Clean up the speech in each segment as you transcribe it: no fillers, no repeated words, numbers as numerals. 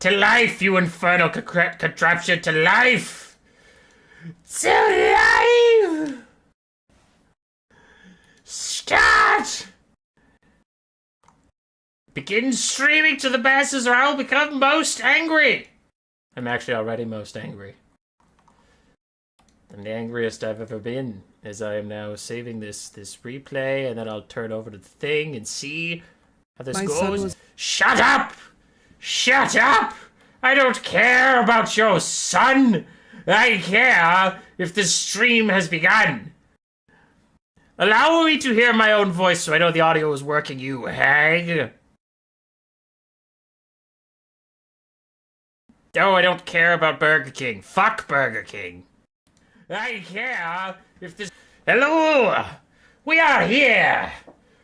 To life, you infernal contraption! To life! To life! Start! Begin streaming to the masses or I will become most angry! I'm actually already most angry. I'm the angriest I've ever been, as I am now saving this replay, and then I'll turn over to the thing and see how this goes. Shut up! Shut up! I don't care about your son! I care if the stream has begun. Allow me to hear my own voice so I know the audio is working, you hag. Oh, I don't care about Burger King. Fuck Burger King. I care if this... Hello! We are here!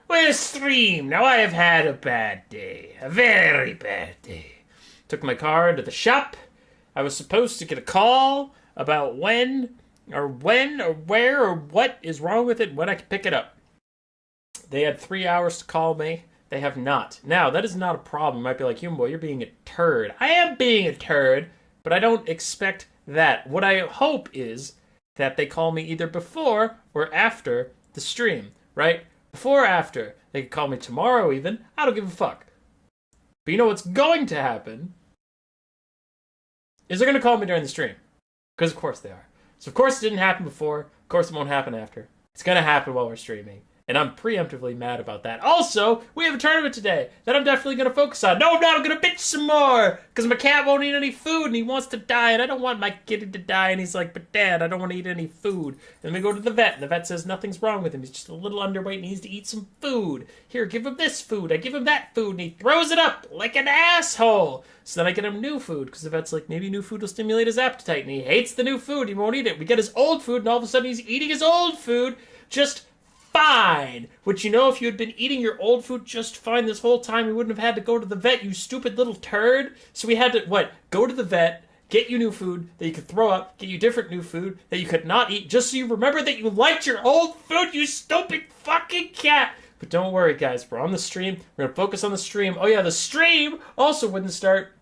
With a stream. Now I have had a bad day. A very bad day. Took my car into the shop. I was supposed to get a call about when or where or what is wrong with it, when I can pick it up. They had 3 hours to call me. They have not. Now, that is not a problem. You might be like, Boy, you're being a turd. I am being a turd, but I don't expect that. What I hope is that they call me either before or after the stream, right? Before or after. They could call me tomorrow even. I don't give a fuck. But you know what's going to happen is they're going to call me during the stream. Because of course they are. So of course it didn't happen before. Of course it won't happen after. It's going to happen while we're streaming. And I'm preemptively mad about that. Also, we have a tournament today that I'm definitely going to focus on. No, I'm not. I'm going to bitch some more. Because my cat won't eat any food and he wants to die. And I don't want my kitty to die. And he's like, but Dad, I don't want to eat any food. And then we go to the vet. And the vet says nothing's wrong with him. He's just a little underweight and he needs to eat some food. Here, give him this food. I give him that food. And he throws it up like an asshole. So then I get him new food. Because the vet's like, maybe new food will stimulate his appetite. And he hates the new food. He won't eat it. We get his old food. And all of a sudden he's eating his old food just fine. Which, you know, if you had been eating your old food just fine this whole time, you wouldn't have had to go to the vet, you stupid little turd. So we had to, go to the vet, get you new food that you could throw up, get you different new food that you could not eat, just so you remember that you liked your old food, you stupid fucking cat. But don't worry, guys, we're on the stream. We're going to focus on the stream. Oh yeah, the stream also wouldn't start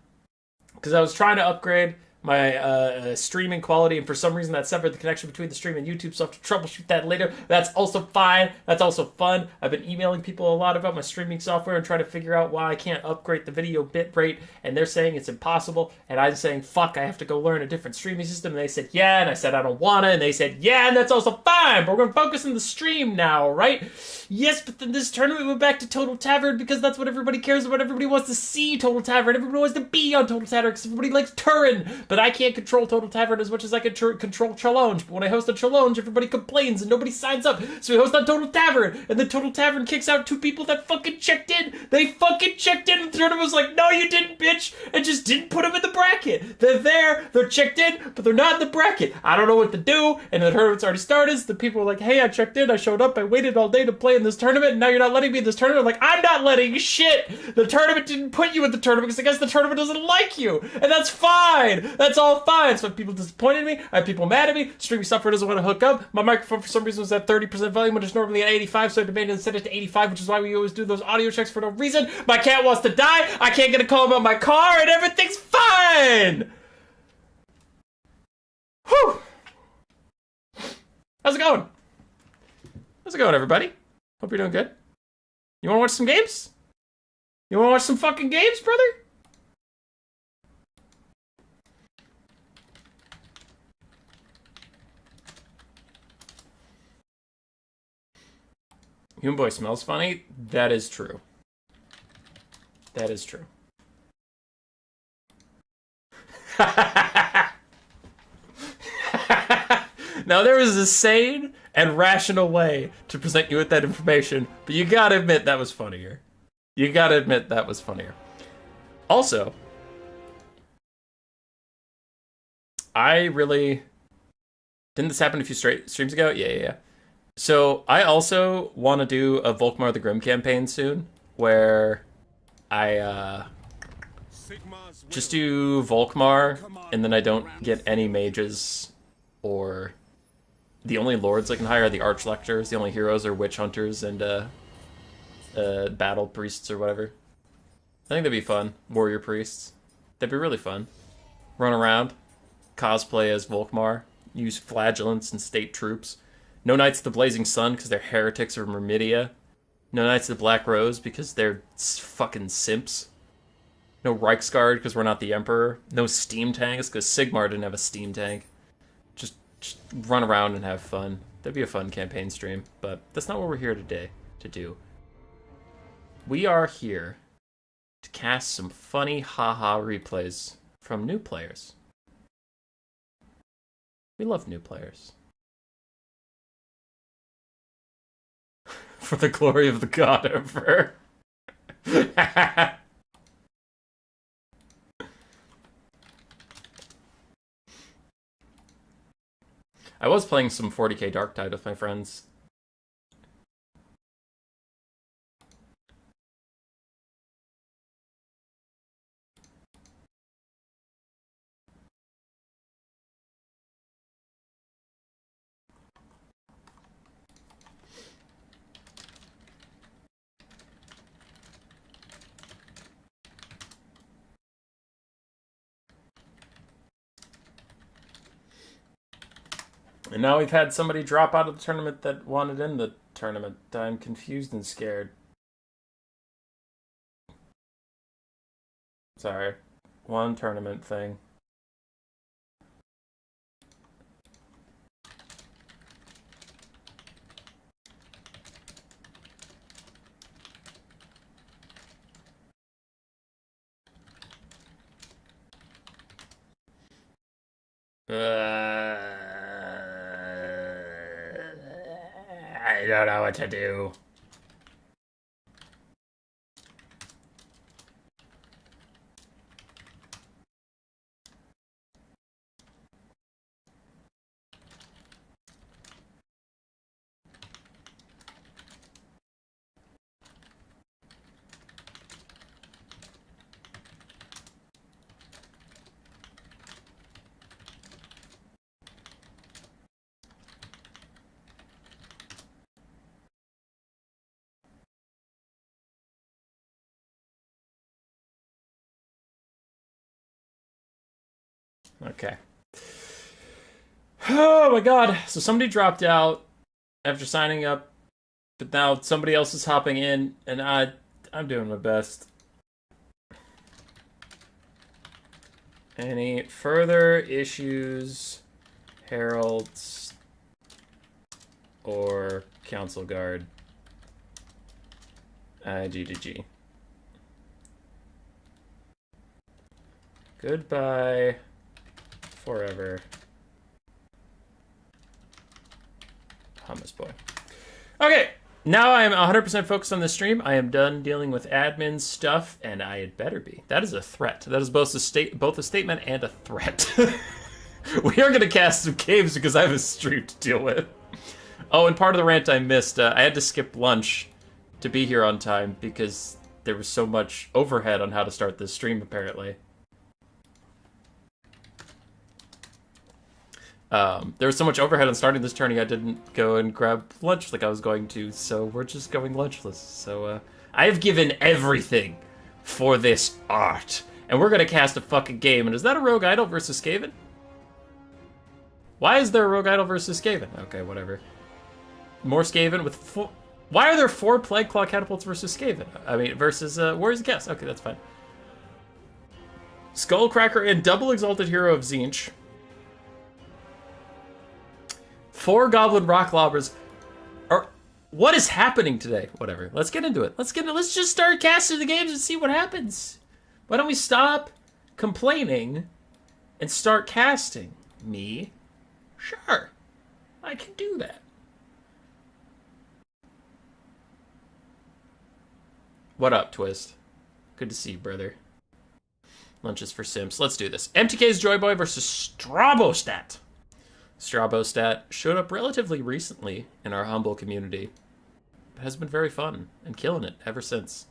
because I was trying to upgrade my streaming quality, and for some reason that severed the connection between the stream and YouTube, so I have to troubleshoot that later. That's also fine. That's also fun. I've been emailing people a lot about my streaming software and trying to figure out why I can't upgrade the video bitrate, and they're saying it's impossible, and I'm saying, fuck, I have to go learn a different streaming system, and they said, yeah, and I said, I don't wanna, and they said, yeah, and that's also fine, but we're gonna focus on the stream now, right? Yes, but then this tournament went back to Total Tavern because that's what everybody cares about. Everybody wants to see Total Tavern. Everybody wants to be on Total Tavern because everybody likes Turin. But I can't control Total Tavern as much as I can control Challenge. But when I host a Challenge, everybody complains and nobody signs up. So we host on Total Tavern. And then Total Tavern kicks out 2 people that fucking checked in. They fucking checked in and the tournament was like, no, you didn't, bitch. And just didn't put them in the bracket. They're there. They're checked in, but they're not in the bracket. I don't know what to do. And the tournament's already started. So the people are like, hey, I checked in. I showed up. I waited all day to play in this tournament. And now you're not letting me in this tournament. I'm like, I'm not letting shit. The tournament didn't put you in the tournament because I guess the tournament doesn't like you. And that's fine. That's all fine. So if people disappointed me, I have people mad at me, streaming software doesn't want to hook up, my microphone for some reason was at 30% volume, which is normally at 85, so I demanded to set it to 85, which is why we always do those audio checks for no reason. My cat wants to die, I can't get a call about my car, and everything's fine! Whew! How's it going? How's it going, everybody? Hope you're doing good. You wanna watch some games? You wanna watch some fucking games, brother? Human Boy smells funny? That is true. That is true. Now, there is a sane and rational way to present you with that information, but you gotta admit that was funnier. You gotta admit that was funnier. Also, I really... Didn't this happen a few streams ago? Yeah. So, I also want to do a Volkmar the Grim campaign soon, where I just do Volkmar, and then I don't get any mages, or the only lords I can hire are the Archlectors, the only heroes are Witch Hunters and Battle Priests or whatever. I think that'd be fun. Warrior Priests. That'd be really fun. Run around, cosplay as Volkmar, use flagellants and state troops. No Knights of the Blazing Sun because they're heretics or Myrmidia. No Knights of the Black Rose because they're fucking simps. No Reichsguard because we're not the Emperor. No steam tanks because Sigmar didn't have a steam tank. Just run around and have fun. That'd be a fun campaign stream, but that's not what we're here today to do. We are here to cast some funny haha replays from new players. We love new players. For the glory of the God Emperor. I was playing some 40k Darktide with my friends. And now we've had somebody drop out of the tournament that wanted in the tournament. I'm confused and scared. Sorry. One tournament thing. I don't know what to do. Okay. Oh my god. So somebody dropped out after signing up, but now somebody else is hopping in, and I'm doing my best. Any further issues, heralds, or council guard? GGG. Goodbye. Forever. Hummus boy. Okay, now I am 100% focused on this stream. I am done dealing with admin stuff, and I had better be. That is a threat. That is both a statement and a threat. We are going to cast some games because I have a stream to deal with. Oh, and part of the rant I missed, I had to skip lunch to be here on time because there was so much overhead on how to start this stream, apparently. There was so much overhead on starting this tourney, I didn't go and grab lunch like I was going to, so we're just going lunchless. So, I have given everything for this art, and we're gonna cast a fucking game. And is that a Rogue Idol versus Skaven? Why is there a Rogue Idol versus Skaven? Okay, whatever. More Skaven with four... Why are there 4 Plague Claw Catapults versus Skaven? I mean, versus, Warriors Guess. Okay, that's fine. Skullcracker and Double Exalted Hero of Tzeentch. 4 Goblin Rock Lobbers. What is happening today? Whatever. Let's get into it. Let's just start casting the games and see what happens. Why don't we stop complaining and start casting? Me? Sure. I can do that. What up, Twist? Good to see you, brother. Lunches for Sims. Let's do this. MTK's Joy Boy versus Strabo Stat. Strabo Stat showed up relatively recently in our humble community. It has been very fun and killing it ever since.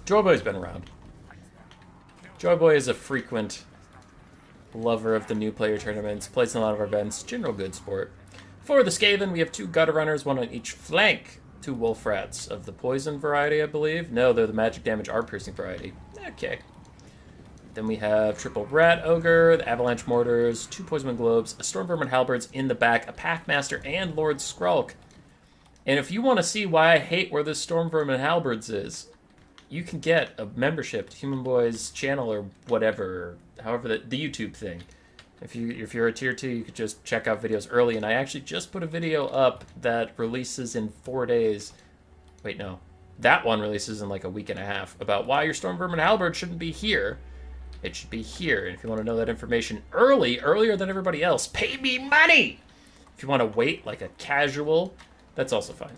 Joy Boy's been around. Joy Boy is a frequent lover of the new player tournaments, plays in a lot of our events, general good sport. For the Skaven, we have 2 gutter runners, 1 on each flank. 2 wolf rats of the poison variety, I believe. No, they're the magic damage art piercing variety. Okay. Then we have triple rat ogre, the avalanche mortars, 2 poison globes, a storm vermin halberds in the back, a packmaster, and Lord Skrulk. And if you want to see why I hate where this storm vermin halberds is, you can get a membership to Human Boy's channel or whatever, however the YouTube thing. If you're a tier 2, you could just check out videos early. And I actually just put a video up that releases in 4 days. Wait, no. That one releases in like a week and a half about why your storm vermin halberd shouldn't be here. It should be here. And if you want to know that information earlier than everybody else, pay me money! If you want to wait like a casual, that's also fine.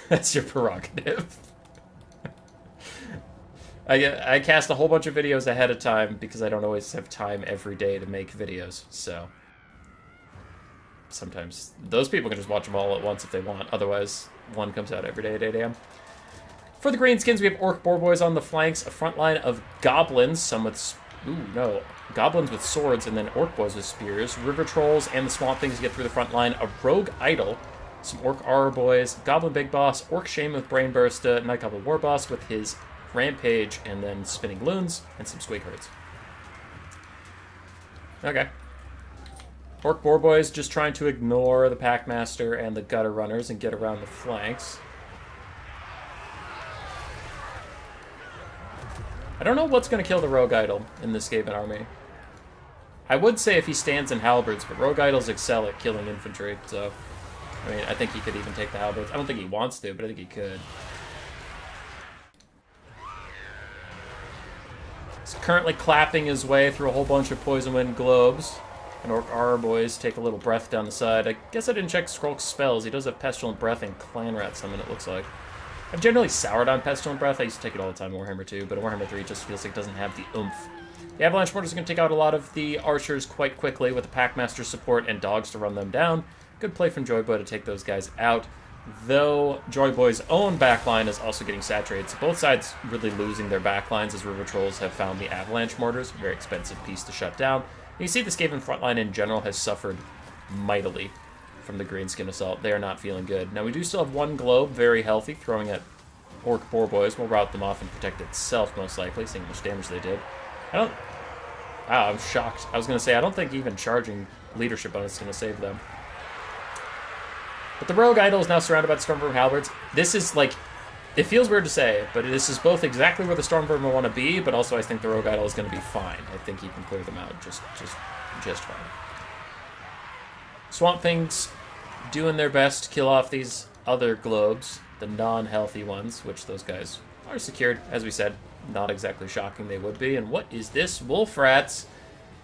That's your prerogative. I cast a whole bunch of videos ahead of time because I don't always have time every day to make videos, so sometimes those people can just watch them all at once if they want. Otherwise, one comes out every day at 8 a.m. For the greenskins, we have orc boar boys on the flanks, a front line of goblins, some with goblins with swords, and then orc boys with spears, river trolls, and the swamp things get through the front line, a rogue idol, some orc aura boys, goblin big boss, orc shaman with brain bursta, night goblin war boss with his rampage, and then spinning loons, and some squig herds. Okay. Orc boar boys just trying to ignore the packmaster and the gutter runners and get around the flanks. I don't know what's going to kill the rogue idol in this Skaven army. I would say if he stands in halberds, but rogue idols excel at killing infantry, so I mean, I think he could even take the halberds. I don't think he wants to, but I think he could. He's currently clapping his way through a whole bunch of poison wind globes. And orc aura boys take a little breath down the side. I guess I didn't check Skrulk's spells. He does have pestilent breath and clan rat summon, it looks like. I've generally soured on pestilent breath. I used to take it all the time in Warhammer 2, but in Warhammer 3 it just feels like it doesn't have the oomph. The avalanche mortars are going to take out a lot of the archers quite quickly with the packmaster support and dogs to run them down. Good play from Joyboy to take those guys out. Though Joyboy's own backline is also getting saturated, so both sides really losing their backlines as river trolls have found the avalanche mortars, a very expensive piece to shut down. And you see the Skaven frontline in general has suffered mightily from the greenskin assault. They are not feeling good. Now we do still have one globe, very healthy, throwing at orc boar boys. Will rout them off and protect itself most likely, seeing how much damage they did. Wow, I'm shocked. I was going to say, I don't think even charging leadership bonus is going to save them. But the rogue idol is now surrounded by the storm vermin halberds. This is like, it feels weird to say, but this is both exactly where the storm vermin want to be, but also I think the rogue idol is going to be fine. I think he can clear them out just fine. Swamp things doing their best to kill off these other globes, the non-healthy ones, which those guys are secured, as we said. Not exactly shocking they would be. And what is this? Wolf rats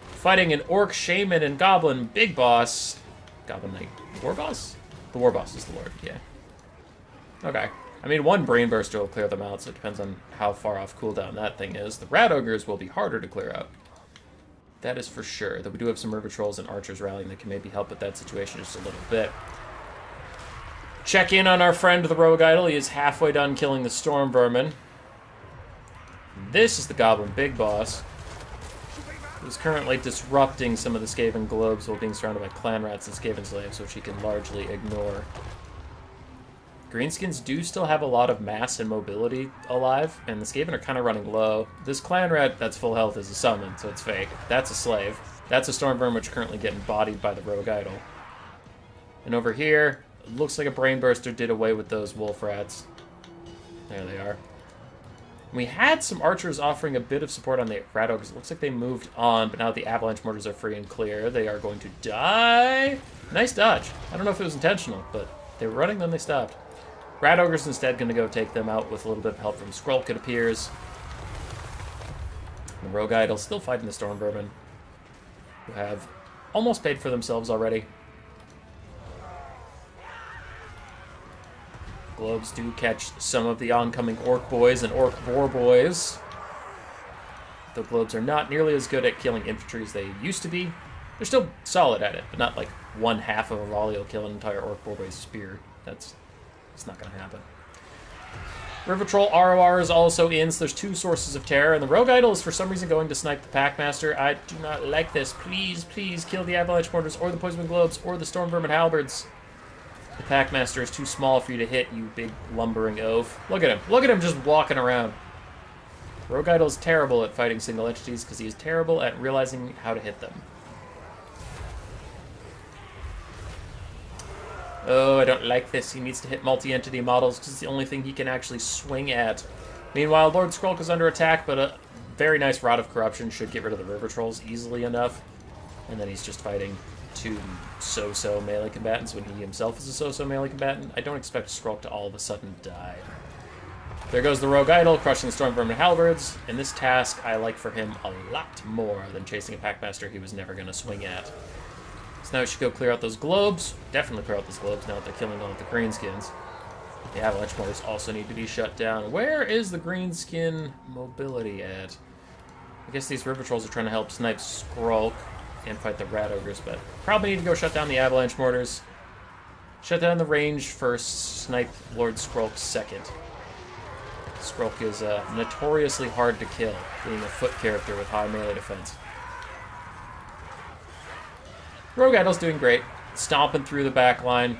fighting an orc shaman and goblin big boss. Goblin knight war boss? The war boss is the lord, yeah. Okay. I mean, one brain burster will clear them out, so it depends on how far off cooldown that thing is. The rat ogres will be harder to clear out. That is for sure. Though we do have some river trolls and archers rallying that can maybe help with that situation just a little bit. Check in on our friend the rogue idol. He is halfway done killing the storm vermin. This is the goblin big boss, who's currently disrupting some of the Skaven globes while being surrounded by clan rats and Skaven slaves, which he can largely ignore. Greenskins do still have a lot of mass and mobility alive, and the Skaven are kind of running low. This clan rat that's full health is a summon, so it's fake. That's a slave. That's a storm vermin which are currently getting bodied by the rogue idol. And over here, it looks like a brain burster did away with those wolf rats. There they are. We had some archers offering a bit of support on the rat ogres. It looks like they moved on, but now that the avalanche mortars are free and clear, they are going to die. Nice dodge. I don't know if it was intentional, but they were running, then they stopped. Rat ogres instead going to go take them out with a little bit of help from Skrulk, it appears. The rogue idol still fighting the storm vermin, who have almost paid for themselves already. Globes do catch some of the oncoming orc boys and orc boar boys. The globes are not nearly as good at killing infantry as they used to be. They're still solid at it, but not like 1/2 of a volley will kill an entire orc boar boy's spear. It's not going to happen. River Troll ROR is also in, so there's 2 sources of terror, and the rogue idol is for some reason going to snipe the packmaster. I do not like this. Please, please kill the avalanche mortars or the poison globes or the storm vermin halberds. The Packmaster is too small for you to hit, you big lumbering oaf. Look at him. Look at him just walking around. Rogue Idol is terrible at fighting single entities because he is terrible at realizing how to hit them. Oh, I don't like this. He needs to hit multi-entity models because it's the only thing he can actually swing at. Meanwhile, Lord Skrulk is under attack, but a very nice Rod of Corruption should get rid of the River Trolls easily enough. And then he's just fighting two so-so melee combatants when he himself is a so-so melee combatant. I don't expect Skrulk to all of a sudden die. There goes the Rogue Idol, crushing the Stormvermin Halberds. And this task I like for him a lot more than chasing a Packmaster he was never going to swing at. So now we should go clear out those globes. Definitely clear out those globes now that they're killing all of the greenskins. The Avalanche Mortars also need to be shut down. Where is the greenskin mobility at? I guess these River Trolls are trying to help snipe Skrulk and fight the Rat Ogres, but probably need to go shut down the Avalanche Mortars. Shut down the range first, snipe Lord Skrulk second. Skrulk is notoriously hard to kill, being a foot character with high melee defense. Rogue Idol's doing great, stomping through the back line,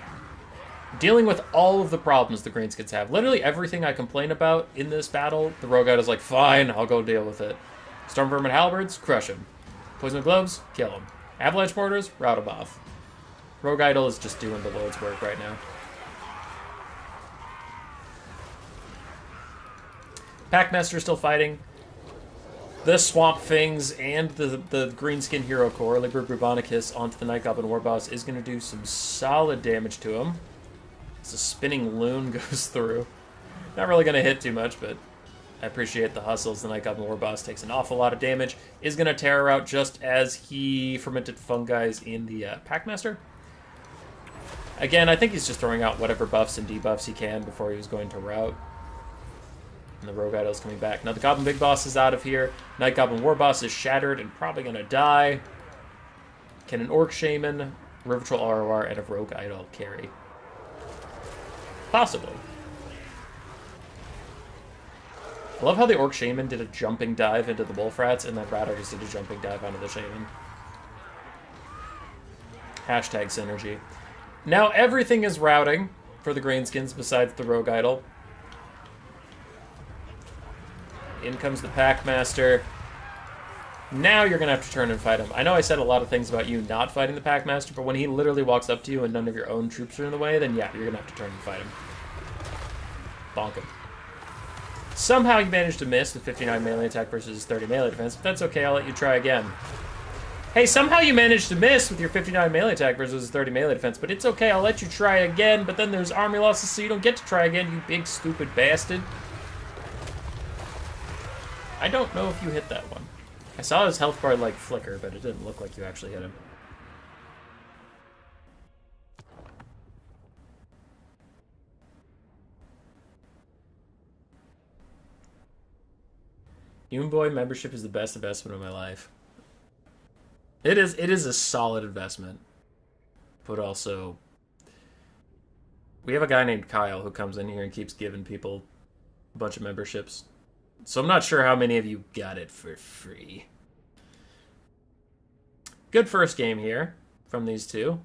dealing with all of the problems the greenskins have. Literally everything I complain about in this battle, the Rogue Idol's like, fine, I'll go deal with it. Stormvermin Halberds, crush him. Poison Globes, kill him. Avalanche Mortars, rout him off. Rogue Idol is just doing the Lord's work right now. Packmaster is still fighting. The Swamp Things and the Greenskin Hero Core, Liber Brubonicus, onto the Night Goblin Warboss is going to do some solid damage to him. As a spinning loon goes through. Not really going to hit too much, but I appreciate the hustles. The Night Goblin Warboss takes an awful lot of damage. Is going to tear her out just as he fermented fungi's in the Packmaster. Again, I think he's just throwing out whatever buffs and debuffs he can before he was going to rout. And the Rogue Idol's coming back. Now the Goblin Big Boss is out of here. Night Goblin Warboss is shattered and probably going to die. Can an Orc Shaman, River Troll ROR, and a Rogue Idol carry? Possibly. I love how the Orc Shaman did a jumping dive into the Wolf Rats, and then Rat Ogres did a jumping dive onto the Shaman. Hashtag synergy. Now everything is routing for the Greenskins besides the Rogue Idol. In comes the Packmaster. Now you're going to have to turn and fight him. I know I said a lot of things about you not fighting the Packmaster, but when he literally walks up to you and none of your own troops are in the way, then yeah, you're going to have to turn and fight him. Bonk him. Somehow you managed to miss with 59 melee attack versus 30 melee defense, but that's okay, I'll let you try again. Hey, somehow you managed to miss with your 59 melee attack versus 30 melee defense, but it's okay, I'll let you try again, but then there's army losses, so you don't get to try again, you big stupid bastard. I don't know if you hit that one. I saw his health bar like flicker, but it didn't look like you actually hit him. Human Boy membership is the best investment of my life. It is a solid investment. But also, we have a guy named Kyle who comes in here and keeps giving people a bunch of memberships. So I'm not sure how many of you got it for free. Good first game here from these two.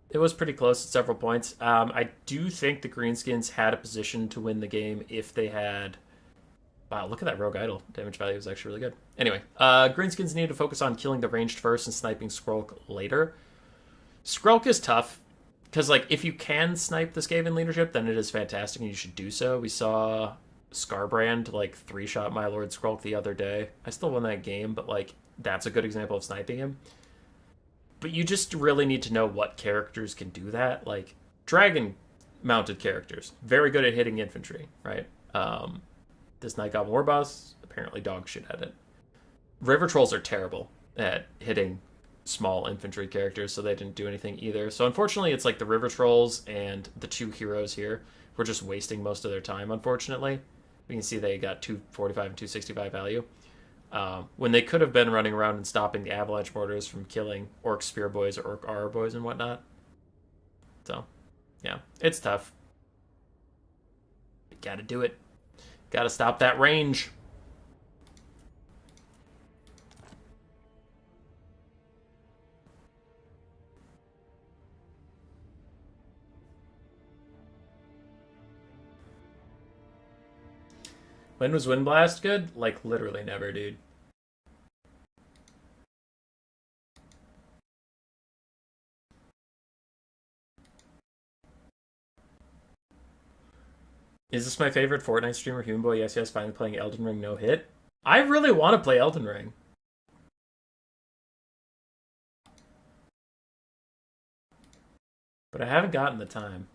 It was pretty close at several points. I do think the Greenskins had a position to win the game if they had... Wow, look at that Rogue Idol. Damage value is actually really good. Anyway, Greenskins need to focus on killing the ranged first and sniping Skrulk later. Skrulk is tough, because like if you can snipe the Skaven leadership, then it is fantastic and you should do so. We saw Scarbrand like 3-shot my Lord Skrulk the other day. I still won that game, but like that's a good example of sniping him. But you just really need to know what characters can do that. Like dragon-mounted characters, very good at hitting infantry, right? This Night Goblin Warboss, apparently dog shit at it. River Trolls are terrible at hitting small infantry characters, so they didn't do anything either. So unfortunately, it's like the River Trolls and the two heroes here were just wasting most of their time, unfortunately. We can see they got 245 and 265 value. When they could have been running around and stopping the Avalanche Mortars from killing Orc Spear Boys or Orc Aura Boys and whatnot. So, yeah, it's tough. You gotta do it. Gotta stop that range. When was Wind Blast good? Like, literally never, dude. Is this my favorite Fortnite streamer, Human Boy? Yes, yes, finally playing Elden Ring no hit. I really want to play Elden Ring. But I haven't gotten the time.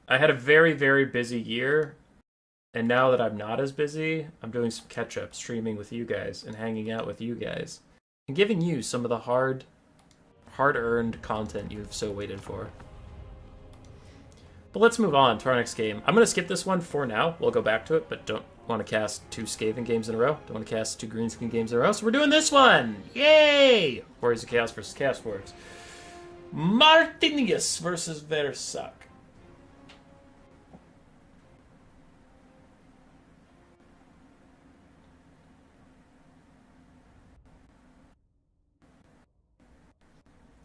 I had a very, very busy year. And now that I'm not as busy, I'm doing some catch-up, streaming with you guys, and hanging out with you guys. And giving you some of the hard-earned content you've so waited for. But let's move on to our next game. I'm going to skip this one for now. We'll go back to it, but don't want to cast 2 Skaven games in a row. Don't want to cast 2 Greenskin games in a row, so we're doing this one! Yay! Warriors of Chaos versus Chaos Warriors. Martinus versus Versok.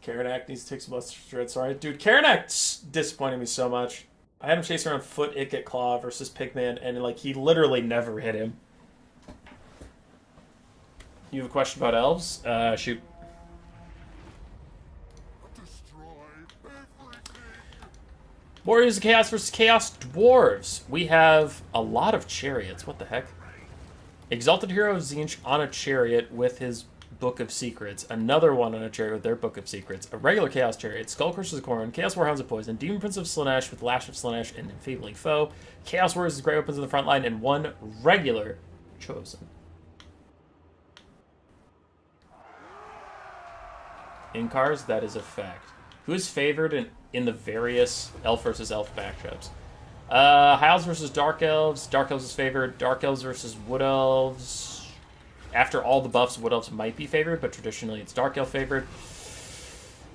Karanak needs to take some less shred. Sorry, dude. Karanak's disappointing me so much. I had him chase around Foot, Icket, Claw versus Pigman, and like he literally never hit him. You have a question about elves? Shoot. Warriors of Chaos versus Chaos Dwarves. We have a lot of chariots. What the heck? Exalted Hero Zinch on a chariot with his Book of Secrets. Another one on a chariot with their Book of Secrets. A regular Chaos Chariot. Skullcrushers of Corn. Chaos Warhounds of Poison. Demon Prince of Slaanesh with Lash of Slaanesh and Enfeebling Foe. Chaos Warriors with Grey Weapons in the front line. And 1 regular Chosen. In cars, that is a fact. Who is favored in the various Elf versus Elf matchups? High Elves versus Dark Elves. Dark Elves is favored. Dark Elves versus Wood Elves. After all the buffs, Wood Elves might be favored, but traditionally it's Dark Elf favored.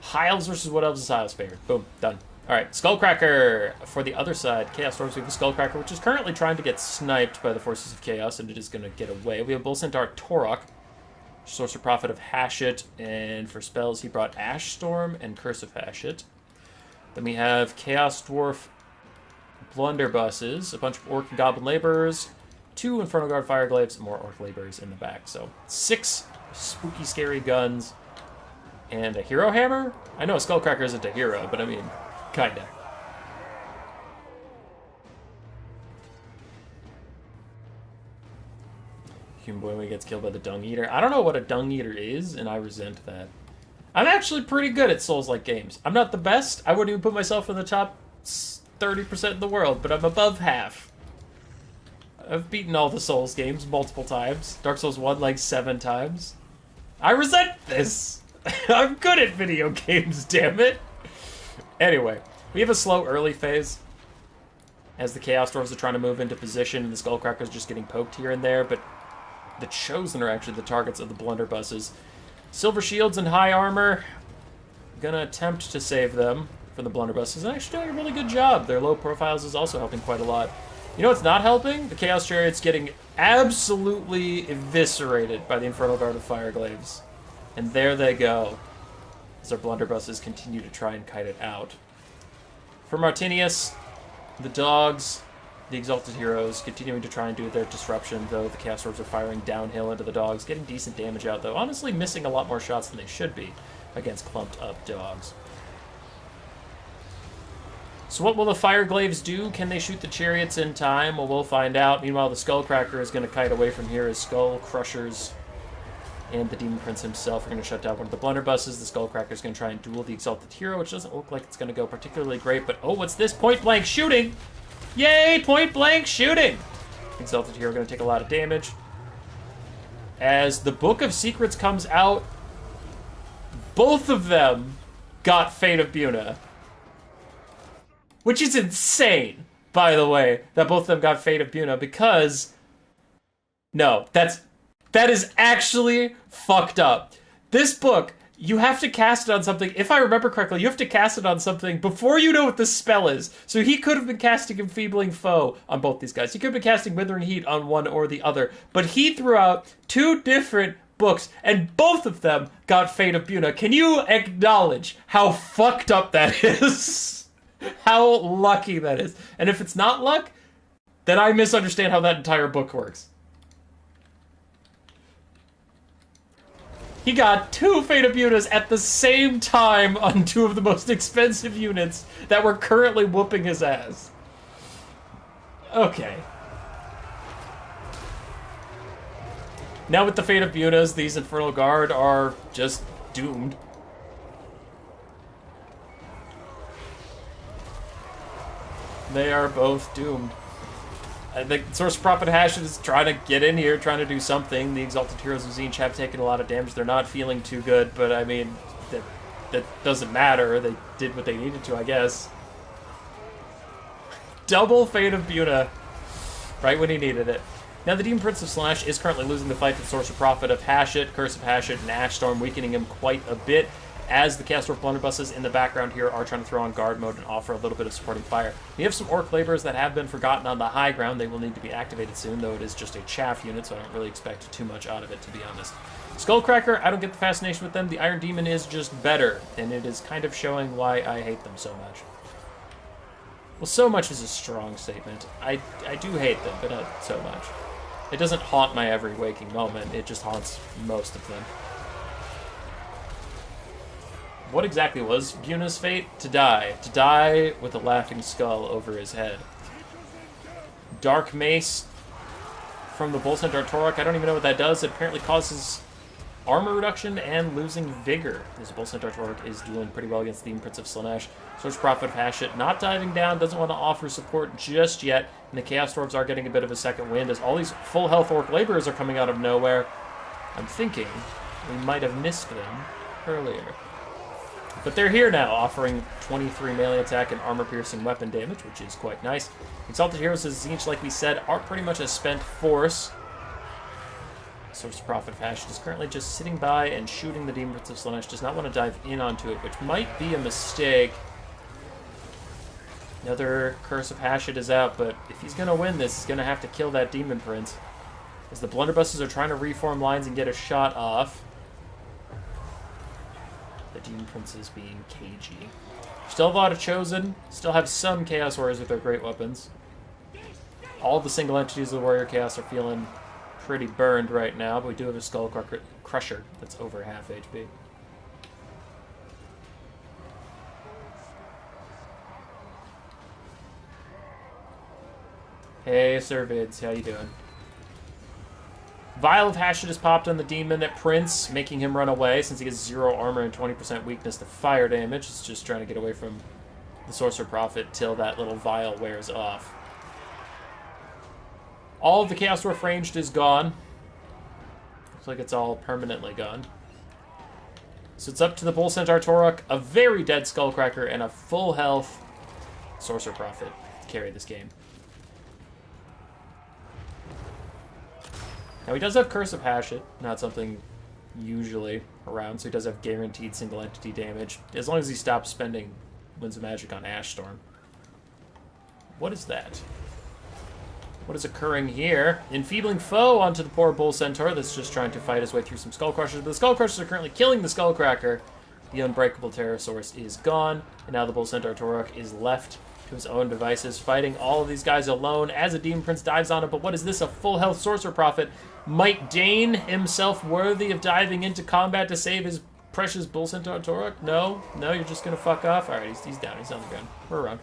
High Elves versus Wood Elves is High Elves favored. Boom, done. Alright, Skullcracker. For the other side, Chaos Dwarves, we have a Skullcracker, which is currently trying to get sniped by the Forces of Chaos, and it is going to get away. We have Bull Centaur Torok, Sorcerer Prophet of Hashit, and for spells he brought Ash Storm and Curse of Hashit. Then we have Chaos Dwarf Blunderbusses, a bunch of Orc and Goblin Laborers, 2 Infernal Guard Fire Glaives, and more Orc Laborers in the back. So 6 spooky, scary guns, and a Hero Hammer? I know a Skullcracker isn't a hero, but I mean, kinda. Human Boy when he gets killed by the Dung Eater. I don't know what a Dung Eater is, and I resent that. I'm actually pretty good at Souls-like games. I'm not the best. I wouldn't even put myself in the top 30% in the world, but I'm above half. I've beaten all the Souls games multiple times. Dark Souls 1 like 7 times. I resent this! I'm good at video games, damn it! Anyway, we have a slow early phase as the Chaos Dwarves are trying to move into position and the Skullcracker's just getting poked here and there, but the Chosen are actually the targets of the Blunderbusses. Silver Shields and High Armor. Gonna attempt to save them from the Blunderbusses, and actually doing a really good job. Their low profiles is also helping quite a lot. You know what's not helping? The Chaos Chariot's getting absolutely eviscerated by the Infernal Guard of Fire Glaives. And there they go, as our Blunderbusses continue to try and kite it out. For Martinus, the dogs, the Exalted Heroes, continuing to try and do their disruption, though the Chaos Dwarves are firing downhill into the dogs, getting decent damage out, though honestly missing a lot more shots than they should be against clumped-up dogs. So what will the Fire Glaives do? Can they shoot the chariots in time? Well, we'll find out. Meanwhile, the Skullcracker is going to kite away from here as Skull Crushers and the Demon Prince himself are going to shut down one of the Blunderbusses. The Skullcracker is going to try and duel the Exalted Hero, which doesn't look like it's going to go particularly great. But, oh, what's this? Point-blank shooting! Yay! Point-blank shooting! Exalted Hero going to take a lot of damage. As the Book of Secrets comes out, both of them got Fate of Buna. Which is insane, by the way, that both of them got Fate of Buna, because... No, that is actually fucked up. This book, you have to cast it on something, if I remember correctly, you have to cast it on something before you know what the spell is. So he could have been casting Enfeebling Foe on both these guys. He could have been casting Withering Heat on one or the other. But he threw out 2 different books, and both of them got Fate of Buna. Can you acknowledge how fucked up that is? How lucky that is. And if it's not luck, then I misunderstand how that entire book works. He got 2 Fate of Unas at the same time on 2 of the most expensive units that were currently whooping his ass. Okay. Now with the Fate of Unas, these Infernal Guard are just doomed. They are both doomed. I think Source Prophet Hash is trying to get in here, trying to do something. The Exalted Heroes of Tzeentch have taken a lot of damage. They're not feeling too good, but I mean, that doesn't matter. They did what they needed to, I guess. Double Fate of Buna, right when he needed it. Now, the Demon Prince of Slash is currently losing the fight to the Sorcerer Prophet of Hashut, Curse of Hashut, and Ashstorm, weakening him quite a bit, as the Chaos Dwarf Blunderbusses in the background here are trying to throw on guard mode and offer a little bit of supporting fire. We have some Orc Laborers that have been forgotten on the high ground. They will need to be activated soon, though it is just a chaff unit, so I don't really expect too much out of it, to be honest. Skullcracker, I don't get the fascination with them. The Iron Demon is just better, and it is kind of showing why I hate them so much. Well, so much is a strong statement. I do hate them, but not so much. It doesn't haunt my every waking moment. It just haunts most of them. What exactly was Buna's fate? To die. To die with a laughing skull over his head. Dark Mace from the Bull Centaur Torok. I don't even know what that does. It apparently causes armor reduction and losing vigor. This Bull Centaur Torok is doing pretty well against the Demon Prince of Slaanesh. Sorcerer Prophet of Hashut not diving down, doesn't want to offer support just yet, and the Chaos Dwarves are getting a bit of a second wind as all these full health Orc Laborers are coming out of nowhere. I'm thinking we might have missed them earlier. But they're here now, offering 23 melee attack and armor-piercing weapon damage, which is quite nice. Exalted Heroes of Tzeentch, like we said, are pretty much a spent force. Sorcerer Prophet of Hashut is currently just sitting by and shooting the Demon Prince of Slaanesh. Does not want to dive in onto it, which might be a mistake. Another Curse of Hashut is out, but if he's going to win this, he's going to have to kill that Demon Prince. As the Blunderbusses are trying to reform lines and get a shot off. The Demon Prince is being cagey. Still have a lot of Chosen. Still have some Chaos Warriors with their great weapons. All the single entities of the Warrior Chaos are feeling pretty burned right now, but we do have a Skull Crusher that's over half HP. Hey, Sir Vids, how you doing? Vial of Hashut has popped on the Demon at Prince, making him run away since he has 0 armor and 20% weakness to fire damage. It's just trying to get away from the Sorcerer Prophet till that little vial wears off. All of the Chaos Dwarf ranged is gone. Looks like it's all permanently gone. So it's up to the Bull Centaur Torok, a very dead Skullcracker, and a full health Sorcerer Prophet to carry this game. Now he does have Curse of Hashut, not something usually around, so he does have guaranteed single entity damage, as long as he stops spending Winds of Magic on Ashstorm. What is that? What is occurring here? Enfeebling Foe onto the poor Bull Centaur that's just trying to fight his way through some Skull Crushers, but the Skull Crushers are currently killing the Skullcracker. The Unbreakable Terror Source is gone, and now the Bull Centaur Torok is left to his own devices, fighting all of these guys alone as a Demon Prince dives on it. But what is this? A full health Sorcerer Prophet. Might Dane himself worthy of diving into combat to save his precious Bull Centaur Torok? No, you're just gonna fuck off. All right, he's down. He's on the ground. We're around.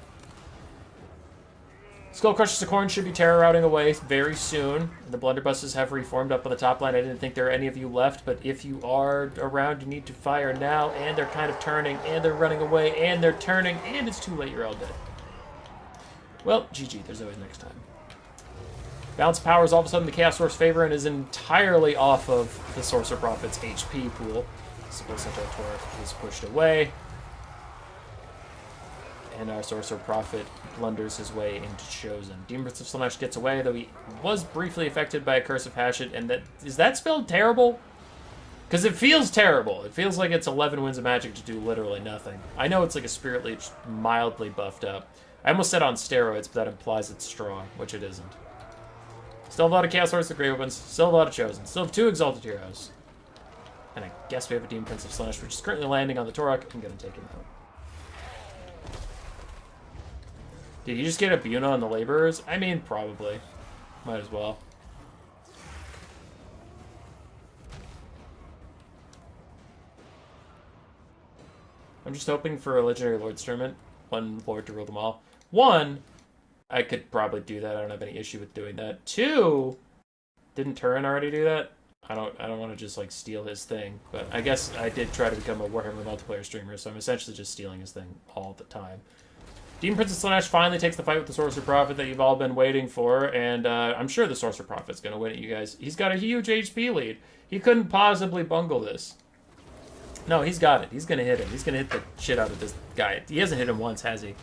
Skull Crusher Sicorn should be terror routing away very soon. The Blunderbusses have reformed up on the top line. I didn't think there were any of you left, but if you are around, you need to fire now. And they're kind of turning, and they're running away, and they're turning, and it's too late. You're all dead. Well, GG. There's always next time. Bounce power is all of a sudden the Chaos Dwarf's favor and is entirely off of the Sorcerer Prophet's HP pool. Bull Centaur Torok is pushed away. And our Sorcerer Prophet blunders his way into Chosen. Demon Prince of Slaanesh gets away, though he was briefly affected by a Curse of Hashut. And is that spelled terrible? Because it feels terrible. It feels like it's 11 Winds of Magic to do literally nothing. I know it's like a Spirit Leech mildly buffed up. I almost said on steroids, but that implies it's strong, which it isn't. Still have a lot of Chaos Horse with Great Weapons. Still have a lot of Chosen. Still have 2 Exalted Heroes. And I guess we have a Demon Prince of Slaanesh, which is currently landing on the Torok. I'm going to take him out. Did you just get a Buna on the laborers? I mean, probably. Might as well. I'm just hoping for a Legendary Lord's Tournament. One Lord to rule them all. One, I could probably do that. I don't have any issue with doing that. Two, didn't Turin already do that? I don't want to just like steal his thing, but I guess I did try to become a Warhammer multiplayer streamer, so I'm essentially just stealing his thing all the time. Demon Prince of Slanesh finally takes the fight with the Sorcerer Prophet that you've all been waiting for, and I'm sure the Sorcerer Prophet's going to win it, you guys. He's got a huge HP lead. He couldn't possibly bungle this. No, he's got it. He's going to hit him. He's going to hit the shit out of this guy. He hasn't hit him once, has he?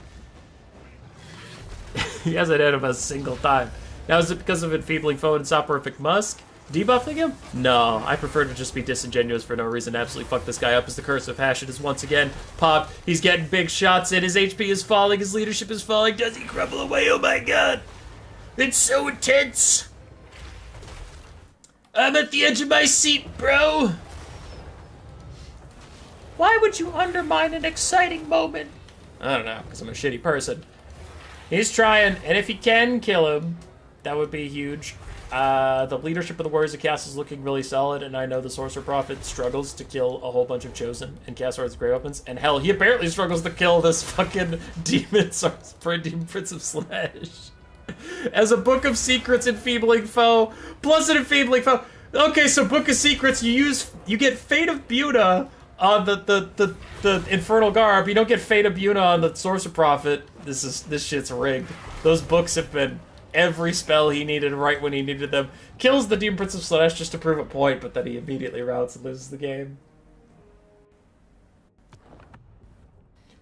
He hasn't hit him a single time. Now, is it because of Enfeebling Foe and Soporific Musk? Debuffing him? No, I prefer to just be disingenuous for no reason. Absolutely fuck this guy up as the Curse of Passion is once again popped. He's getting big shots in. His HP is falling. His leadership is falling. Does he crumble away? Oh my god. It's so intense. I'm at the edge of my seat, bro. Why would you undermine an exciting moment? I don't know, because I'm a shitty person. He's trying, and if he can kill him, that would be huge. The leadership of the Warriors of Chaos is looking really solid, and I know the Sorcerer Prophet struggles to kill a whole bunch of Chosen and cast Swords of Grey Weapons, and hell, he apparently struggles to kill this fucking Demon Prince of Slash. As a Book of Secrets Enfeebling Foe, plus an Enfeebling Foe. Okay, so Book of Secrets, you get Fate of Buna on the Infernal Garb. You don't get Fate of Buna on the Sorcerer Prophet. This shit's rigged. Those books have been every spell he needed right when he needed them. Kills the Demon Prince of Slanesh just to prove a point, but then he immediately routs and loses the game.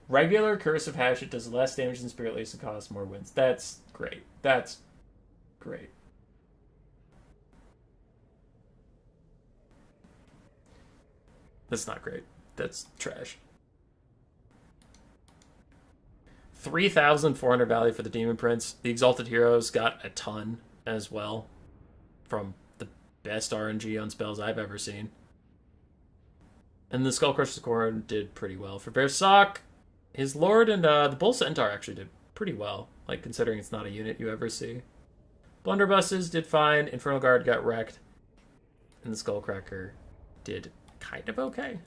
Regular Curse of Hatchet does less damage than Spirit Lace and costs more wins. That's great. That's great. That's not great. That's trash. 3,400 value for the Demon Prince. The Exalted Heroes got a ton as well from the best RNG on spells I've ever seen. And the Skullcrusher's Corn did pretty well. For Versok, his Lord and the Bull Centaur actually did pretty well, like considering it's not a unit you ever see. Blunderbusses did fine. Infernal Guard got wrecked. And the Skullcracker did kind of okay.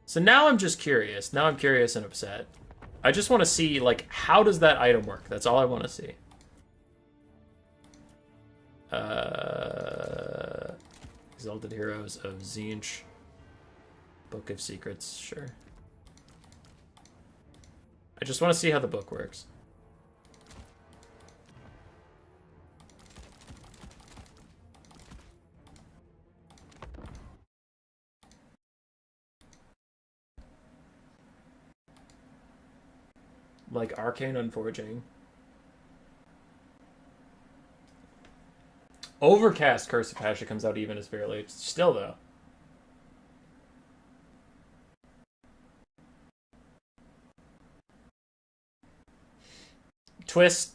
So now I'm just curious. Now I'm curious and upset. I just want to see, like, how does that item work? That's all I want to see. Exalted Heroes of Tzeentch. Book of Secrets, sure. I just want to see how the book works. Like Arcane Unforging. Overcast Curse of Passion comes out even as fairly. Still, though. Twist,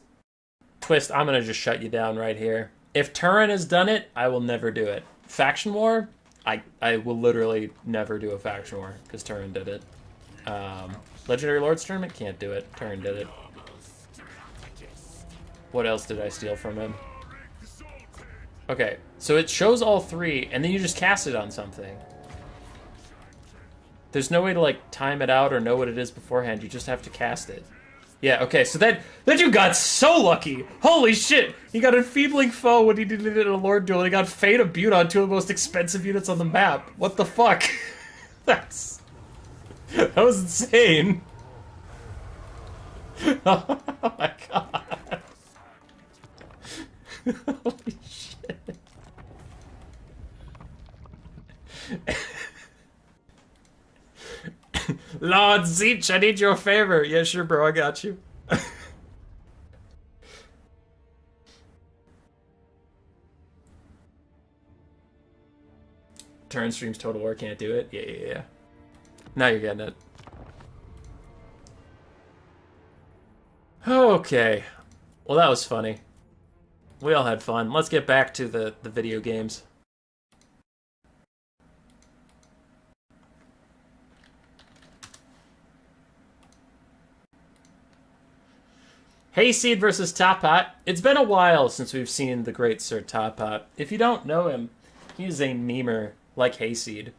I'm going to just shut you down right here. If Turin has done it, I will never do it. Faction War, I will literally never do a Faction War, because Turin did it. Legendary Lord's Tournament, can't do it. Turin did it. What else did I steal from him? Okay, so it shows all three, and then you just cast it on something. There's no way to, like, time it out or know what it is beforehand. You just have to cast it. Yeah, okay, so that dude got so lucky. Holy shit! He got Enfeebling Foe when he did it in a Lord Duel. He got Fate of Butte on two of the most expensive units on the map. What the fuck? That was insane. Oh my god. Holy shit. Lord Tzeentch, I need your favor. Yeah, sure, bro, I got you. Turn streams Total War can't do it? Yeah. Now you're getting it. Okay. Well, that was funny. We all had fun. Let's get back to the video games. Hayseed versus Topot. It's been a while since we've seen the great Sir Topot. If you don't know him, he's a memer like Hayseed.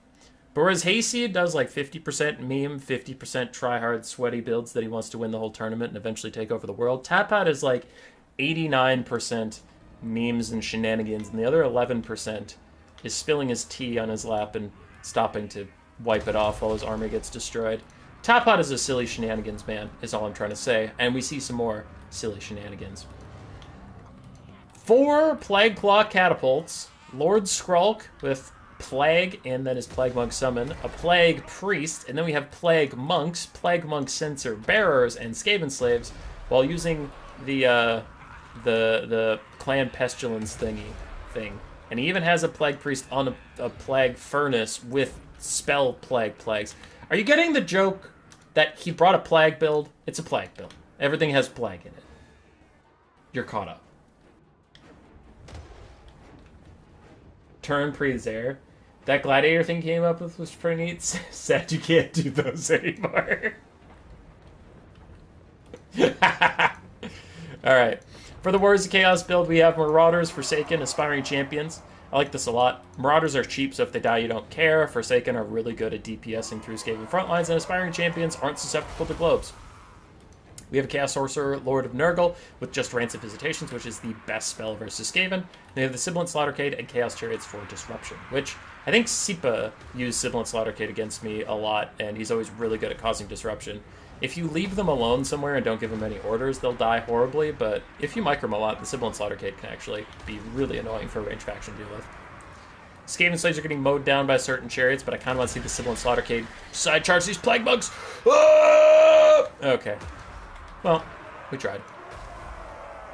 But whereas Hayseed does like 50% meme, 50% try-hard, sweaty builds that he wants to win the whole tournament and eventually take over the world, Topot is like 89% memes and shenanigans, and the other 11% is spilling his tea on his lap and stopping to wipe it off while his army gets destroyed. Topot is a silly shenanigans man, is all I'm trying to say, and we see some more silly shenanigans. 4 Plague Claw catapults, Lord Skrulk with Plague, and then his Plague Monk summon, a Plague Priest, and then we have Plague Monks, Plague Monk Censer Bearers, and Skaven Slaves, while using the Clan Pestilence thing. And he even has a Plague Priest on a Plague Furnace with Spell Plagues. Are you getting the joke that he brought a Plague build? It's a Plague build. Everything has Plague in it. You're caught up. Turn Prezair. That Gladiator thing came up with was pretty neat. Sad you can't do those anymore. Alright. For the Warriors of Chaos build, we have Marauders, Forsaken, Aspiring Champions. I like this a lot. Marauders are cheap, so if they die, you don't care. Forsaken are really good at DPSing through Skaven front lines, and Aspiring Champions aren't susceptible to globes. We have a Chaos Sorcerer, Lord of Nurgle, with just Rancid Visitations, which is the best spell versus Skaven. And we have the Sibilant Slaughtercade and Chaos Chariots for Disruption, which I think Sipa used Sibilant Slaughtercade against me a lot, and he's always really good at causing disruption. If you leave them alone somewhere and don't give them any orders, they'll die horribly, but if you micro them a lot, the Sibilant Slaughtercade can actually be really annoying for a range faction to deal with. Skaven Slaves are getting mowed down by certain chariots, but I kind of want to see the Sibilant Slaughtercade side charge these Plague Bugs! Ah! Okay. Well, we tried.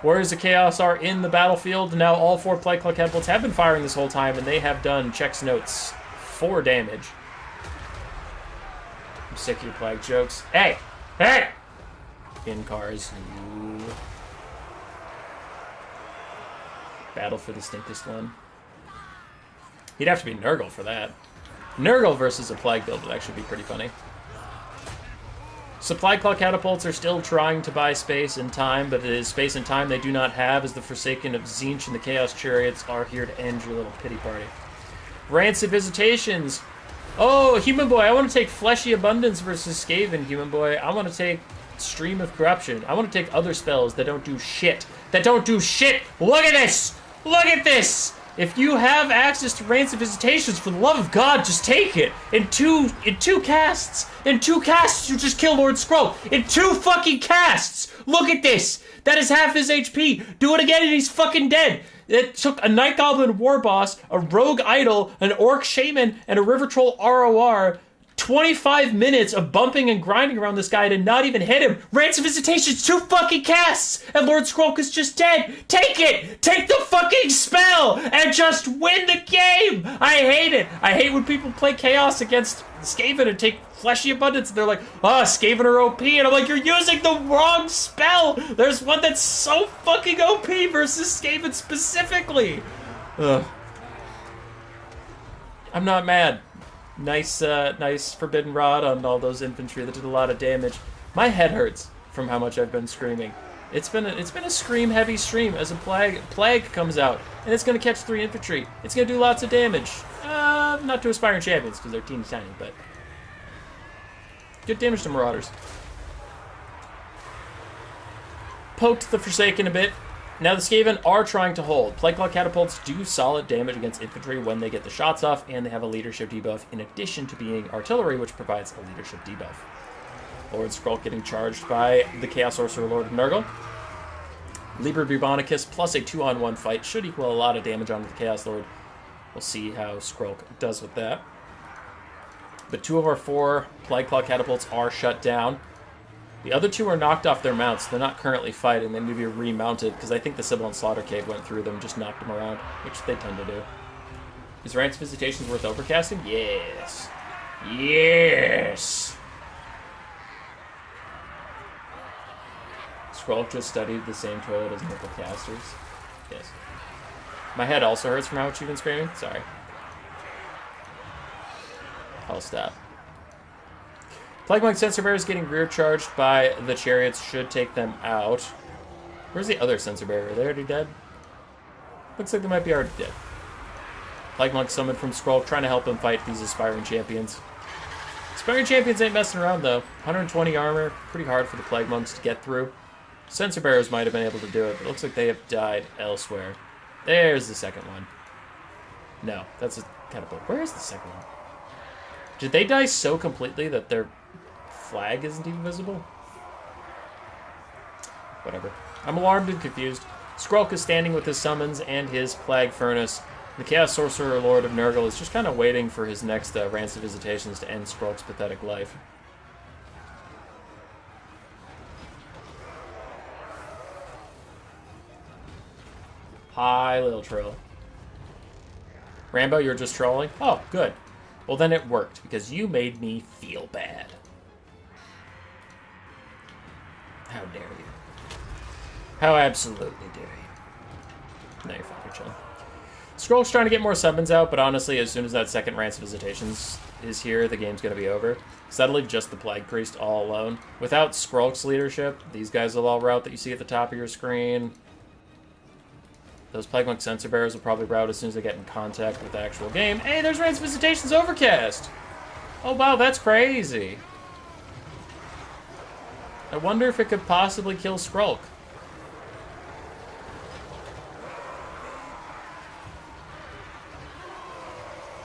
Warriors of Chaos are in the battlefield. Now all 4 Plague Claw catapults have been firing this whole time, and they have done, checks notes, 4 damage. I'm sick of your Plague jokes. Hey! Hey! In cars. Ooh. Battle for the stinkest one. He'd have to be Nurgle for that. Nurgle versus a Plague build would actually be pretty funny. Supply Claw catapults are still trying to buy space and time, but it is space and time they do not have, as the Forsaken of Tzeentch and the Chaos Chariots are here to end your little pity party. Rancid Visitations. Oh, Human Boy, I want to take Fleshy Abundance versus Skaven, Human Boy. I want to take Stream of Corruption. I want to take other spells that don't do shit. That don't do shit! Look at this! Look at this! If you have access to Rancid Visitations, for the love of God, just take it. In two casts. In 2 casts, you just kill Lord Skrull. In 2 fucking casts. Look at this. That is half his HP. Do it again and he's fucking dead. It took a Night Goblin War Boss, a Rogue Idol, an Orc Shaman, and a River Troll ROR. 25 minutes of bumping and grinding around this guy to not even hit him. Rancid Visitations, 2 fucking casts, and Lord Skrulk is just dead. Take it! Take the fucking spell and just win the game! I hate it. I hate when people play Chaos against Skaven and take Fleshy Abundance and they're like, Skaven are OP, and I'm like, you're using the wrong spell! There's one that's so fucking OP versus Skaven specifically! Ugh. I'm not mad. Nice Forbidden Rod on all those infantry that did a lot of damage. My head hurts from how much I've been screaming. It's been a scream-heavy stream as a plague comes out, and it's going to catch 3 infantry. It's going to do lots of damage. Not to Aspiring Champions, because they're teeny tiny, but good damage to Marauders. Poked the Forsaken a bit. Now the Skaven are trying to hold. Plague Claw catapults do solid damage against infantry when they get the shots off, and they have a leadership debuff in addition to being artillery, which provides a leadership debuff. Lord Skrull getting charged by the Chaos Sorcerer Lord of Nurgle. Liber Bubonicus plus a 2-on-1 fight should equal a lot of damage onto the Chaos Lord. We'll see how Skrull does with that. But 2 of our 4 Plague Claw catapults are shut down. The other 2 are knocked off their mounts. They're not currently fighting. They need to be remounted, because I think the Sibilant Slaughtercade went through them and just knocked them around, which they tend to do. Is Rancid Visitations worth overcasting? Yes. Yes! Skrull just studied the same toilet as Nickel Casters. Yes. My head also hurts from how much you've been screaming. Sorry. I'll stop. Plague Monk Censer Bearers getting rear charged by the chariots should take them out. Where's the other Sensor Bearer? Are they already dead? Looks like they might be already dead. Plague Monk summoned from Scroll, trying to help him fight these Aspiring Champions. Aspiring Champions ain't messing around, though. 120 armor, pretty hard for the Plague Monks to get through. Sensor Bearers might have been able to do it, but it looks like they have died elsewhere. There's the second one. No, that's a catapult. Where is the second one? Did they die so completely that their flag isn't even visible? Whatever. I'm alarmed and confused. Skrulk is standing with his summons and his Plague Furnace. The Chaos Sorcerer Lord of Nurgle is just kind of waiting for his next Rants of Visitations to end Skrulk's pathetic life. Hi, little troll. Rambo, you're just trolling? Oh, good. Well, then it worked, because you made me feel bad. How dare you. How absolutely dare you. No, you're fine, you're chilling. Scroll's trying to get more summons out, but honestly, as soon as that second Rants of Visitations is here, the game's going to be over. So that'll leave just the Plague Priest all alone. Without Skrulk's leadership, these guys will all route that you see at the top of your screen. Those Plague Monk Sensor Bearers will probably route as soon as they get in contact with the actual game. Hey, there's Rants of Visitations Overcast! Oh, wow, that's crazy. I wonder if it could possibly kill Skrulk.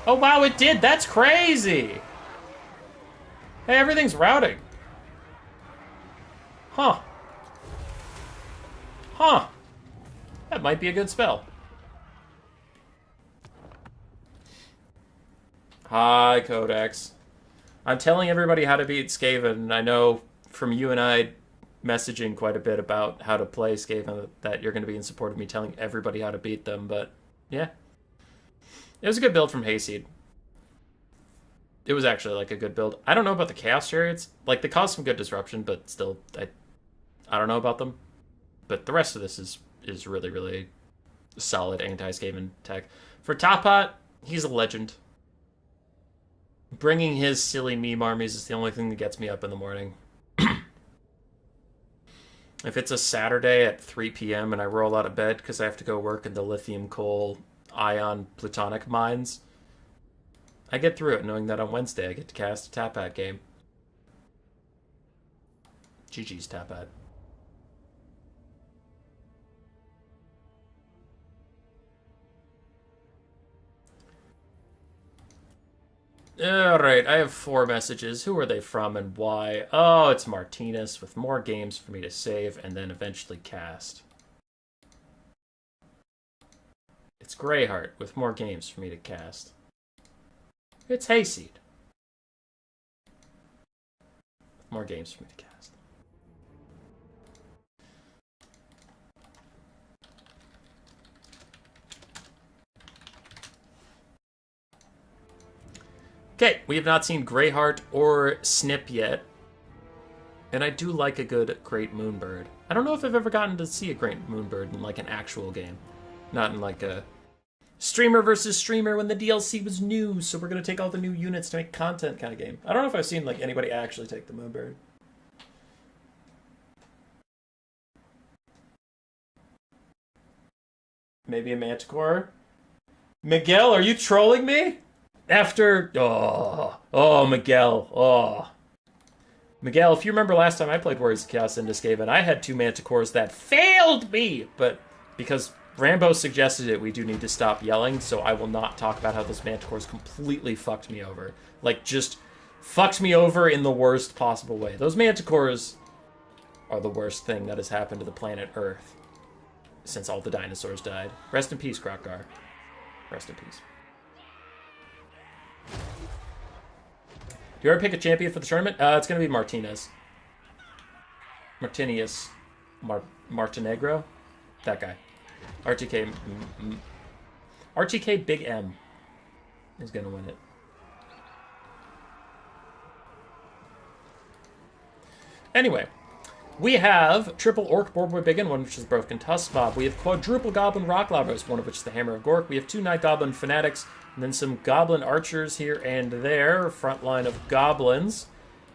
Oh, wow, it did! That's crazy! Hey, everything's routing. Huh. Huh. That might be a good spell. Hi, Codex. I'm telling everybody how to beat Skaven. I know from you and I messaging quite a bit about how to play Skaven that you're going to be in support of me telling everybody how to beat them, but yeah. It was a good build from Hayseed. It was actually like a good build. I don't know about the Chaos Chariots. Like, they caused some good disruption, but still, I don't know about them. But the rest of this is really, really solid anti-Skaven tech. For Topot, he's a legend. Bringing his silly meme armies is the only thing that gets me up in the morning. If it's a Saturday at 3 p.m. and I roll out of bed because I have to go work in the lithium coal ion plutonic mines, I get through it knowing that on Wednesday I get to cast a Topot game. GG's Topot. Alright, I have 4 messages. Who are they from and why? Oh, it's Martinus with more games for me to save and then eventually cast. It's GreyHeart with more games for me to cast. It's Hayseed. More games for me to cast. Okay, we have not seen GreyHeart or Snip yet. And I do like a good Great Moonbird. I don't know if I've ever gotten to see a Great Moonbird in like an actual game. Not in like a streamer versus streamer when the DLC was new, so we're going to take all the new units to make content kind of game. I don't know if I've seen like anybody actually take the Moonbird. Maybe a Manticore? Miguel, are you trolling me? After... Oh, Miguel. Miguel, if you remember last time I played Warriors of Chaos into Skaven, I had 2 Manticores that failed me! But because Rambo suggested it, we do need to stop yelling, so I will not talk about how those Manticores completely fucked me over. Like, just fucked me over in the worst possible way. Those Manticores are the worst thing that has happened to the planet Earth since all the dinosaurs died. Rest in peace, Krokgar. Rest in peace. Do you ever pick a champion for the tournament? It's going to be Martinez. Martinius. Martinegro? That guy. RTK... RTK Big M is going to win it. Anyway, we have triple Orc Borboi Biggin, one which is Broken Tusk Mob. We have quadruple Goblin Rock Labbers, one of which is the Hammer of Gork. We have 2 Night Goblin Fanatics, and then some Goblin Archers here and there, front line of Goblins.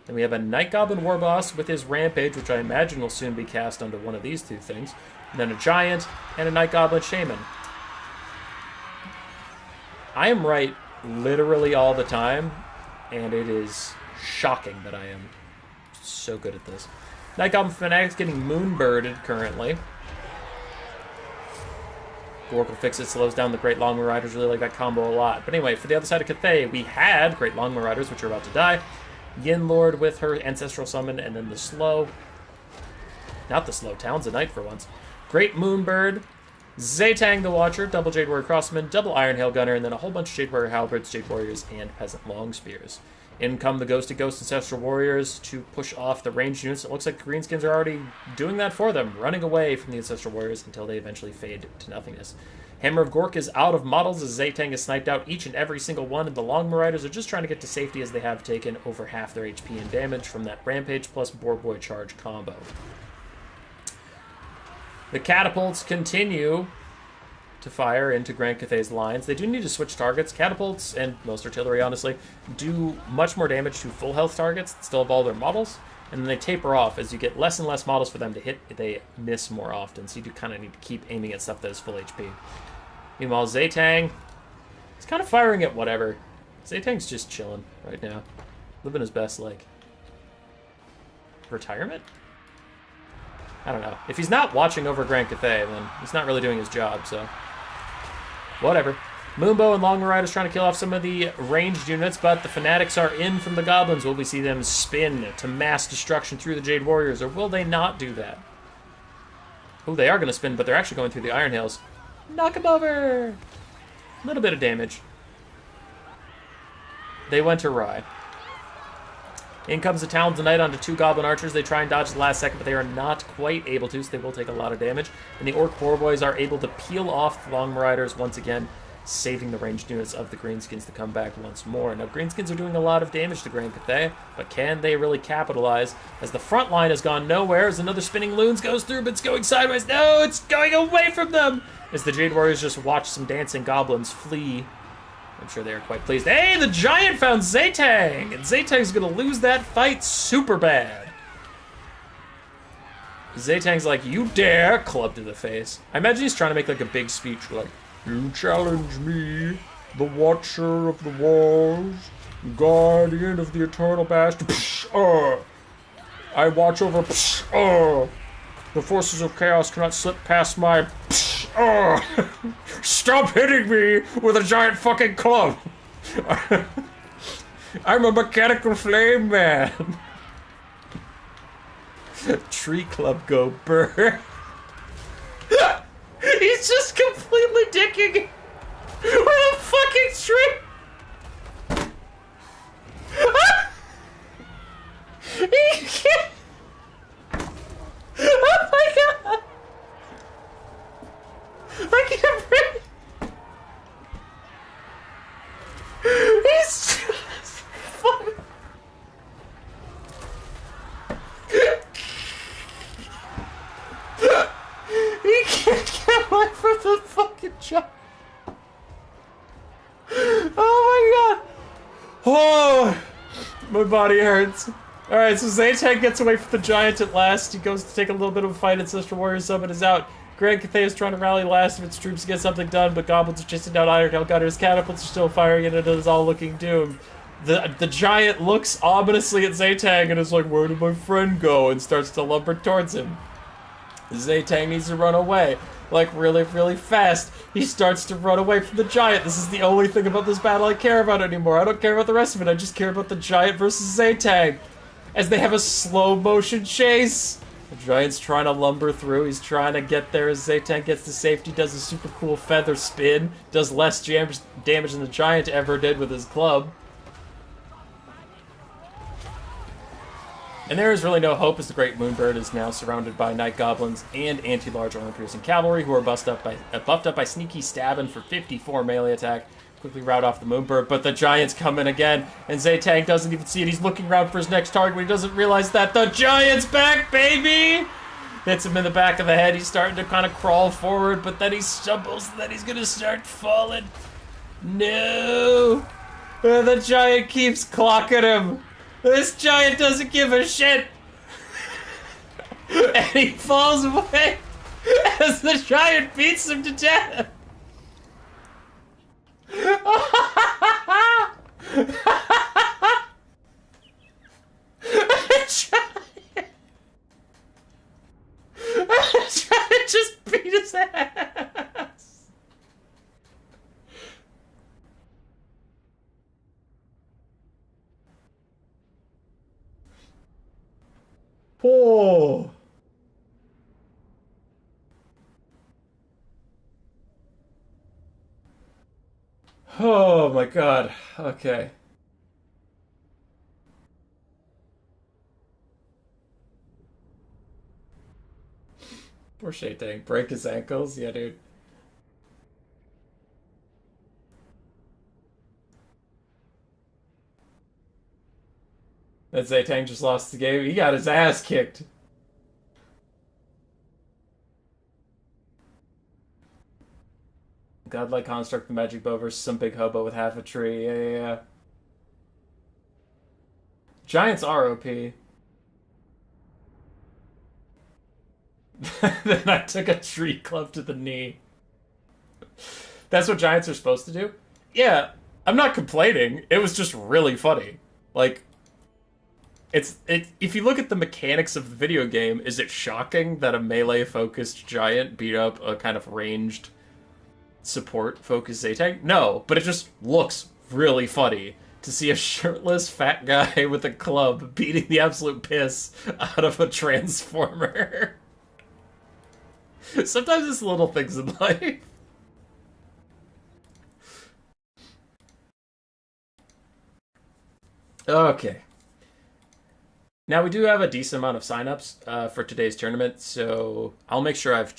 Then we have a Night Goblin Warboss with his Rampage, which I imagine will soon be cast onto one of these 2 things. and then a giant, and a Night Goblin Shaman. I am right literally all the time, and it is shocking that I am so good at this. Night Goblin Fanatic's getting moonbirded currently. Gork will fix it, slows down the Great Longbow Riders. Really like that combo a lot. But anyway, for the other side of Cathay, we had Great Longbow Riders, which are about to die. Yin Lord with her Ancestral Summon, and then the slow. Not the slow, Talons of Night for once. Great Moonbird, Zaytang the Watcher, double Jade Warrior Crossman, double Iron Hail Gunner, and then a whole bunch of Jade Warrior Halberds, Jade Warriors, and Peasant Long Spears. In come the Ghosted Ghost Ancestral Warriors to push off the ranged units. It looks like the Greenskins are already doing that for them, running away from the Ancestral Warriors until they eventually fade to nothingness. Hammer of Gork is out of models as Zaytang has sniped out each and every single one, and the Longbow Riders are just trying to get to safety as they have taken over half their HP and damage from that Rampage plus Boar Boy Charge combo. The Catapults continue to fire into Grand Cathay's lines. They do need to switch targets. Catapults, and most artillery honestly, do much more damage to full health targets that still have all their models, and then they taper off. As you get less and less models for them to hit, they miss more often, so you do kind of need to keep aiming at stuff that is full HP. Meanwhile, Zaytang is kind of firing at whatever. Zaytang's just chilling right now. Living his best, like, retirement? I don't know. If he's not watching over Grand Cathay, then he's not really doing his job, so whatever. Moonbow and Longbow Riders trying to kill off some of the ranged units, but the Fanatics are in from the Goblins. Will we see them spin to mass destruction through the Jade Warriors, or will they not do that? Oh, they are going to spin, but they're actually going through the Iron Hails. Knock him over! A little bit of damage. They went awry. In comes the Talons of Night onto two Goblin Archers. They try and dodge the last second, but they are not quite able to, so they will take a lot of damage. And the Orc Boar Boys are able to peel off the Long Riders once again, saving the ranged units of the Greenskins to come back once more. Now, Greenskins are doing a lot of damage to Grand Cathay, but can they really capitalize? As the front line has gone nowhere, as another spinning Loons goes through, but it's going sideways. No, it's going away from them! As the Jade Warriors just watch some dancing goblins flee. I'm sure they are quite pleased. Hey, the Giant found Zaytang! And Zaytang's gonna lose that fight super bad. Zaytang's like, you dare, club to the face. I imagine he's trying to make like a big speech like, you challenge me, the Watcher of the Walls, Guardian of the Eternal Bastion. I watch over. The forces of chaos cannot slip past my. Stop hitting me with a giant fucking club. I'm a mechanical flame man. Tree club go burr. He's just completely dicking with a fucking tree. He can't. Oh my god. I can't breathe. He's just fucking. He can't get away from the fucking giant. Oh my god. Oh, my body hurts. Alright, so Zaytang gets away from the giant at last. He goes to take a little bit of a fight. Ancestral Warrior Summon is out. Grand Cathay is trying to rally last of its troops to get something done, but goblins are chasing down Iron Hail Gunners. Catapults are still firing, and it is all looking doomed. The giant looks ominously at Zaytang and is like, where did my friend go? And starts to lumber towards him. Zaytang needs to run away. Like, really, really fast. He starts to run away from the giant. This is the only thing about this battle I care about anymore. I don't care about the rest of it. I just care about the giant versus Zaytang. As they have a slow motion chase. The giant's trying to lumber through. He's trying to get there as Zaytang gets to safety. Does a super cool feather spin. Does less damage than the giant ever did with his club. And there is really no hope as the Great Moonbird is now surrounded by Night Goblins and anti-large armor-piercing cavalry who are buffed up by Sneaky Stabbin' for 54 melee attack. Quickly rout off the Moonbird, but the Giant's coming again, and Zaytang doesn't even see it. He's looking around for his next target when he doesn't realize that the Giant's back, baby! Hits him in the back of the head. He's starting to kind of crawl forward, but then he stumbles, and then he's gonna start falling. No! The Giant keeps clocking him. This Giant doesn't give a shit. And he falls away. as the giant beats him to death. Giant just beat his ass. Oh. Oh my god. Okay. Poor Shay-Tang. Break his ankles? Yeah, dude. That Zaytang just lost the game. He got his ass kicked. Godlike construct, the magic bow versus some big hobo with half a tree. Yeah. Giants are OP. Then I took a tree club to the knee. That's what giants are supposed to do? Yeah, I'm not complaining. It was just really funny. Like, if you look at the mechanics of the video game, is it shocking that a melee-focused giant beat up a kind of ranged support-focused Zaytang? No, but it just looks really funny to see a shirtless fat guy with a club beating the absolute piss out of a transformer. Sometimes it's little things in life. Okay. Now we do have a decent amount of signups for today's tournament, so I'll make sure I've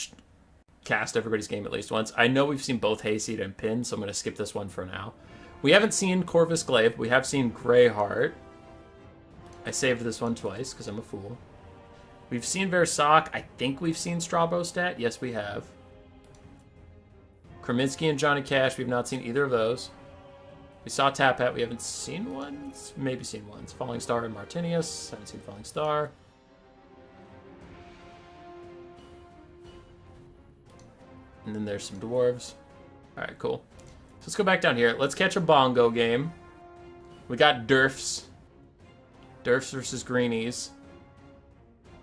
cast everybody's game at least once. I know we've seen both Hayseed and Pin, so I'm going to skip this one for now. We haven't seen Corvis Glaive. We have seen GreyHeart. I saved this one twice because I'm a fool. We've seen Versok. I think we've seen Strabo stat. Yes, we have. Krinsky and Johnny Cash. We've not seen either of those. We saw Topot. We haven't seen ones. Maybe seen ones. Falling Star and Martinus. Haven't seen Falling Star. And then there's some dwarves. Alright, cool. So let's go back down here. Let's catch a bongo game. We got Durfs. Durfs versus Greenies.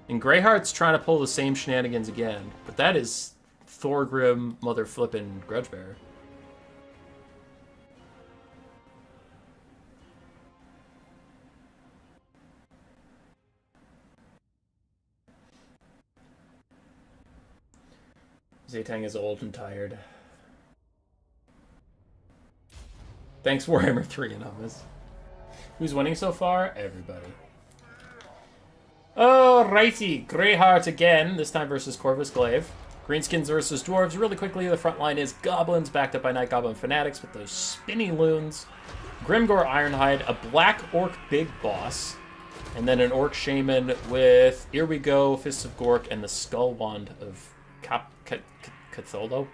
And GreyHeart's trying to pull the same shenanigans again. But that is Thorgrim mother flippin' Grudgebearer. Zaytang is old and tired. Thanks, Warhammer 3 and Hummus. Who's winning so far? Everybody. Alrighty, GreyHeart again, this time versus Corvis Glaive. Greenskins versus Dwarves. Really quickly, the front line is Goblins, backed up by Night Goblin Fanatics with those spinny loons. Grimgore Ironhide, a Black Orc Big Boss, and then an Orc Shaman with Here We Go, Fists of Gork, and the Skull Wand of Cthulhu?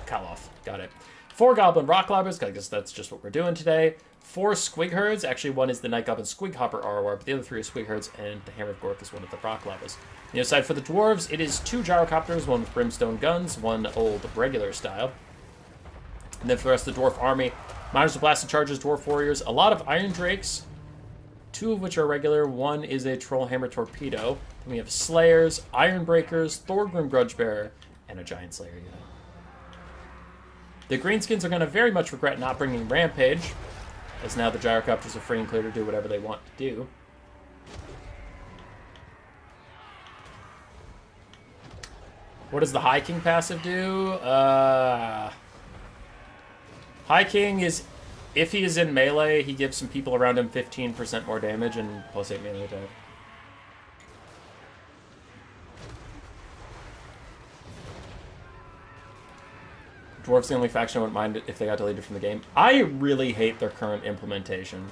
Kaloth. Got it. 4 Goblin Rock Lobbers, I guess that's just what we're doing today. 4 Squig Herds, actually one is the Night Goblin Squig Hopper ROR, but the other 3 are Squig Herds, and the Hammer of Gork is one of the Rock Lobbers. On the other side for the Dwarves, it is 2 Gyrocopters, one with Brimstone Guns, one old regular style. And then for the rest of the Dwarf Army, Miners with Blasted Charges, Dwarf Warriors, a lot of Iron Drakes, 2 of which are regular, 1 is a Troll Hammer Torpedo. Then we have Slayers, Iron Breakers, Thorgrim Grudgebearer, and a Giant Slayer unit. The Greenskins are going to very much regret not bringing Rampage, as now the Gyrocopters are free and clear to do whatever they want to do. What does the High King passive do? High King is, if he is in melee, he gives some people around him 15% more damage and plus 8 melee attack. Dwarf's the only faction I wouldn't mind if they got deleted from the game. I really hate their current implementation.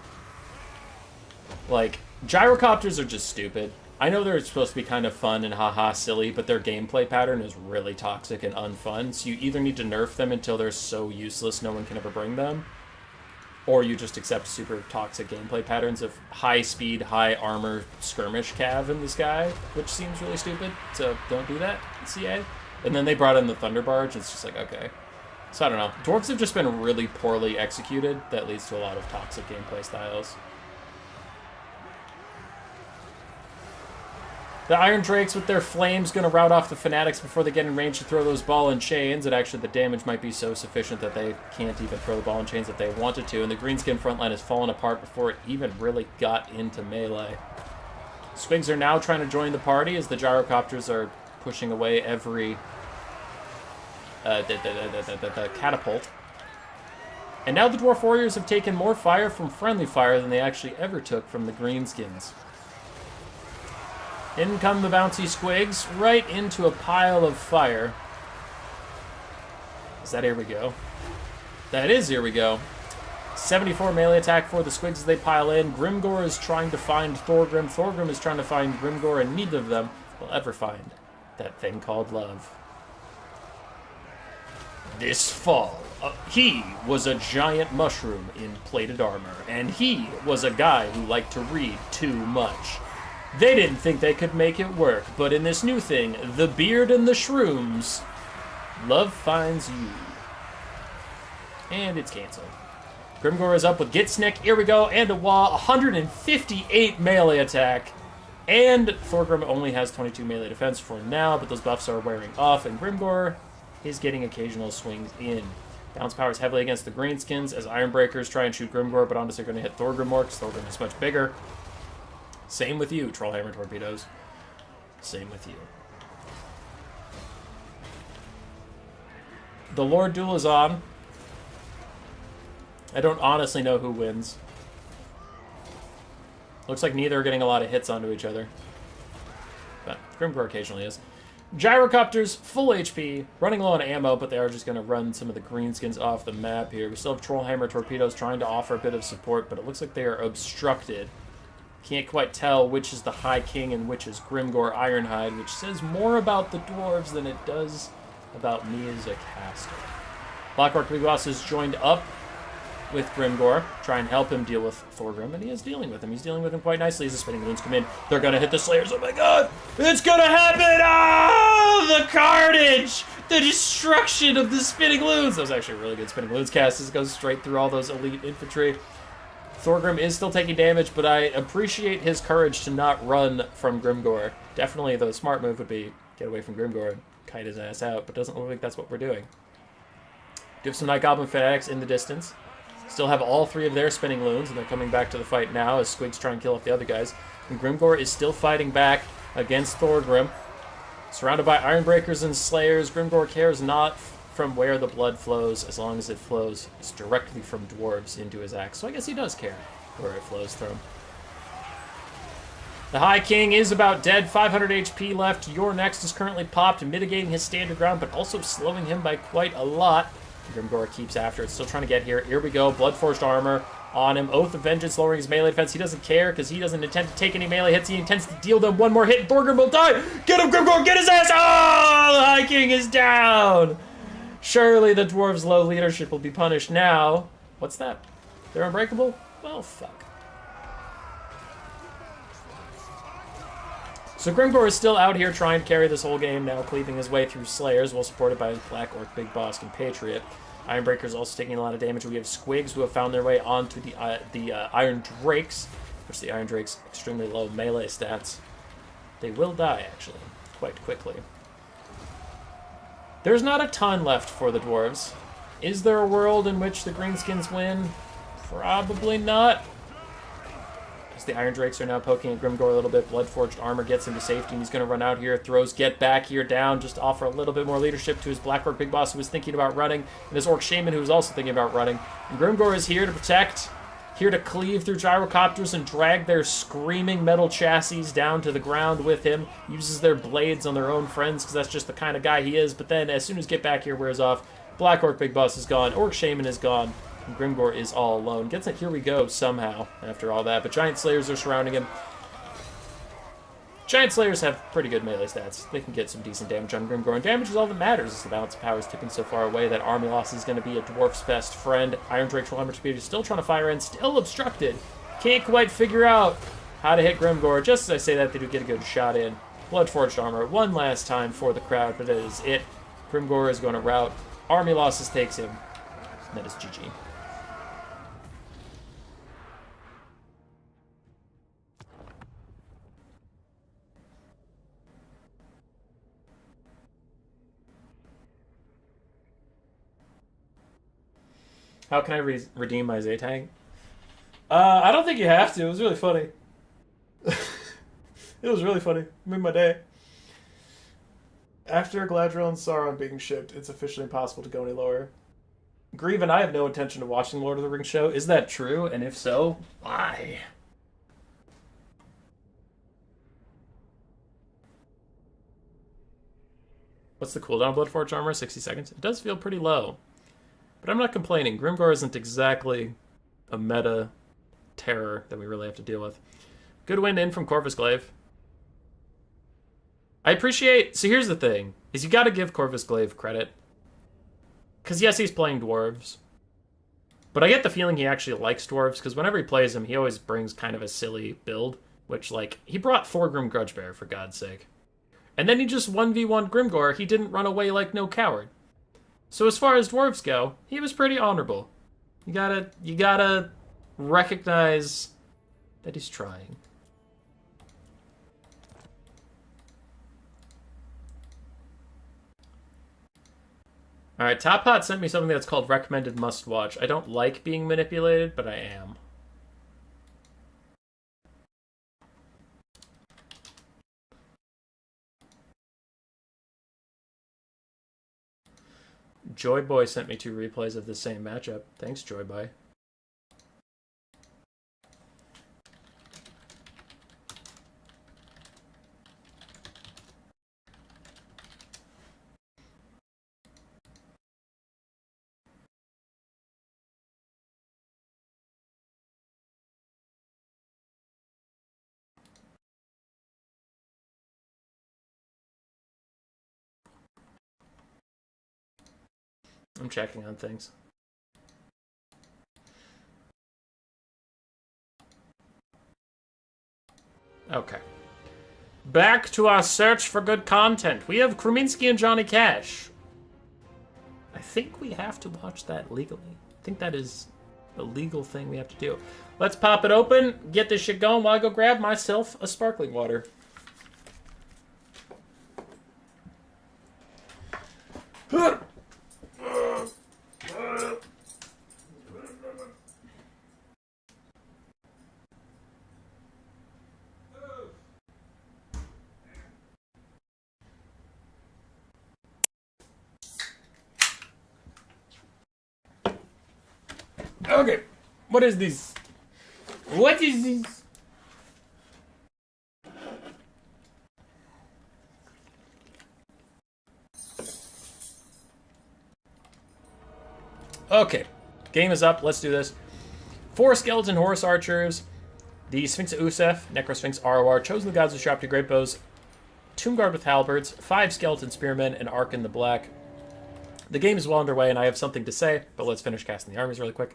Like, Gyrocopters are just stupid. I know they're supposed to be kind of fun and haha silly, but their gameplay pattern is really toxic and unfun, so you either need to nerf them until they're so useless no one can ever bring them, or you just accept super toxic gameplay patterns of high speed, high armor skirmish cav in the sky, which seems really stupid, so don't do that, CA. And then they brought in the Thunder Barge. It's just like, okay. So I don't know. Dwarves have just been really poorly executed. That leads to a lot of toxic gameplay styles. The Iron Drakes with their flames going to rout off the Fanatics before they get in range to throw those ball and chains. And actually the damage might be so sufficient that they can't even throw the ball and chains if they wanted to. And the Greenskin front line has fallen apart before it even really got into melee. Squigs are now trying to join the party as the Gyrocopters are pushing away every catapult. And now the Dwarf Warriors have taken more fire from friendly fire than they actually ever took from the Greenskins. In come the bouncy Squigs, right into a pile of fire. Is that here we go? That is here we go. 74 melee attack for the Squigs as they pile in. Grimgor is trying to find Thorgrim. Thorgrim is trying to find Grimgor, and neither of them will ever find that thing called love. This fall, he was a giant mushroom in plated armor, and he was a guy who liked to read too much. They didn't think they could make it work, but in this new thing, the beard and the shrooms, love finds you. And it's canceled. Grimgor is up with Gitsnick, here we go, and a wall, 158 melee attack. And Thorgrim only has 22 melee defense for now, but those buffs are wearing off, and Grimgor is getting occasional swings in. Bounce powers heavily against the Greenskins as Ironbreakers try and shoot Grimgor, but honestly they're going to hit Thorgrim more because Thorgrim is much bigger. Same with you, Trollhammer Torpedoes. Same with you. The Lord Duel is on. I don't honestly know who wins. Looks like neither are getting a lot of hits onto each other. But Grimgor occasionally is. Gyrocopters, full HP, running low on ammo, but they are just going to run some of the Greenskins off the map here. We still have Trollhammer Torpedoes trying to offer a bit of support, but it looks like they are obstructed. Can't quite tell which is the High King and which is Grimgor Ironhide, which says more about the dwarves than it does about me as a caster. Black Big Boss is joined up with Grimgor, try and help him deal with Thorgrim, and he is dealing with him. He's dealing with him quite nicely as the Spinning Loons come in. They're going to hit the Slayers. Oh my god! It's going to happen! Oh! The carnage! The destruction of the Spinning Loons! That was actually a really good Spinning Loons cast. This goes straight through all those elite infantry. Thorgrim is still taking damage, but I appreciate his courage to not run from Grimgor. Definitely the smart move would be get away from Grimgor and kite his ass out, but doesn't look like that's what we're doing. Do have some Night Goblin Fanatics in the distance. Still have all three of their Spinning Loons, and they're coming back to the fight now as Squigs try and kill off the other guys. And Grimgor is still fighting back against Thorgrim. Surrounded by Ironbreakers and Slayers, Grimgor cares not from where the blood flows, as long as it flows directly from dwarves into his axe. So I guess he does care where it flows from. The High King is about dead, 500 HP left. Your Next is currently popped, mitigating his standard ground, but also slowing him by quite a lot. Grimgor keeps after it, still trying to get here. Here we go, Bloodforged Armor on him. Oath of Vengeance lowering his melee defense. He doesn't care because he doesn't intend to take any melee hits. He intends to deal them one more hit, and Thorgrim will die. Get him, Grimgor, get his ass! Oh, the High King is down! Surely the dwarves' low leadership will be punished now. What's that? They're unbreakable? Well, fuck. So Grimgor is still out here trying to carry this whole game now, cleaving his way through Slayers, well supported by Black Orc, Big Boss, and Patriot. Ironbreaker's also taking a lot of damage. We have Squigs who have found their way onto the Iron Drakes, which the Iron Drakes extremely low melee stats. They will die, actually, quite quickly. There's not a ton left for the dwarves. Is there a world in which the Greenskins win? Probably not. As the Iron Drakes are now poking at Grimgor a little bit. Bloodforged Armor gets him to safety, and he's going to run out here. Throws Get Back here down, just to offer a little bit more leadership to his Black Orc Big Boss, who was thinking about running, and his Orc Shaman, who was also thinking about running. And Grimgor is here to protect, here to cleave through Gyrocopters and drag their screaming metal chassis down to the ground with him. Uses their blades on their own friends, because that's just the kind of guy he is. But then, as soon as Get Back here wears off, Black Orc Big Boss is gone, Orc Shaman is gone, and Grimgor is all alone. Gets it, here we go, somehow, after all that. But Giant Slayers are surrounding him. Giant Slayers have pretty good melee stats. They can get some decent damage on Grimgor, and damage is all that matters as the balance of power is tipping so far away that army loss is going to be a dwarf's best friend. Iron Drake Trollhammer Torpedo is still trying to fire in, still obstructed. Can't quite figure out how to hit Grimgor. Just as I say that, they do get a good shot in. Bloodforged armor one last time for the crowd, but that is it. Grimgor is going to rout. Army losses takes him. And that is GG. How can I redeem my Zaytang? I don't think you have to. It was really funny. It was really funny. It made my day. After Galadriel and Sauron being shipped, it's officially impossible to go any lower. Grieve and I have no intention of watching Lord of the Rings show. Is that true? And if so, why? What's the cooldown of Bloodforged armor? 60 seconds. It does feel pretty low. But I'm not complaining. Grimgor isn't exactly a meta terror that we really have to deal with. Good win in from Corvis Glaive. I appreciate... So here's the thing, is you gotta give Corvis Glaive credit. Because yes, he's playing dwarves. But I get the feeling he actually likes dwarves, because whenever he plays them, he always brings kind of a silly build. Which, like, he brought Thorgrim Grudgebearer, for God's sake. And then he just 1v1 Grimgor. He didn't run away like no coward. So as far as dwarves go, he was pretty honorable. You gotta recognize that he's trying. Alright, Topot sent me something that's called Recommended Must Watch. I don't like being manipulated, but I am. Joyboy sent me 2 replays of the same matchup. Thanks, Joyboy. I'm checking on things. Okay. Back to our search for good content. We have Krinsky and Johnny Cash. I think we have to watch that legally. I think that is a legal thing we have to do. Let's pop it open, get this shit going while I go grab myself a sparkling water. Okay, what is this? What is this? Okay, game is up. Let's do this. 4 skeleton horse archers, the Sphinx of Usef, Necrosphinx ROR, Chosen of the Gods with sharp to great bows, Tomb Guard with halberds, 5 skeleton spearmen, and Ark in the Black. The game is well underway, and I have something to say, but let's finish casting the armies really quick.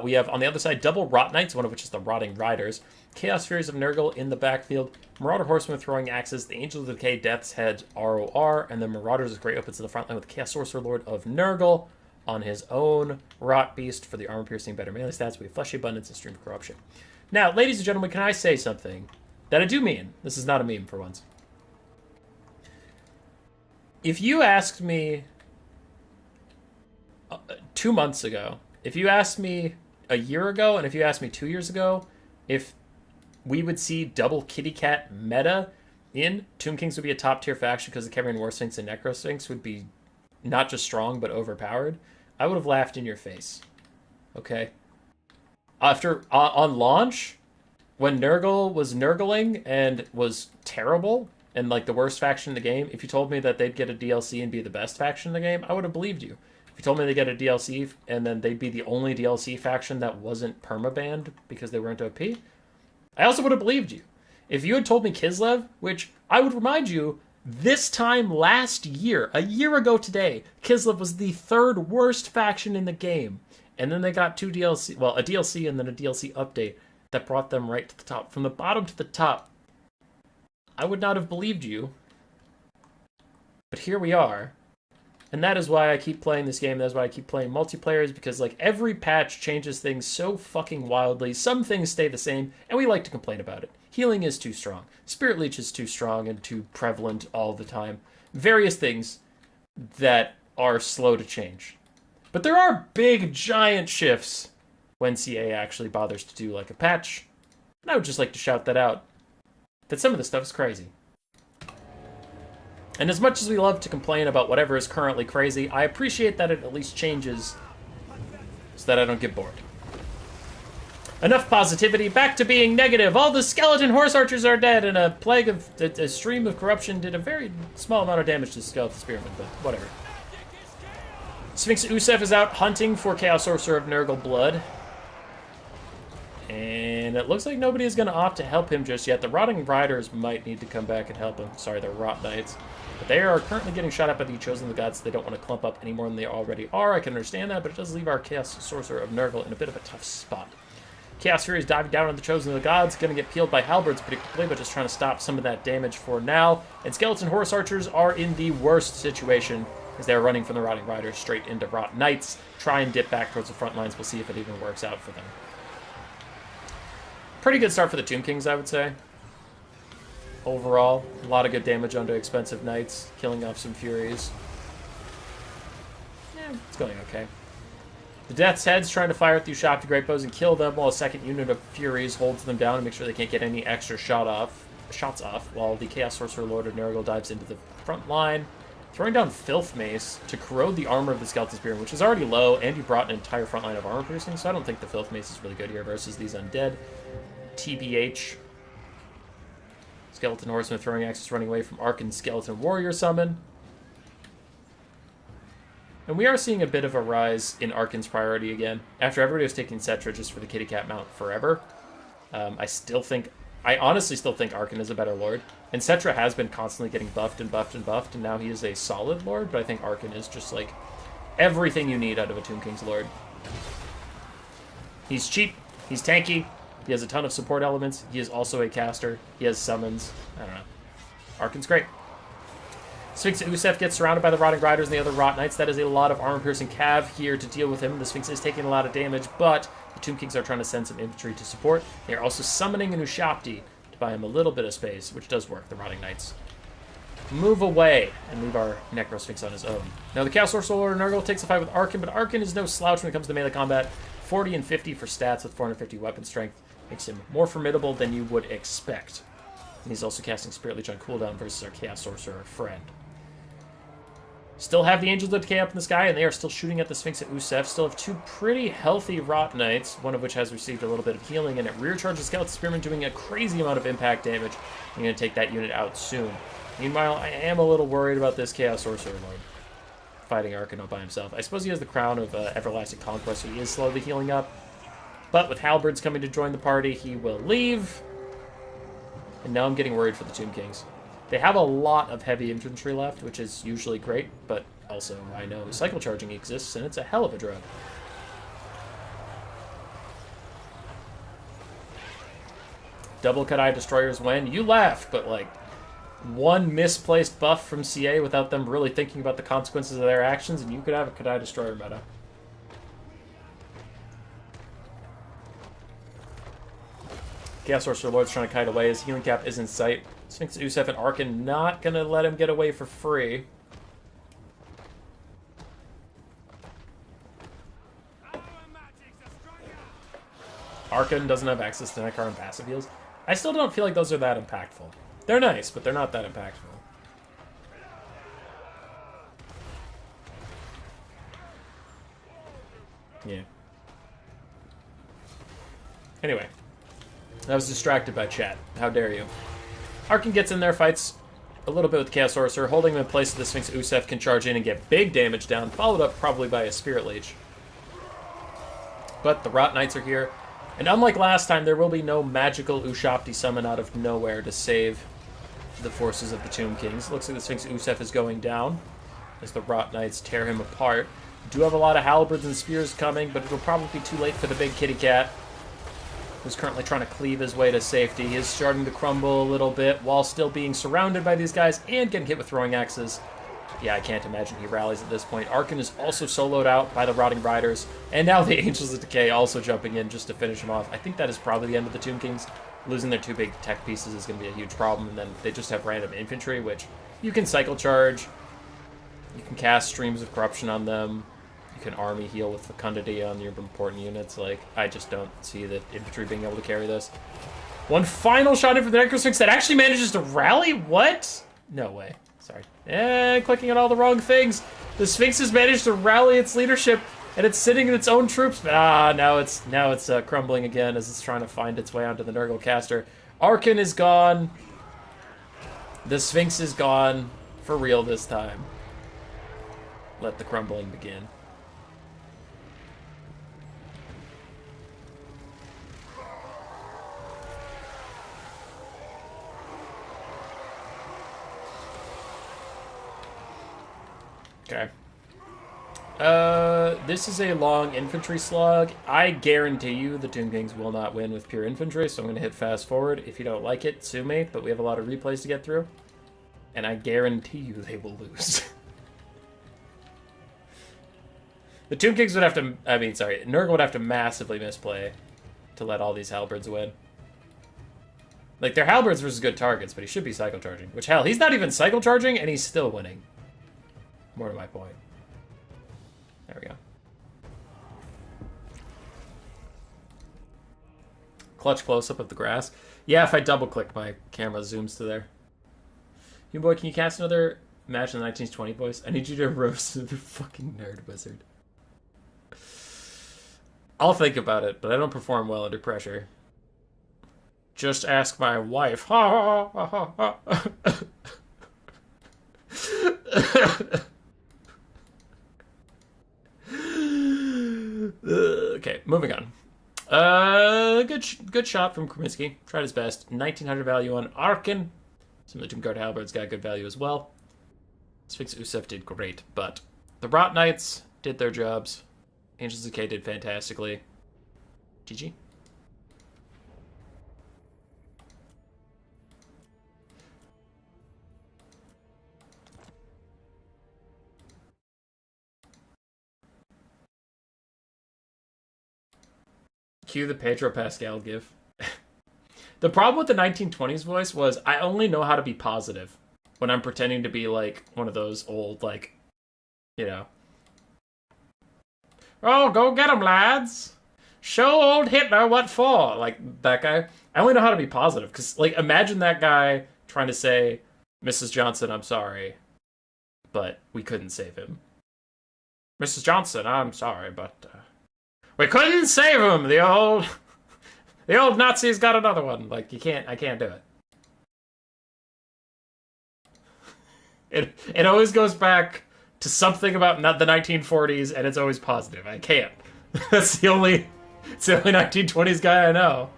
We have, on the other side, double Rot Knights, one of which is the Rotting Riders, Chaos Furies of Nurgle in the backfield, Marauder Horsemen with throwing axes, the Angels of Decay, Death's Head, ROR, and then Marauders with Great Opens to the front line with Chaos Sorcerer Lord of Nurgle on his own Rot Beast for the armor-piercing better melee stats. We have Fleshy Abundance and Stream of Corruption. Now, ladies and gentlemen, can I say something that I do mean? This is not a meme for once. If you asked me 2 months ago, if you asked me a year ago, and if you asked me 2 years ago, if we would see double Kitty Cat meta in, Tomb Kings would be a top tier faction because the Cavernian War Sphinx and Necrosphinx would be not just strong, but overpowered, I would have laughed in your face. Okay? After, on launch, when Nurgle was Nurgling and was terrible, and like the worst faction in the game, if you told me that they'd get a DLC and be the best faction in the game, I would have believed you. If you told me they get a DLC and then they'd be the only DLC faction that wasn't permabanned because they weren't OP, I also would have believed you. If you had told me Kislev, which I would remind you, this time last year, a year ago today, Kislev was the 3rd worst faction in the game. And then they got 2 DLC, well, a DLC and then a DLC update that brought them right to the top. From the bottom to the top, I would not have believed you. But here we are. And that is why I keep playing this game. That's why I keep playing multiplayer, is because like every patch changes things so fucking wildly. Some things stay the same, and we like to complain about it. Healing is too strong. Spirit Leech is too strong and too prevalent all the time. Various things that are slow to change. But there are big, giant shifts when CA actually bothers to do like a patch. And I would just like to shout that out. That some of this stuff is crazy. And as much as we love to complain about whatever is currently crazy, I appreciate that it at least changes so that I don't get bored. Enough positivity, back to being negative. All the skeleton horse archers are dead, and a stream of corruption did a very small amount of damage to the skeleton spearmen, but whatever. Sphinx Usef is out hunting for Chaos Sorcerer of Nurgle blood. And it looks like nobody is going to opt to help him just yet. The Rotting Riders might need to come back and help him. Sorry, they're Rot Knights. But they are currently getting shot at by the Chosen of the Gods. So they don't want to clump up any more than they already are. I can understand that, but it does leave our Chaos Sorcerer of Nurgle in a bit of a tough spot. Chaos Fury is diving down on the Chosen of the Gods. Going to get peeled by Halberds pretty quickly, but just trying to stop some of that damage for now. And Skeleton Horse Archers are in the worst situation, as they're running from the Rotting Riders straight into Rot Knights. Try and dip back towards the front lines. We'll see if it even works out for them. Pretty good start for the Tomb Kings, I would say. Overall, a lot of good damage onto expensive knights, killing off some Furies. Yeah, it's going okay. The Death's Head's trying to fire at the Ushapti Great Bows and kill them, while a second unit of Furies holds them down to make sure they can't get any extra shots off, while the Chaos Sorcerer Lord of Nurgle dives into the front line, throwing down Filth Mace to corrode the armor of the Skeleton Spear, which is already low, and you brought an entire front line of armor piercing, so I don't think the Filth Mace is really good here versus these undead. TBH. Skeleton Horseman throwing axes running away from Ark and Skeleton Warrior summon. And we are seeing a bit of a rise in Arkin's priority again. After everybody was taking Cetra just for the Kitty Cat mount forever, I honestly still think Arkin is a better lord. And Cetra has been constantly getting buffed and buffed and buffed, and now he is a solid lord, but I think Arkin is just like everything you need out of a Tomb King's lord. He's cheap, he's tanky, he has a ton of support elements, he is also a caster, he has summons, I don't know. Arkin's great. Sphinx Usef gets surrounded by the Rotting Riders and the other Rot Knights. That is a lot of armor-piercing cav here to deal with him. The Sphinx is taking a lot of damage, but the Tomb Kings are trying to send some infantry to support. They are also summoning an Ushapti to buy him a little bit of space, which does work. The Rotting Knights move away and leave our Necro Sphinx on his own. Now the Chaos Sorcerer Lord Nurgle takes a fight with Arkin, but Arkin is no slouch when it comes to melee combat. 40 and 50 for stats with 450 weapon strength makes him more formidable than you would expect. And he's also casting Spirit Leech on cooldown versus our Chaos Sorcerer friend. Still have the Angels of Decay up in the sky, and they are still shooting at the Sphinx at Usef. Still have two pretty healthy Rot Knights, one of which has received a little bit of healing, and it rear charges Skeleton Spearman, doing a crazy amount of impact damage. I'm going to take that unit out soon. Meanwhile, I am a little worried about this Chaos Sorcerer Lord fighting Arkin all by himself. I suppose he has the crown of Everlasting Conquest, so he is slowly healing up. But with Halberds coming to join the party, he will leave. And now I'm getting worried for the Tomb Kings. They have a lot of heavy infantry left, which is usually great, but also I know cycle charging exists, and it's a hell of a drug. Double Cut-Eye Destroyers when you laugh, but like one misplaced buff from CA without them really thinking about the consequences of their actions, and you could have a Cut-Eye Destroyer meta. Chaos Sorcerer Lord's trying to kite away. His healing cap is in sight. Sphinx Usef and Arkin not going to let him get away for free. Arkin doesn't have access to Nekar and passive heals. I still don't feel like those are that impactful. They're nice, but they're not that impactful. Yeah. Anyway. I was distracted by chat. How dare you. Arkin gets in there, fights a little bit with the Chaos Sorcerer, holding him in place so the Sphinx Usef can charge in and get big damage down, followed up probably by a Spirit Leech. But the Rot Knights are here, and unlike last time, there will be no magical Ushapti summon out of nowhere to save the forces of the Tomb Kings. Looks like the Sphinx Usef is going down as the Rot Knights tear him apart. Do have a lot of halberds and spears coming, but it'll probably be too late for the big kitty cat. who's currently trying to cleave his way to safety. He is starting to crumble a little bit while still being surrounded by these guys and getting hit with throwing axes. Yeah, I can't imagine he rallies at this point. Arkan is also soloed out by the Rotting Riders, and now the Angels of Decay also jumping in just to finish him off. I think that is probably the end of the Tomb Kings. Losing their 2 big tech pieces is going to be a huge problem, and then they just have random infantry, which you can cycle charge, you can cast Streams of Corruption on them, you can army heal with Fecundity on your important units. Like, I just don't see the infantry being able to carry this. One final shot in for the Necrosphinx that actually manages to rally? What? No way. Sorry. Clicking on all the wrong things. The Sphinx has managed to rally its leadership, and it's sitting in its own troops. But now it's crumbling again as it's trying to find its way onto the Nurgle caster. Arkan is gone. The Sphinx is gone for real this time. Let the crumbling begin. Okay. This is a long infantry slog. I guarantee you the Tomb Kings will not win with pure infantry, so I'm going to hit fast forward. If you don't like it, sue me, but we have a lot of replays to get through. And I guarantee you they will lose. The Tomb Kings would have to... Nurgle would have to massively misplay to let all these halberds win. Like, they're halberds versus good targets, but he should be cycle charging. Which, hell, he's not even cycle charging, and he's still winning. More to my point. There we go. Clutch close-up of the grass. Yeah, if I double-click, my camera zooms to there. You boy, can you cast another match in the 1920 voice? I need you to roast the fucking nerd wizard. I'll think about it, but I don't perform well under pressure. Just ask my wife. Ha ha ha ha ha. Okay, moving on. Good shot from Krinsky. Tried his best. 1900 value on Arkan. Some of the Doomguard Halberds got good value as well. Sphinx Usef did great, but the Rot Knights did their jobs. Angels of Decay did fantastically. GG. Cue the Pedro Pascal gif. The problem with the 1920s voice was I only know how to be positive when I'm pretending to be like one of those old, like, you know. Oh, go get 'em, lads. Show old Hitler what for. Like, that guy. I only know how to be positive because, like, imagine that guy trying to say, Mrs. Johnson, I'm sorry, but we couldn't save him. Mrs. Johnson, I'm sorry, but we couldn't save him. The old Nazi's got another one. Like, I can't do it. It always goes back to something about not the 1940s, and it's always positive. I can't. It's the only 1920s guy I know.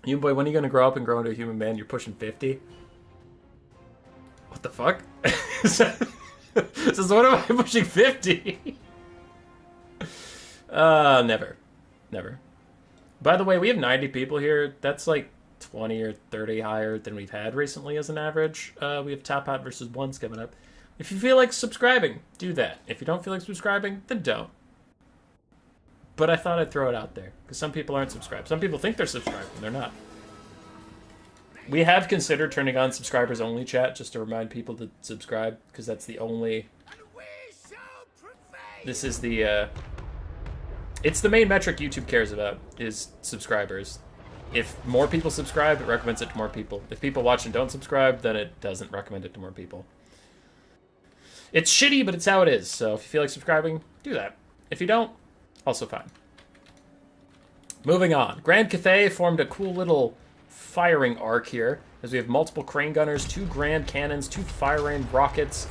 You boy, when are you gonna grow up and grow into a human man? You're pushing 50. What the fuck? Says, what am I pushing 50? Never. By the way, we have 90 people here. That's like 20 or 30 higher than we've had recently as an average. We have Topot versus Ones coming up. If you feel like subscribing, do that. If you don't feel like subscribing, then don't. But I thought I'd throw it out there, because some people aren't subscribed. Some people think they're subscribed, and they're not. We have considered turning on subscribers only chat just to remind people to subscribe, because that's the only... This is the, it's the main metric YouTube cares about, is subscribers. If more people subscribe, it recommends it to more people. If people watch and don't subscribe, then it doesn't recommend it to more people. It's shitty, but it's how it is, so if you feel like subscribing, do that. If you don't, also fine. Moving on. Grand Cathay formed a cool little firing arc here, as we have multiple crane gunners, 2 grand cannons, 2 fire rain rockets,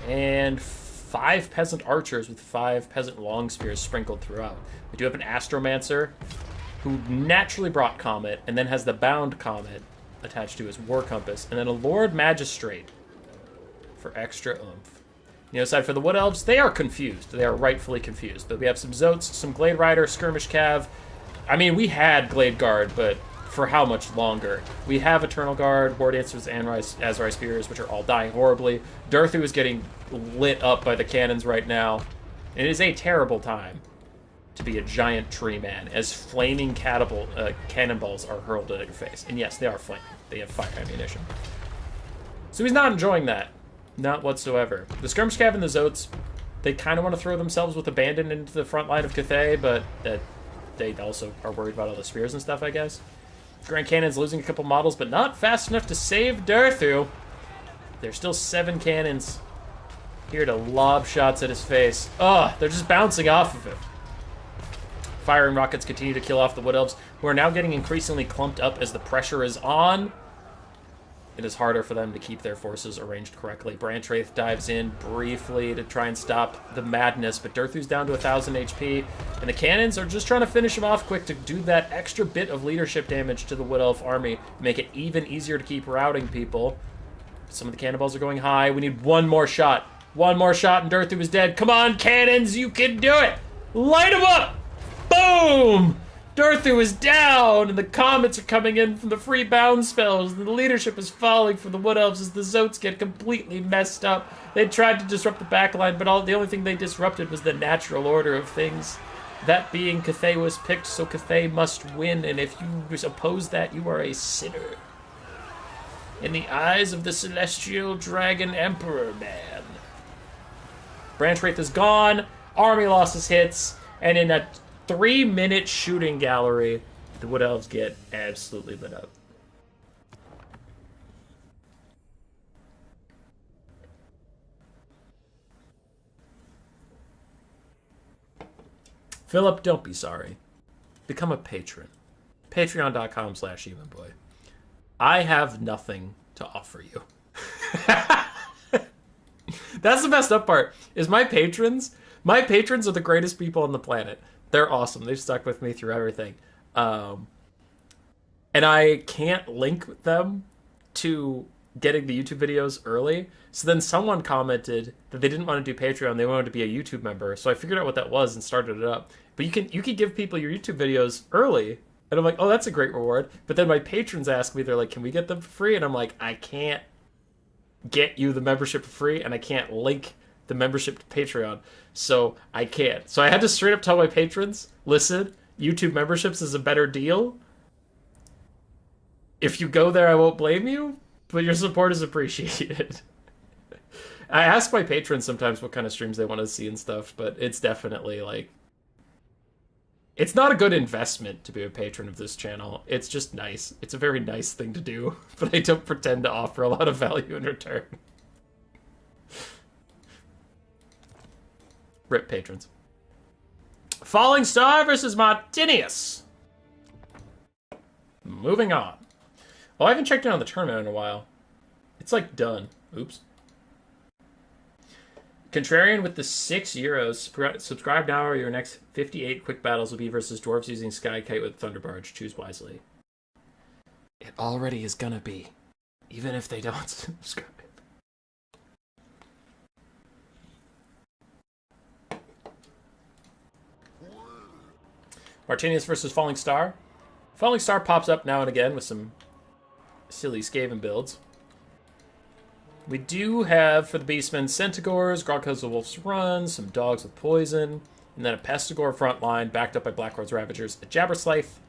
and 5 peasant archers with 5 peasant long spears sprinkled throughout. We do have an astromancer who naturally brought Comet, and then has the bound Comet attached to his war compass, and then a Lord Magistrate for extra oomph. You know, aside for the Wood Elves, they are confused. They are rightfully confused. But we have some Zoats, some Glade Rider, Skirmish Cav. I mean, we had Glade Guard, but for how much longer? We have Eternal Guard, War Dancers, and Azrai Spears, which are all dying horribly. Durthu is getting lit up by the cannons right now. It is a terrible time to be a giant tree man, as flaming cannonballs are hurled at your face. And yes, they are flaming. They have fire ammunition. So he's not enjoying that. Not whatsoever. The Skirmish Cav and the Zoats, they kind of want to throw themselves with abandon into the front line of Cathay, but they also are worried about all the spears and stuff, I guess. Grand Cannon's losing a couple models, but not fast enough to save Durthu. There's still 7 cannons here to lob shots at his face. Oh, they're just bouncing off of him. Fire and rockets continue to kill off the Wood Elves, who are now getting increasingly clumped up as the pressure is on. It is harder for them to keep their forces arranged correctly. Branch Wraith dives in briefly to try and stop the madness, but Durthu's down to 1,000 HP, and the cannons are just trying to finish him off quick to do that extra bit of leadership damage to the Wood Elf army, make it even easier to keep routing people. Some of the cannonballs are going high. We need one more shot. One more shot and Durthu is dead. Come on, cannons, you can do it! Light him up! Boom! Durthu is down, and the comets are coming in from the free bound spells, and the leadership is falling for the Wood Elves as the Zoats get completely messed up. They tried to disrupt the backline, but the only thing they disrupted was the natural order of things. That being, Cathay was picked, so Cathay must win, and if you oppose that, you are a sinner. In the eyes of the Celestial Dragon Emperor, man. Branch Wraith is gone, army losses hits, and in a 3-minute shooting gallery, the Wood Elves get absolutely lit up. Philip, don't be sorry. Become a patron. Patreon.com/humanboy. I have nothing to offer you. That's the messed up part, is my patrons are the greatest people on the planet. They're awesome. They've stuck with me through everything. And I can't link them to getting the YouTube videos early. So then someone commented that they didn't want to do Patreon. They wanted to be a YouTube member. So I figured out what that was and started it up. But you can give people your YouTube videos early. And I'm like, oh, that's a great reward. But then my patrons ask me, they're like, can we get them for free? And I'm like, I can't get you the membership for free. And I can't link the membership to Patreon. So I can't. So I had to straight up tell my patrons, listen, YouTube memberships is a better deal. If you go there, I won't blame you, but your support is appreciated. I ask my patrons sometimes what kind of streams they want to see and stuff, but it's definitely like, it's not a good investment to be a patron of this channel. It's just nice. It's a very nice thing to do, but I don't pretend to offer a lot of value in return. Rip patrons. Falling Star versus Martinus. Moving on. Oh, I haven't checked in on the tournament in a while. It's like done. Oops. Contrarian with the €6. Subscribe now or your next 58 quick battles will be versus dwarves using Sky Kite with Thunder Barge. Choose wisely. It already is gonna be. Even if they don't subscribe. Martinus versus Falling Star. Falling Star pops up now and again with some silly Skaven builds. We do have, for the Beastmen, Centigores, Grogkos the Wolf's Run, some dogs with poison, and then a Pestigore front line backed up by Blacklord's Ravagers, a Jabberslife,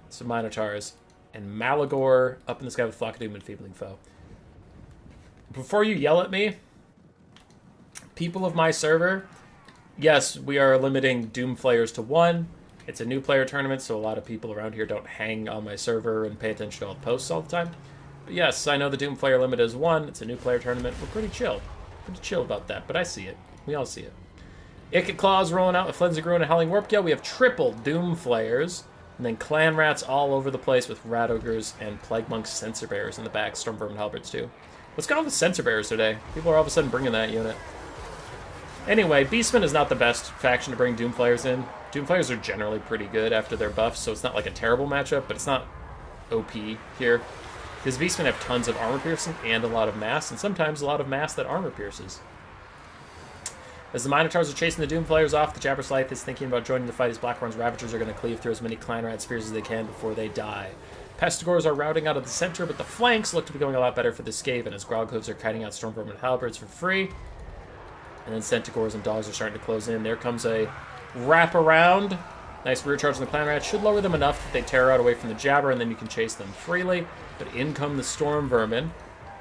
some Minotaurs, and Malagor up in the sky with Flock of Doom and Feebling Foe. Before you yell at me, people of my server, yes, we are limiting Doom Flayers to 1. It's a new player tournament, so a lot of people around here don't hang on my server and pay attention to all the posts all the time. But yes, I know the Doom Player limit is 1. It's a new player tournament. We're pretty chill. Pretty chill about that, but I see it. We all see it. Icket Claws rolling out with Flenzy Gruin and Howling Warpgale. We have triple Doom Flayers. And then Clan Rats all over the place with Rat Ogres and Plague Monks Censor Bearers in the back. Stormvermin and Halberds too. What's going on with Censor Bearers today? People are all of a sudden bringing that unit. Anyway, Beastmen is not the best faction to bring Doom Flayers in. Doom Flayers are generally pretty good after their buffs, so it's not like a terrible matchup, but it's not OP here. Because Beastmen have tons of armor piercing and a lot of mass, and sometimes a lot of mass that armor pierces. As the Minotaurs are chasing the Doom Players off, the Jabber Scythe is thinking about joining the fight as Blackhorn's Ravagers are going to cleave through as many Clan Rat Spears as they can before they die. Pestigores are routing out of the center, but the flanks look to be going a lot better for the Skaven as Groghooves are kiting out Stormvermin and Halberds for free. And then Centaurs and Dogs are starting to close in. There comes a wraparound. Nice rear charge on the Clan Rat. Should lower them enough that they tear out away from the Jabber, and then you can chase them freely. But in come the Stormvermin.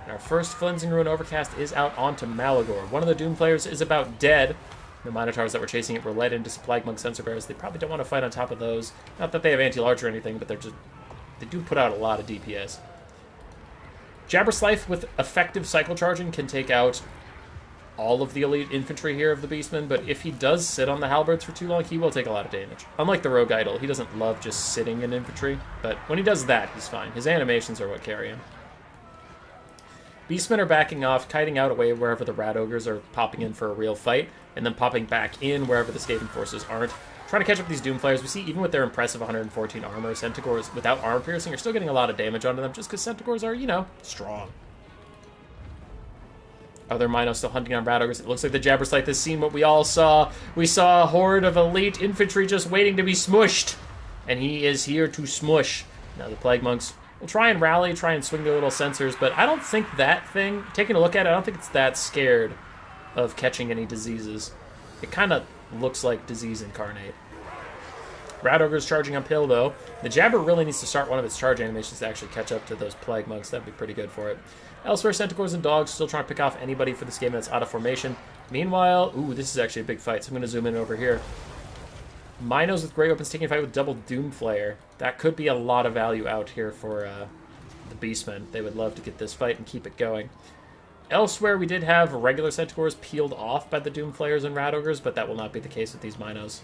And our first Flensing Ruin Overcast is out onto Malagor. One of the Doom Players is about dead. The Minotaurs that were chasing it were led into Plagmug Sensor Bears. They probably don't want to fight on top of those. Not that they have anti-large or anything, but they do put out a lot of DPS. Jabber Scythe with effective cycle charging can take out all of the elite infantry here of the Beastmen, but if he does sit on the halberds for too long, he will take a lot of damage. Unlike the Rogue Idol, he doesn't love just sitting in infantry, but when he does that, he's fine. His animations are what carry him. Beastmen are backing off, kiting out away wherever the Rat Ogres are popping in for a real fight, and then popping back in wherever the Skaven forces aren't. Trying to catch up these Doom Players. We see even with their impressive 114 armor, Centaurs without armor piercing are still getting a lot of damage onto them just because Centaurs are, you know, strong. Other Minos still hunting on Rat Ogres. It looks like the Jabber Scythe has seen what we all saw. We saw a horde of elite infantry just waiting to be smushed. And he is here to smush. Now the Plague Monks will try and rally, try and swing their little sensors, but I don't think that thing, taking a look at it, I don't think it's that scared of catching any diseases. It kind of looks like disease incarnate. Rat Ogre's charging uphill, though. The Jabber really needs to start one of its charge animations to actually catch up to those Plague Monks. That'd be pretty good for it. Elsewhere, Centaurs and Dogs still trying to pick off anybody for this game that's out of formation. Meanwhile, ooh, this is actually a big fight, so I'm going to zoom in over here. Minos with Grey Weapons taking a fight with double Doom Flare. That could be a lot of value out here for the Beastmen. They would love to get this fight and keep it going. Elsewhere, we did have regular Centaurs peeled off by the Doom Flayers and Rat Ogres, but that will not be the case with these Minos,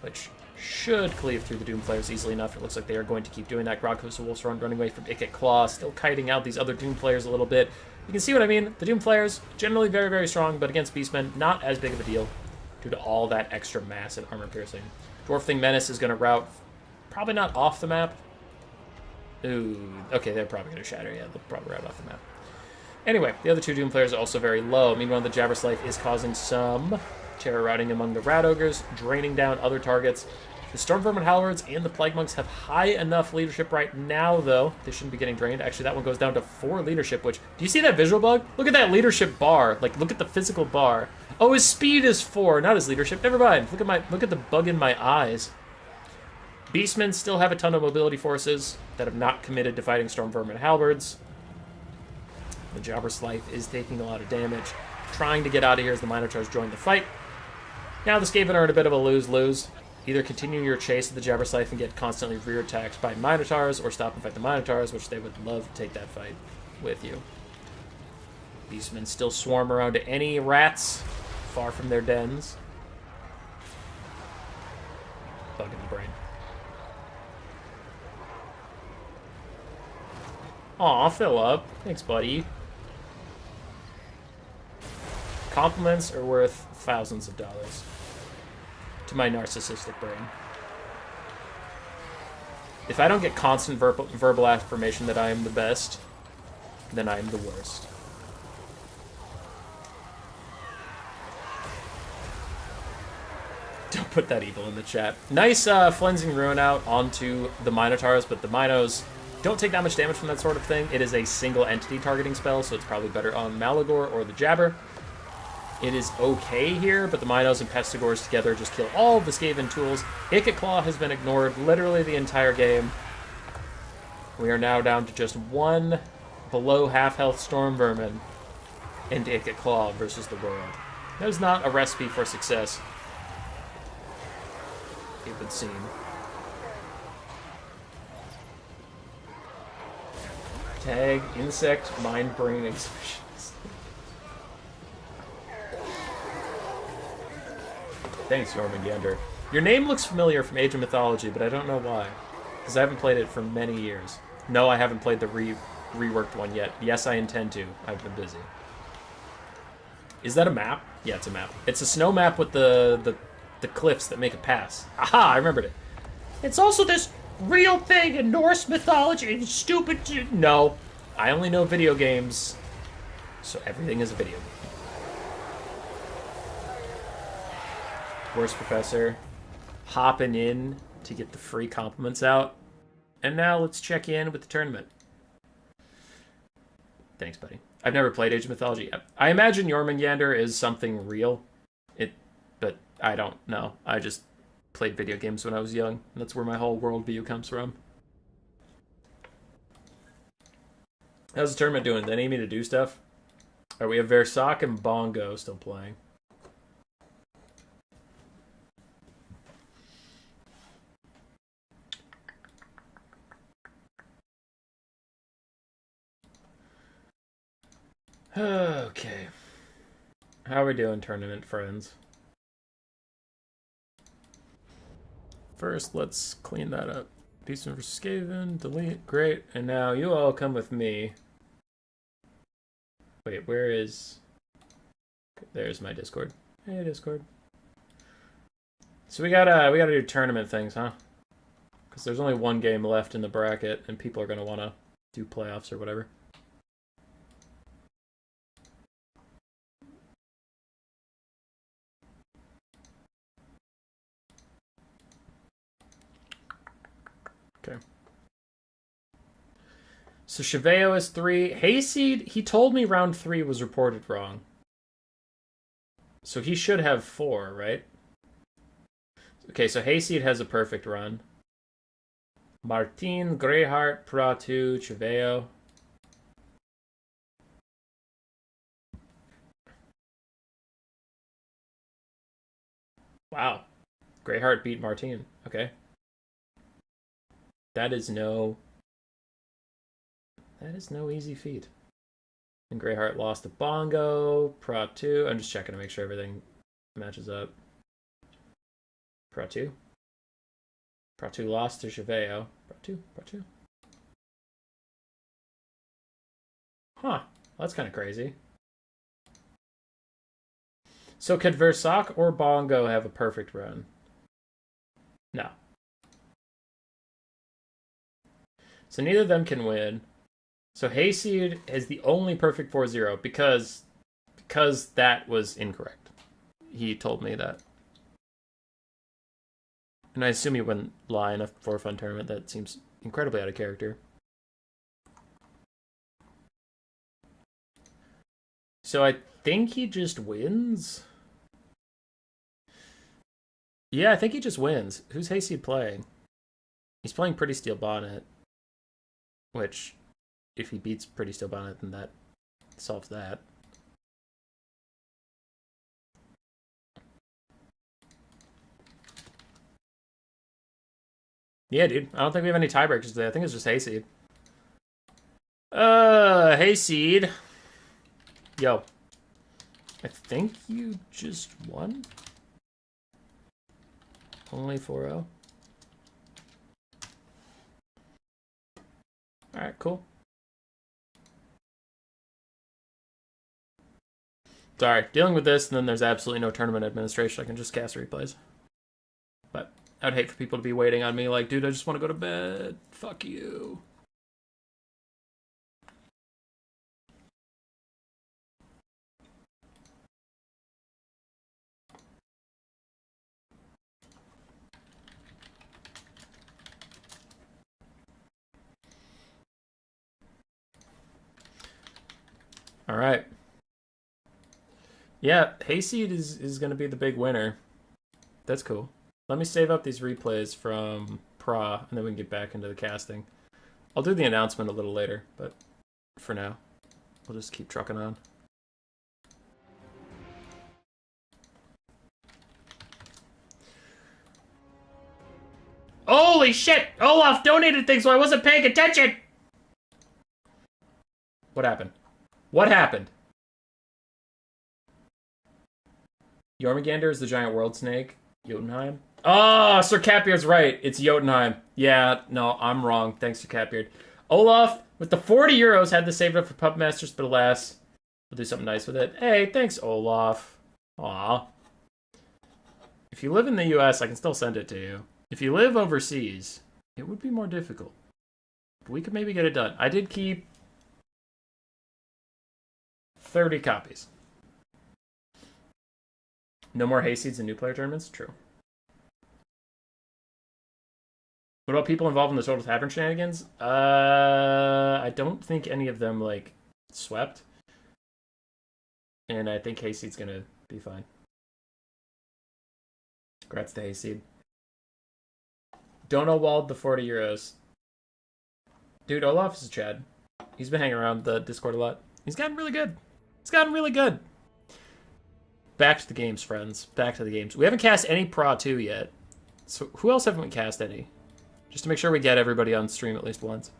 which should cleave through the Doom Flayers easily enough. It looks like they are going to keep doing that. Groghooves and Wolf's Run running away from Ikit Claw, still kiting out these other Doom Flayers a little bit. You can see what I mean. The Doom Flayers, generally very, very strong, but against Beastmen, not as big of a deal due to all that extra mass and armor piercing. Dwarf Thing Menace is going to route, probably not off the map. Ooh, okay, they're probably going to shatter. Yeah, they'll probably route off the map. Anyway, the other two Doom Players are also very low. Meanwhile, the Jabber Scythe is causing some terror routing among the Rat Ogres, draining down other targets. The Stormvermin Halberds and the Plague Monks have high enough leadership right now, though. They shouldn't be getting drained. Actually, that one goes down to 4 leadership, which... Do you see that visual bug? Look at that leadership bar. Like, look at the physical bar. Oh, his speed is 4, not his leadership. Never mind. Look at the bug in my eyes. Beastmen still have a ton of mobility forces that have not committed to fighting Stormvermin Halberds. The Jabber Scythe is taking a lot of damage. Trying to get out of here as the Minotaurs join the fight. Now the Skaven are in a bit of a lose-lose. Either continue your chase of the Jabber Scythe and get constantly rear-attacked by Minotaurs, or stop and fight the Minotaurs, which they would love to take that fight with you. Beastmen still swarm around to any rats far from their dens. Bug in the brain. Aw, Philip. Thanks, buddy. Compliments are worth thousands of dollars to my narcissistic brain. If I don't get constant verbal affirmation that I am the best, then I am the worst. Don't put that evil in the chat. Nice Flensing Ruin out onto the Minotaurs, but the Minos don't take that much damage from that sort of thing. It is a single entity targeting spell, so it's probably better on Malagor or the Jabber. It is okay here, but the Minos and Pestigores together just kill all of the Skaven tools. Ikit Claw has been ignored literally the entire game. We are now down to just 1 below half-health Stormvermin and Ikit Claw versus the world. That is not a recipe for success, it would seem. Tag, insect, mind, brain expressions. Thanks, Jormungandr. Your name looks familiar from Age of Mythology, but I don't know why. Because I haven't played it for many years. No, I haven't played the reworked one yet. Yes, I intend to. I've been busy. Is that a map? Yeah, it's a map. It's a snow map with the cliffs that make a pass. Aha, I remembered it. It's also this real thing in Norse mythology. It's stupid. No, I only know video games, so everything is a video game. Worst professor. Hopping in to get the free compliments out. And now let's check in with the tournament. Thanks, buddy. I've never played Age of Mythology. I imagine Jormungandr is something real. But I don't know. I just played video games when I was young. And that's where my whole worldview comes from. How's the tournament doing? They need me to do stuff? Alright, we have Versok and Bongo still playing. Okay. How are we doing, tournament friends? First, let's clean that up. Beastman vs. Skaven, delete, great. And now you all come with me. Wait, where is... There's my Discord. Hey, Discord. So we gotta do tournament things, huh? Because there's only one game left in the bracket, and people are gonna want to do playoffs or whatever. Okay. So Cheveo is 3. Hayseed, he told me round 3 was reported wrong. So he should have 4, right? Okay, so Hayseed has a perfect run. Martin, GreyHeart, Pratu, Cheveo. Wow. GreyHeart beat Martin. Okay. That is no easy feat. And GreyHeart lost to Bongo, Pratu. I'm just checking to make sure everything matches up. Pratu. Pratu lost to Cheveo. Pratu. Huh. That's kind of crazy. So could Versok or Bongo have a perfect run? No. So neither of them can win. So Hayseed is the only perfect 4-0 because that was incorrect. He told me that. And I assume he wouldn't lie enough for a fun tournament. That seems incredibly out of character. So I think he just wins. Yeah, I think he just wins. Who's Hayseed playing? He's playing Pretty Steel Bonnet. Which, if he beats Pretty Steel Bonnet, then that solves that. Yeah, dude. I don't think we have any tiebreakers today. I think it's just Hayseed. Hayseed. Yo. I think you just won? Only 4-0. Alright, cool. Sorry, dealing with this, and then there's absolutely no tournament administration. I can just cast replays. But I'd hate for people to be waiting on me like, dude, I just want to go to bed. Fuck you. All right. Yeah, Hayseed is going to be the big winner. That's cool. Let me save up these replays from Pra, and then we can get back into the casting. I'll do the announcement a little later, but for now, we'll just keep trucking on. Holy shit! Olaf donated things so I wasn't paying attention! What happened? What happened? Jormungandr is the giant world snake. Jotunheim? Oh, Sir Catbeard's right. It's Jotunheim. Yeah, no, I'm wrong. Thanks, Sir Catbeard. Olaf, with the 40 euros, had to save it up for Puppet Masters, but alas, we'll do something nice with it. Hey, thanks, Olaf. Aw. If you live in the US, I can still send it to you. If you live overseas, it would be more difficult. But we could maybe get it done. I did keep 30 copies. No more hayseeds in new player tournaments? True. What about people involved in the Total Tavern shenanigans? I don't think any of them, like, swept. And I think hayseed's gonna be fine. Congrats to hayseed. Don't know Wald the 40 euros. Dude, Olaf is Chad. He's been hanging around the Discord a lot. He's gotten really good. He's gotten really good. Back to the games, friends. Back to the games. We haven't cast any Pro 2 yet. So who else haven't we cast any? Just to make sure we get everybody on stream at least once.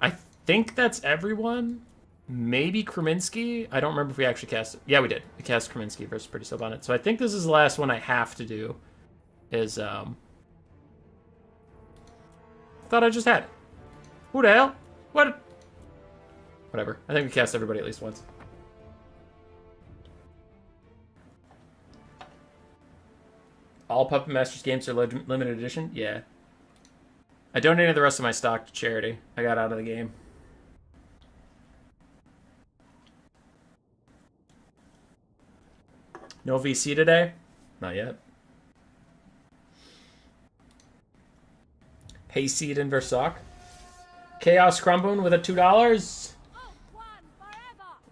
I think that's everyone. Maybe Krinsky. I don't remember if we actually cast it. Yeah, we did. We cast Krinsky versus Pretty Sub on it. So I think this is the last one I have to do. Is, thought I just had it. Who the hell? What? Whatever. I think we cast everybody at least once. All Puppet Masters games are limited edition? Yeah. I donated the rest of my stock to charity. I got out of the game. No VC today? Not yet. Hayseed and Versok. Chaos Crumbone with a $2.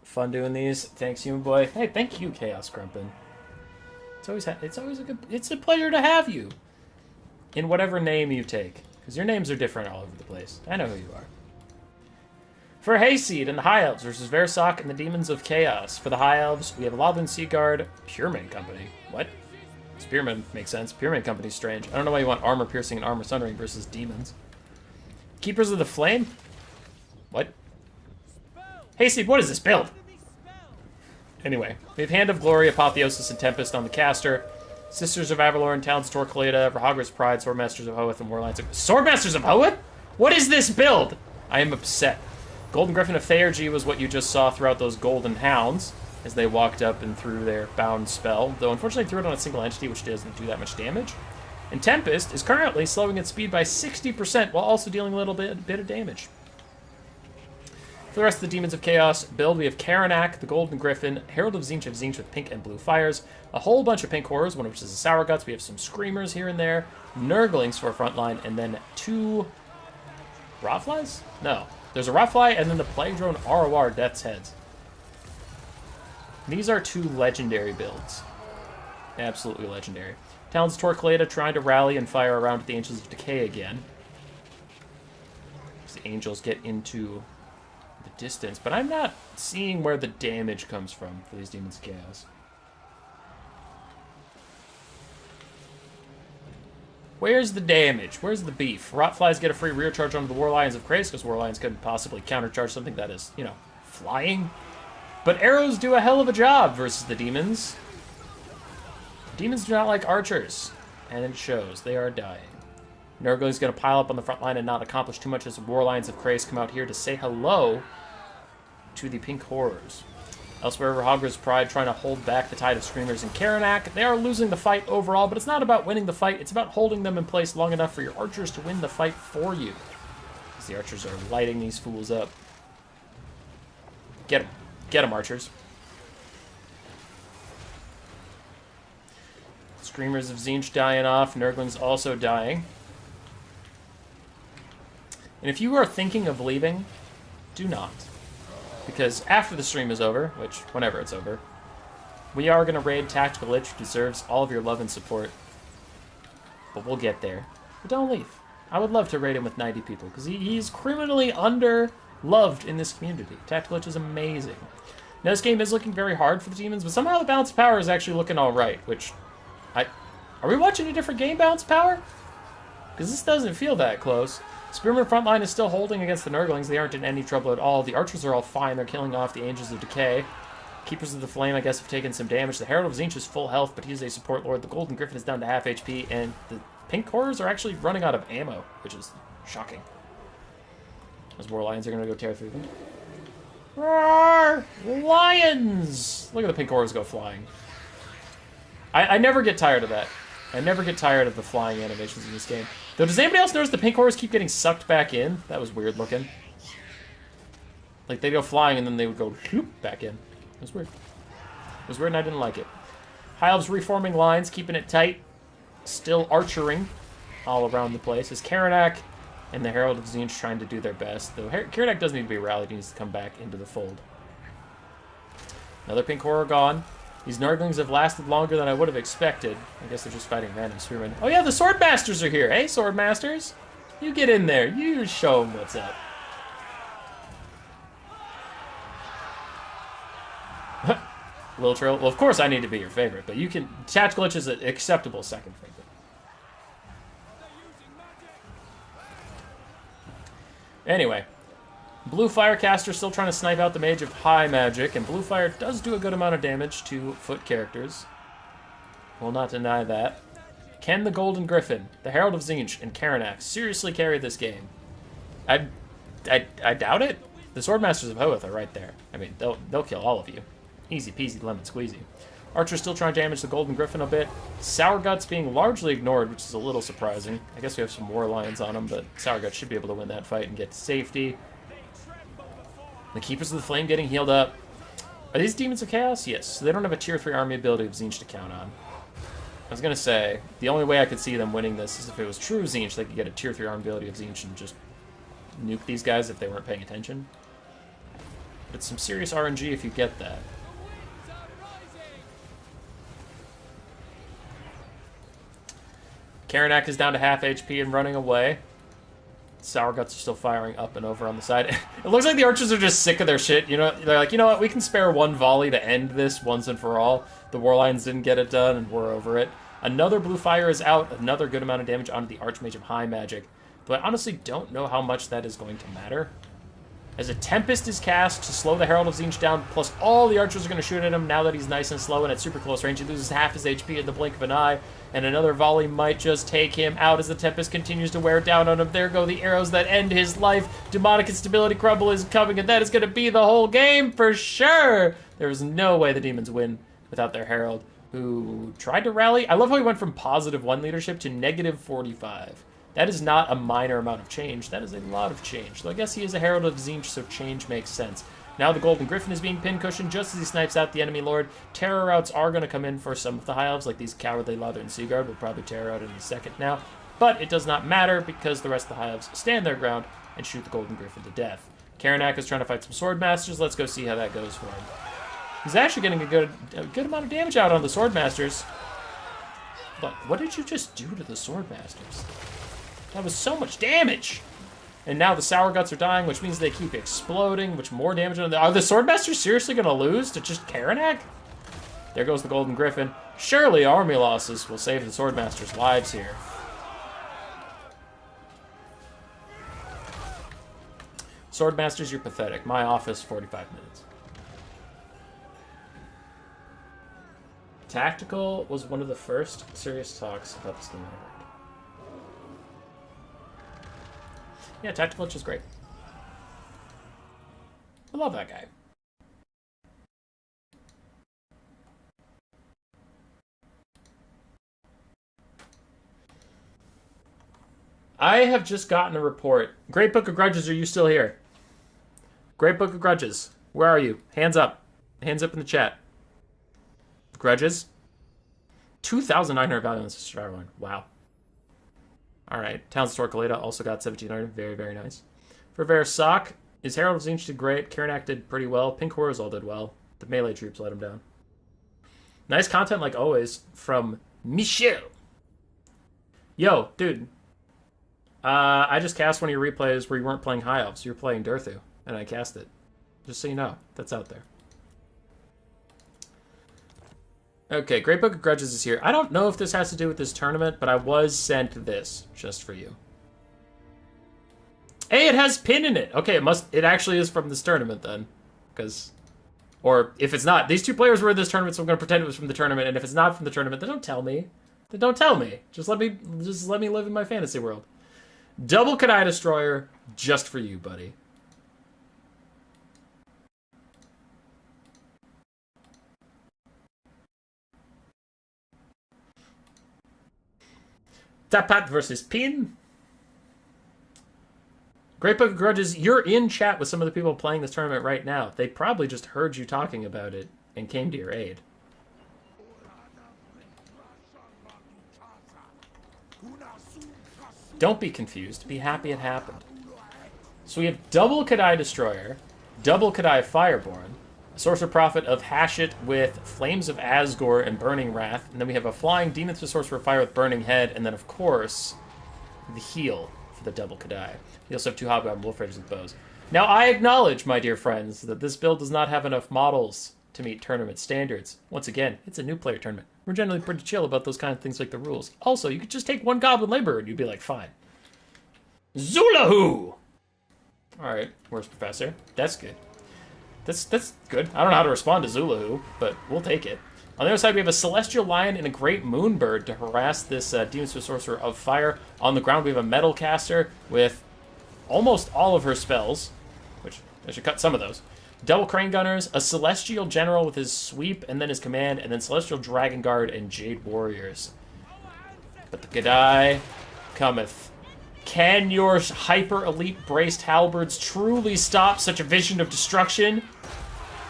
Fun doing these. Thanks, human boy. Hey, thank you, Chaos Crumpin. It's a pleasure to have you. In whatever name you take. Because your names are different all over the place. I know who you are. For Hayseed and the High Elves versus Versok and the Demons of Chaos. For the High Elves, we have Loblin Seaguard, Pureman Company. What? Spearman makes sense. Pureman Company's strange. I don't know why you want Armor Piercing and Armor Sundering versus Demons. Keepers of the Flame? What? Hayseed, what is this build? Anyway, we have Hand of Glory, Apotheosis, and Tempest on the caster. Sisters of Avalor, Talons Torquilada, Rahagras Pride, Swordmasters of Hoeth, and Warlines of... Swordmasters of Hoeth? What is this build? I am upset. Golden Griffin of Theurgy was what you just saw throughout those Golden Hounds as they walked up and threw their bound spell, though unfortunately threw it on a single entity, which doesn't do that much damage. And Tempest is currently slowing its speed by 60% while also dealing a little bit of damage. For the rest of the Demons of Chaos build, we have Karanak, the Golden Griffin, Herald of Tzeentch with pink and blue fires, a whole bunch of pink horrors, one of which is a Sour Guts. We have some Screamers here and there, Nurglings for a front line, and then 2 Rotflies? No. There's a Rotfly and then the Plague Drone ROR Death's Heads. These are 2 legendary builds. Absolutely legendary. Talons Torquilada trying to rally and fire around with the Angels of Decay again. As the Angels get into the distance, but I'm not seeing where the damage comes from for these Demons of Chaos. Where's the damage? Where's the beef? Rotflies get a free rear charge onto the War Lions of Krace, because War Lions couldn't possibly countercharge something that is, you know, flying. But arrows do a hell of a job versus the Demons. Demons do not like archers, and it shows. They are dying. Nurgling's going to pile up on the front line and not accomplish too much as the War Lions of Krace come out here to say hello to the Pink Horrors. Elsewhere, Rahagras Pride trying to hold back the tide of Screamers and Karanak. They are losing the fight overall, but it's not about winning the fight. It's about holding them in place long enough for your archers to win the fight for you. As the archers are lighting these fools up. Get them. Get them, archers. Screamers of Tzeentch dying off. Nurgling's also dying. And if you are thinking of leaving, do not. Because after the stream is over, which, whenever it's over, we are going to raid Tactical Lich, who deserves all of your love and support. But we'll get there. But don't leave. I would love to raid him with 90 people, because he's criminally under-loved in this community. Tactical Lich is amazing. Now, this game is looking very hard for the Demons, but somehow the balance of power is actually looking alright, which... Are we watching a different game balance power? Because this doesn't feel that close. Spearman frontline is still holding against the Nurglings. They aren't in any trouble at all. The archers are all fine. They're killing off the Angels of Decay. Keepers of the Flame, I guess, have taken some damage. The Herald of Tzeentch is full health, but he's a support lord. The Golden Griffin is down to half HP, and the Pink Horrors are actually running out of ammo, which is shocking. Those War Lions are going to go tear through them. Roar! Lions! Look at the Pink Horrors go flying. I never get tired of that. I never get tired of the flying animations in this game. Though, does anybody else notice the Pink Horrors keep getting sucked back in? That was weird looking. Like, they'd go flying and then they would go whoop, back in. It was weird. It was weird and I didn't like it. High Elves reforming lines, keeping it tight. Still archering all around the place. As Karanak and the Herald of Tzeentch trying to do their best. Though Karanak doesn't need to be rallied, he needs to come back into the fold. Another pink horror gone. These Nurglings have lasted longer than I would have expected. I guess they're just fighting random spearmen. Oh yeah, the Swordmasters are here. Hey, Swordmasters. You get in there. You show them what's up. Lil Trill. Well, of course I need to be your favorite, but you can... Chat Glitch is an acceptable second favorite. Anyway. Blue Firecaster still trying to snipe out the Mage of High Magic, and Blue Fire does do a good amount of damage to foot characters. Will not deny that. Can the Golden Griffin, the Herald of Tzeentch, and Karanak seriously carry this game? I doubt it. The Swordmasters of Hoeth are right there. I mean, they'll kill all of you. Easy peasy lemon squeezy. Archer still trying to damage the Golden Griffin a bit. Sour Guts being largely ignored, which is a little surprising. I guess we have some War Lions on him, but Sour Guts should be able to win that fight and get to safety. The Keepers of the Flame getting healed up. Are these Demons of Chaos? Yes. So they don't have a tier 3 army ability of Tzeentch to count on. I was going to say, the only way I could see them winning this is if it was true Tzeentch, they could get a tier 3 army ability of Tzeentch and just nuke these guys if they weren't paying attention. But it's some serious RNG if you get that. Karanak is down to half HP and running away. Sour Guts are still firing up and over on the side. It looks like the archers are just sick of their shit. You know, they're like, you know what? We can spare one volley to end this once and for all. The Warlions didn't get it done, and we're over it. Another blue fire is out. Another good amount of damage onto the Archmage of High Magic. Though I honestly don't know how much that is going to matter. As a Tempest is cast to slow the Herald of Tzeentch down, plus all the archers are going to shoot at him now that he's nice and slow and at super close range. He loses half his HP in the blink of an eye, and another volley might just take him out as the Tempest continues to wear down on him. There go the arrows that end his life. Demonic Instability Crumble is coming, and that is going to be the whole game for sure. There is no way the demons win without their Herald, who tried to rally. I love how he went from +1 leadership to -45. That is not a minor amount of change. That is a lot of change. So I guess he is a Herald of Tzeentch, so change makes sense. Now the Golden Griffin is being pin-cushioned just as he snipes out the enemy lord. Terror routes are going to come in for some of the High Elves, like these Cowardly Lather and Seaguard will probably terror out in a second now. But it does not matter because the rest of the High Elves stand their ground and shoot the Golden Griffin to death. Karanak is trying to fight some Swordmasters. Let's go see how that goes for him. He's actually getting a good amount of damage out on the Swordmasters. But what did you just do to the Swordmasters? That was so much damage! And now the Sour Guts are dying, which means they keep exploding, which more damage on them. Are the Swordmasters seriously going to lose to just Karanak? There goes the Golden Griffin. Surely army losses will save the Swordmasters' lives here. Swordmasters, you're pathetic. My office, 45 minutes. Tactical was one of the first serious talks about this game I heard. Yeah, Tactical is great. I love that guy. I have just gotten a report. Great Book of Grudges, are you still here? Great Book of Grudges, where are you? Hands up. Hands up in the chat. Grudges? 2,900 value on this Strabo line. Wow. Alright, Towns Torquelada also got 1,700. Very, very nice. For Versok, his Herald of Tzeentch did great. Karanak did pretty well. Pink Horrors all did well. The melee troops let him down. Nice content like always from Michel. Yo, dude. I just cast one of your replays where you weren't playing High Elves. You were playing Durthu, and I cast it. Just so you know. That's out there. Okay, Great Book of Grudges is here. I don't know if this has to do with this tournament, but I was sent this just for you. Hey, it has pin in it. Okay, it actually is from this tournament then. Or if it's not, these two players were in this tournament, so I'm going to pretend it was from the tournament, and if it's not from the tournament, then don't tell me. Then don't tell me. Just let me live in my fantasy world. Double Kadai Destroyer just for you, buddy. Topot versus Pin. Great Book of Grudges, you're in chat with some of the people playing this tournament right now. They probably just heard you talking about it and came to your aid. Don't be confused. Be happy it happened. So we have double Kadai Destroyer, double Kadai Fireborn, a Sorcerer Prophet of Hashut with Flames of Asgore and Burning Wrath, and then we have a Flying Demon to Sorcerer Fire with Burning Head, and then, of course, the heal for the double Kadai. We also have 2 Hobgoblin Wolf Raiders with bows. Now, I acknowledge, my dear friends, that this build does not have enough models to meet tournament standards. Once again, it's a new player tournament. We're generally pretty chill about those kind of things like the rules. Also, you could just take 1 Goblin Laborer and you'd be like, fine. Zulahu! Alright, where's Professor? That's good. That's good. I don't know how to respond to Zulahu, but we'll take it. On the other side, we have a Celestial Lion and a Great Moonbird to harass this Demon Sorcerer of Fire. On the ground, we have a Metal Caster with almost all of her spells, which I should cut some of those. Double Crane Gunners, a Celestial General with his Sweep and then his Command, and then Celestial Dragon Guard and Jade Warriors. But the Kadai cometh. Can your hyper-elite braced halberds truly stop such a vision of destruction?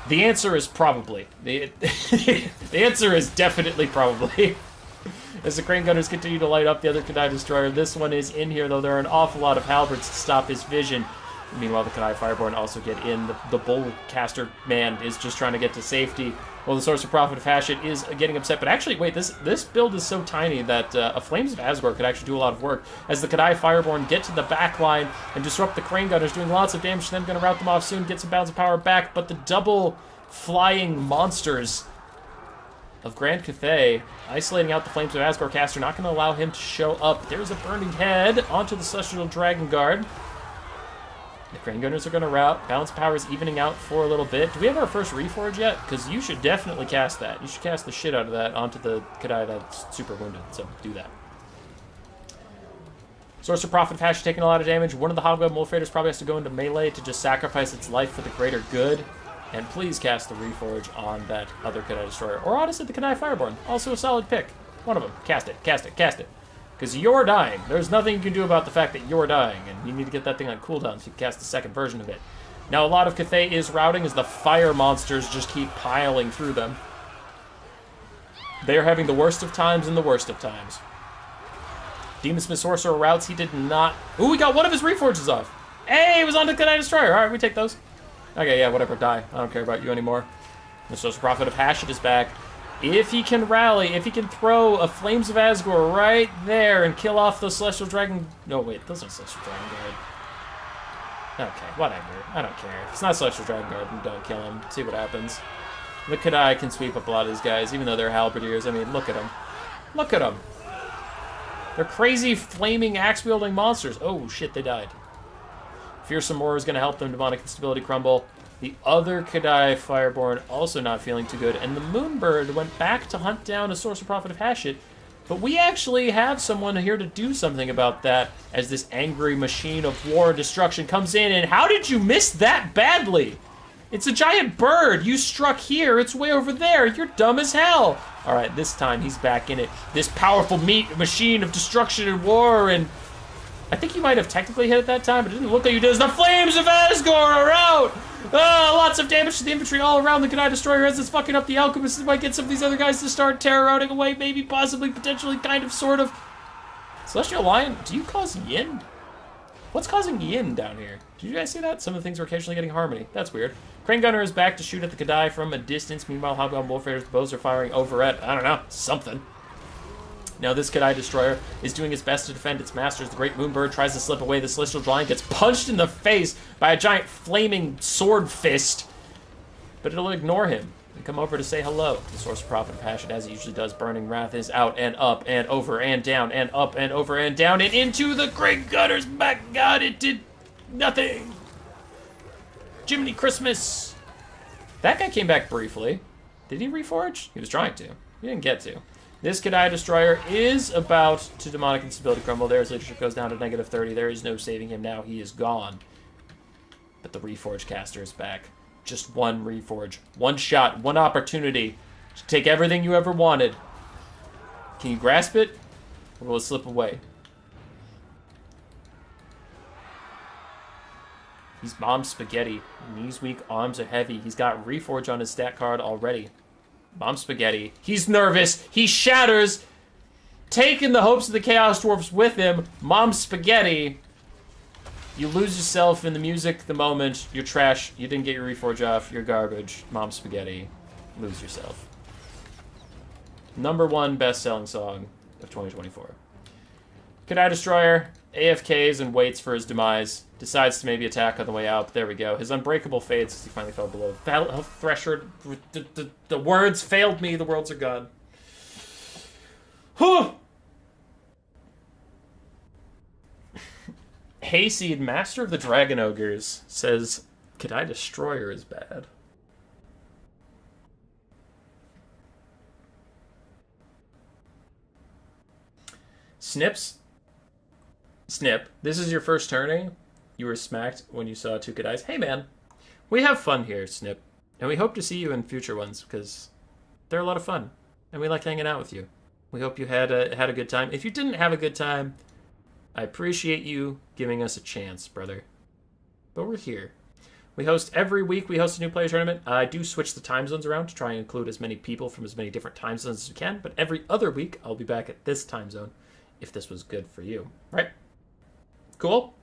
The answer is probably. The answer is definitely probably. As the Crane Gunners continue to light up the other Kadai Destroyer, this one is in here, though there are an awful lot of halberds to stop his vision. Meanwhile, the Kadai Fireborn also get in. The Bullcaster man is just trying to get to safety. Well, the Sorcerer Prophet of Hashut is getting upset. But actually, wait, this build is so tiny that a Flames of Asgore could actually do a lot of work. As the Kadai Fireborn get to the back line and disrupt the Crane Gunners, doing lots of damage to them. Going to rout them off soon, get some bounds of power back. But the double flying monsters of Grand Cathay, isolating out the Flames of Asgore caster, not going to allow him to show up. There's a Burning Head onto the Celestial Dragon Guard. The Crane Gunners are going to rout. Balance power is evening out for a little bit. Do we have our first Reforge yet? Because you should definitely cast that. You should cast the shit out of that onto the Kadai that's super wounded. So do that. Sorcerer Prophet of Hash taking a lot of damage. One of the Hobgoblin Wolf Raiders probably has to go into melee to just sacrifice its life for the greater good. And please cast the Reforge on that other Kadai Destroyer. Or honestly, the Kadai Fireborn. Also a solid pick. One of them. Cast it. Cast it. Cast it. Because you're dying. There's nothing you can do about the fact that you're dying, and you need to get that thing on cooldown so you can cast the second version of it. Now, a lot of Cathay is routing as the fire monsters just keep piling through them. They are having the worst of times and the worst of times. Demon Smith Sorcerer routes. He did not... Ooh, we got one of his Reforges off. Hey, he was on the Kadai Destroyer. All right, we take those. Okay, yeah, whatever. Die. I don't care about you anymore. The Sorcerer Prophet of Hashut is back. If he can rally, if he can throw a Flames of Asgore right there and kill off the Celestial Dragon... No, wait, those are Celestial Dragon Guard. Okay, whatever. I don't care. If it's not Celestial Dragon Guard, then don't kill him. See what happens. The Kadai can sweep up a lot of these guys, even though they're halberdiers. I mean, look at them. Look at them. They're crazy, flaming, axe-wielding monsters. Oh, shit, they died. Fearsome Roar is going to help them. Demonic Instability crumble. The other Kadai Fireborn also not feeling too good. And the Moonbird went back to hunt down a Sorcerer Prophet of Hashut. But we actually have someone here to do something about that as this angry machine of war and destruction comes in. And how did you miss that badly? It's a giant bird. You struck here. It's way over there. You're dumb as hell. All right, this time he's back in it. This powerful meat machine of destruction and war, and I think you might have technically hit it that time, but it didn't look like you did. The Flames of Asgore are out! Lots of damage to the infantry all around the Kadai Destroyer as it's fucking up the Alchemists. It might get some of these other guys to start terror routing away, maybe, possibly, potentially, kind of, sort of. Celestial Lion, do you cause yin? What's causing yin down here? Did you guys see that? Some of the things are occasionally getting harmony. That's weird. Crane Gunner is back to shoot at the Kadai from a distance. Meanwhile, Hobgoblin Wolf Raiders' bows are firing over at, I don't know, something. Now this Kadai Destroyer is doing its best to defend its masters. The Great Moonbird tries to slip away. The Celestial Giant gets punched in the face by a giant flaming sword fist. But it'll ignore him and come over to say hello. The Sorcerer Prophet of Hashut, as he usually does, Burning Wrath is out and up and over and down and up and over and down and into the Great Gunner's back. God, it did nothing. Jiminy Christmas. That guy came back briefly. Did he reforge? He was trying to. He didn't get to. This Kadai Destroyer is about to Demonic Instability crumble. There, his leadership goes down to -30. There is no saving him now. He is gone. But the Reforge caster is back. Just one Reforge. One shot. One opportunity to take everything you ever wanted. Can you grasp it? Or will it slip away? He's Mom Spaghetti. Knees weak, arms are heavy. He's got Reforge on his stat card already. Mom Spaghetti. He's nervous. He shatters. Taking the hopes of the Chaos Dwarfs with him. Mom Spaghetti. You lose yourself in the music, the moment. You're trash. You didn't get your Reforge off. You're garbage. Mom Spaghetti. Lose yourself. #1 best-selling song of 2024. Kadai Destroyer AFKs and waits for his demise. Decides to maybe attack on the way out. But there we go. His Unbreakable fades as he finally fell below. Health threshold. The words failed me. The worlds are gone. Whew! Hayseed, Master of the Dragon Ogres, says Kadai Destroyer is bad. Snip, this is your first turning. You were smacked when you saw 2 Kadais. Hey man, we have fun here, Snip. And we hope to see you in future ones, because they're a lot of fun. And we like hanging out with you. We hope you had a good time. If you didn't have a good time, I appreciate you giving us a chance, brother. But we're here. We host every week. We host a new player tournament. I do switch the time zones around to try and include as many people from as many different time zones as we can. But every other week, I'll be back at this time zone, if this was good for you. Right? Cool?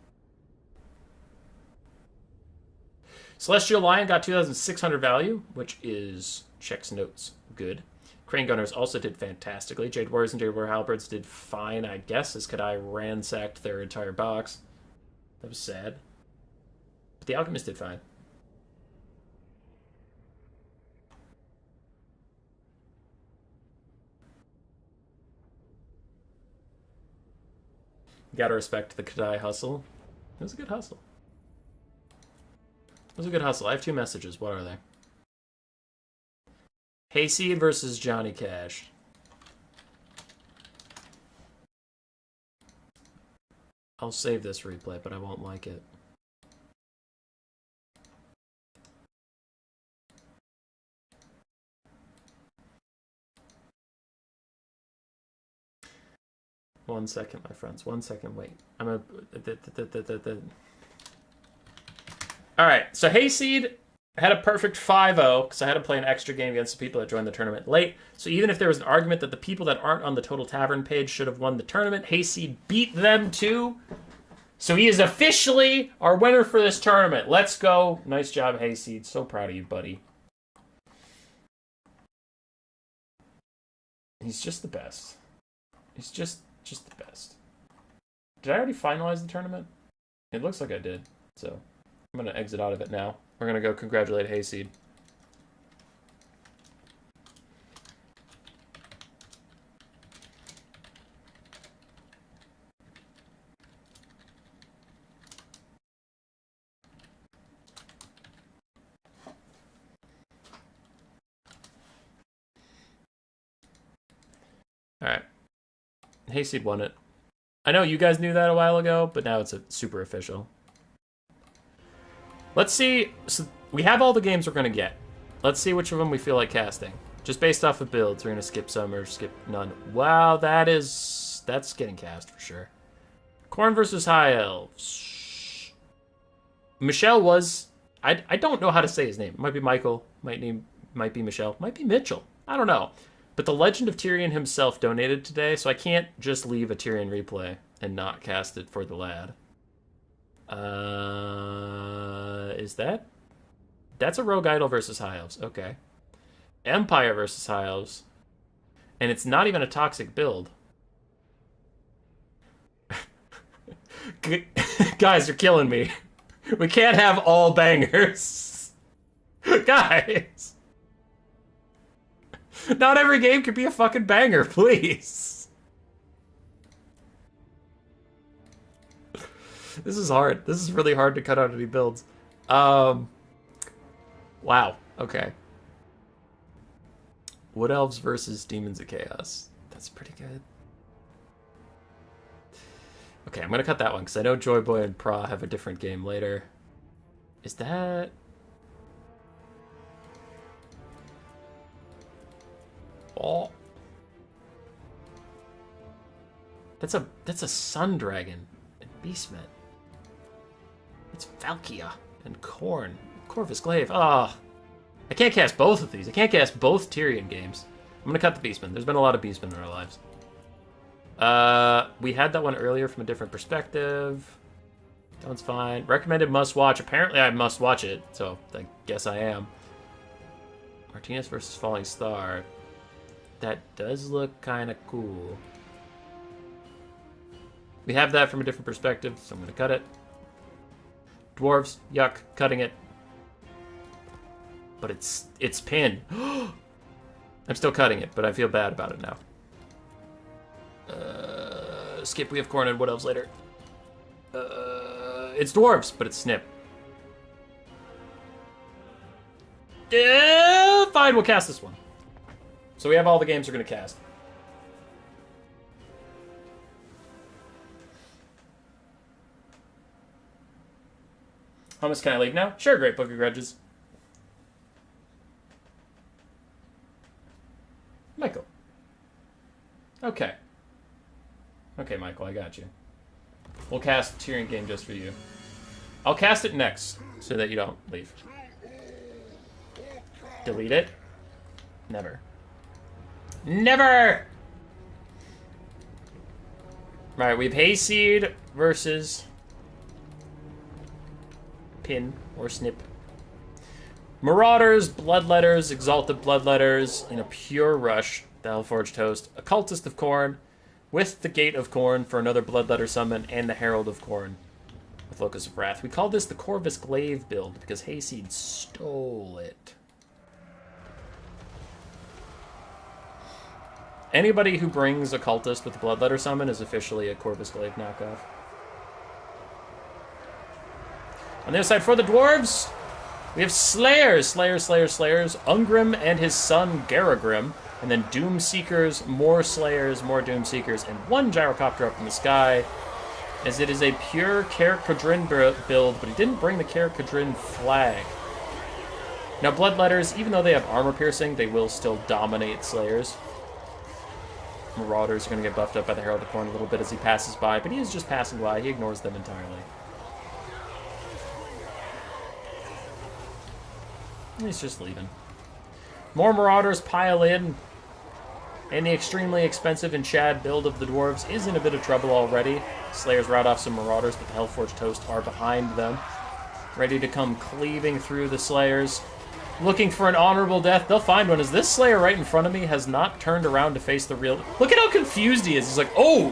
Celestial Lion got 2,600 value, which is checks notes good. Crane Gunners also did fantastically. Jade Warriors and Jade Warrior Halberds did fine, I guess, as Kadai ransacked their entire box. That was sad. But the Alchemist did fine. You gotta respect the Kadai hustle. It was a good hustle. It was a good hustle. I have 2 messages. What are they? Hayseed versus Johnny Cash. I'll save this replay, but I won't like it. One second, my friends. 1 second, wait. I'm a... Alright, so Hayseed had a perfect 5-0, because I had to play an extra game against the people that joined the tournament late. So even if there was an argument that the people that aren't on the Total Tavern page should have won the tournament, Hayseed beat them too. So he is officially our winner for this tournament. Let's go. Nice job, Hayseed. So proud of you, buddy. He's just the best. He's just the best. Did I already finalize the tournament? It looks like I did. So I'm going to exit out of it now. We're going to go congratulate Hayseed. Alright. Hayseed won it. I know you guys knew that a while ago, but now it's super official. Let's see. So we have all the games we're going to get. Let's see which of them we feel like casting. Just based off of builds, we're going to skip some or skip none. Wow, that's getting cast for sure. Corn versus High Elves. Michelle was... I don't know how to say his name. It might be Michael. Might be Michelle. Might be Mitchell. I don't know. But the Legend of Tyrion himself donated today, so I can't just leave a Tyrion replay and not cast it for the lad. Is that? That's a Rogue Idol versus High Elves. Okay. Empire versus High Elves. And it's not even a toxic build. Guys, you're killing me. We can't have all bangers. Guys. Not every game can be a fucking banger, please. This is hard. This is really hard to cut out any builds. Wow. Okay. Wood Elves versus Demons of Chaos. That's pretty good. Okay, I'm gonna cut that one because I know Joy Boy and Pra have a different game later. Is that... Oh. That's a Sun Dragon and Beastman. It's Valkia. And Corn. Corvis, Glaive. Ah. I can't cast both of these. I can't cast both Tyrion games. I'm gonna cut the Beastman. There's been a lot of Beastmen in our lives. We had that one earlier from a different perspective. That one's fine. Recommended must watch. Apparently I must watch it, so I guess I am. Martinus versus Falling Star. That does look kind of cool. We have that from a different perspective, so I'm gonna cut it. Dwarves, yuck, cutting it. But it's pinned. I'm still cutting it, but I feel bad about it now. Skip, we have Corn and what else later? It's dwarves, but it's Snip. Fine, we'll cast this one. So we have all the games we're going to cast. Hummus, can I leave now? Sure, Great Book of Grudges. Michael. Okay. Okay, Michael, I got you. We'll cast a Tyrion game just for you. I'll cast it next, so that you don't leave. Delete it? Never. Never! Alright, we have Hayseed versus Pin or Snip. Marauders, Bloodletters, Exalted Bloodletters in a pure rush. The Hellforged Host. Occultist of Khorne with the Gate of Khorne for another Bloodletter summon and the Herald of Khorne with Locus of Wrath. We call this the Corvis Glaive build because Hayseed stole it. Anybody who brings Occultist with the Bloodletter summon is officially a Corvis Glaive knockoff. On the other side for the Dwarves, we have Slayers, Ungrim and his son Garagrim, and then Doom Seekers, more Slayers, more Doom Seekers, and one Gyrocopter up in the sky, as it is a pure Carrick Quadrin build, but he didn't bring the Carrick Quadrin flag. Now Bloodletters, even though they have armor piercing, they will still dominate Slayers. Marauders are going to get buffed up by the Herald of Khorne a little bit as he passes by, but he is just passing by, he ignores them entirely. He's just leaving. More Marauders pile in, and the extremely expensive and Chad build of the Dwarves is in a bit of trouble already. Slayers rout off some Marauders, but the Hellforged Host are behind them, ready to come cleaving through the Slayers. Looking for an honorable death, they'll find one, as this Slayer right in front of me has not turned around to face the real... Look at how confused he is. He's like, oh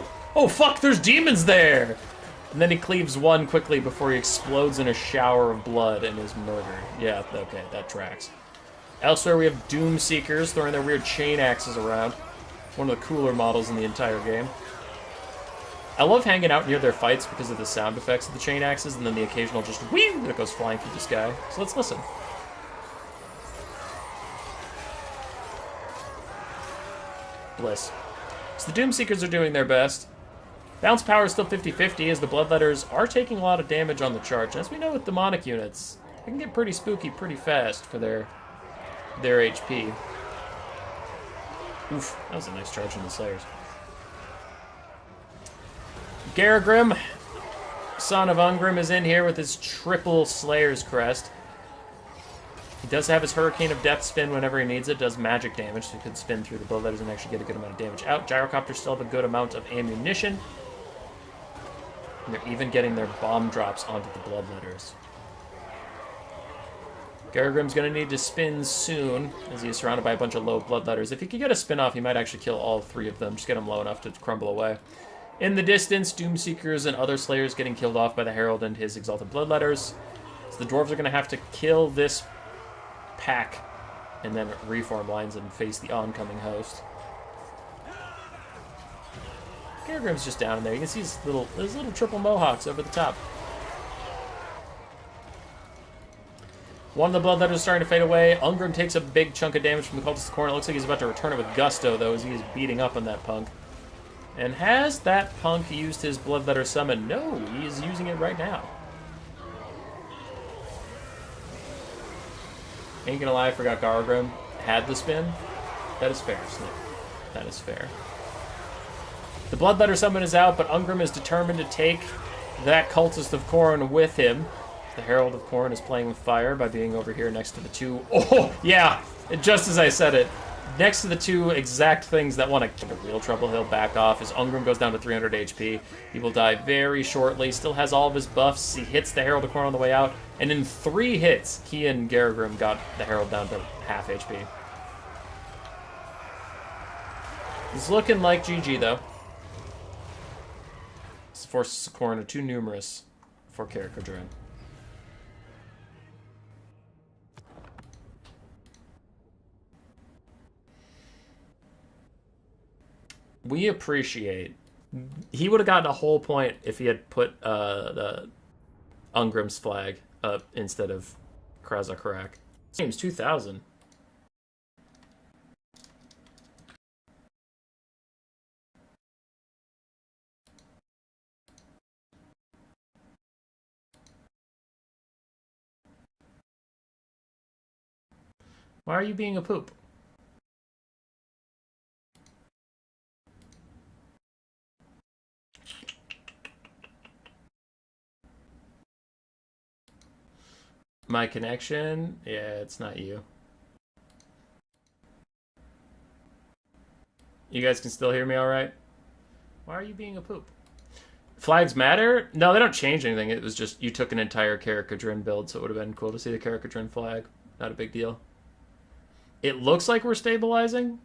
fuck, there's demons there! And then he cleaves one quickly before he explodes in a shower of blood and is murdered. Yeah, okay, that tracks. Elsewhere, we have Doom Seekers throwing their weird chain axes around. One of the cooler models in the entire game. I love hanging out near their fights because of the sound effects of the chain axes and then the occasional just whee that goes flying through the sky. So let's listen. Bliss. So the Doom Seekers are doing their best. Bounce power is still 50-50 as the Bloodletters are taking a lot of damage on the charge. And as we know with demonic units, they can get pretty spooky pretty fast for their HP. Oof, that was a nice charge in the Slayers. Garagrim, son of Ungrim, is in here with his triple Slayer's crest. He does have his Hurricane of Death spin whenever he needs it. Does magic damage, so he could spin through the Bloodletters and actually get a good amount of damage out. Gyrocopters still have a good amount of ammunition. And they're even getting their bomb drops onto the Bloodletters. Garagrim's going to need to spin soon, as he is surrounded by a bunch of low Bloodletters. If he could get a spin off, he might actually kill all three of them. Just get them low enough to crumble away. In the distance, Doom Seekers and other Slayers getting killed off by the Herald and his Exalted Bloodletters. So the Dwarves are going to have to kill this pack and then reform lines and face the oncoming host. Garagrim's just down in there. You can see his little triple mohawks over the top. One of the Bloodletters is starting to fade away. Ungrim takes a big chunk of damage from the Cultist of Khorne. It looks like he's about to return it with gusto, though, as he is beating up on that punk. And has that punk used his Bloodletter summon? No, he is using it right now. Ain't gonna lie, I forgot Garagrim had the spin. That is fair, Snip. That is fair. The Bloodletter summon is out, but Ungrim is determined to take that Cultist of Khorne with him. The Herald of Corn is playing with fire by being over here next to the two... Oh, yeah! Just as I said it. Next to the two exact things that want to give real trouble, he'll back off. His Ungrim goes down to 300 HP. He will die very shortly. Still has all of his buffs. He hits the Herald of Corn on the way out. And in 3 hits, he and Garagrim got the Herald down to half HP. It's looking like GG, though. This forces Corn are too numerous for Caracodrin. We appreciate. He would have gotten a whole point if he had put the Ungrim's flag up instead of Krasakarak. Seems 2,000. Why are you being a poop? My connection? Yeah, it's not you. You guys can still hear me all right? Why are you being a poop? Flags matter? No, they don't change anything. It was just you took an entire Caracodrin build, so it would have been cool to see the Caracodrin flag. Not a big deal. It looks like we're stabilizing.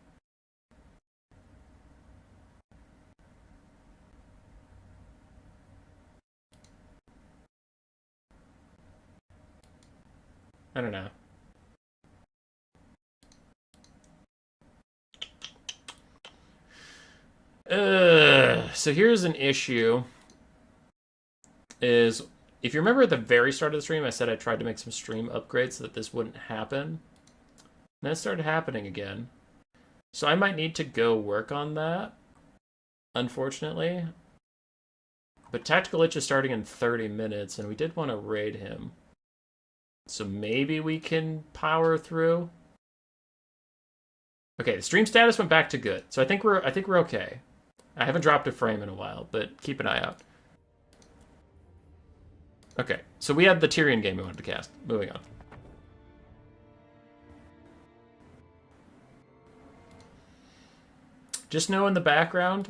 I don't know. So here's an issue. Is if you remember at the very start of the stream, I said I tried to make some stream upgrades so that this wouldn't happen. And then it started happening again. So I might need to go work on that, unfortunately. But Tactical Itch is starting in 30 minutes, and we did want to raid him. So maybe we can power through. Okay, the stream status went back to good. So I think we're okay. I haven't dropped a frame in a while, but keep an eye out. Okay, so we had the Tyrion game we wanted to cast. Moving on. Just know in the background,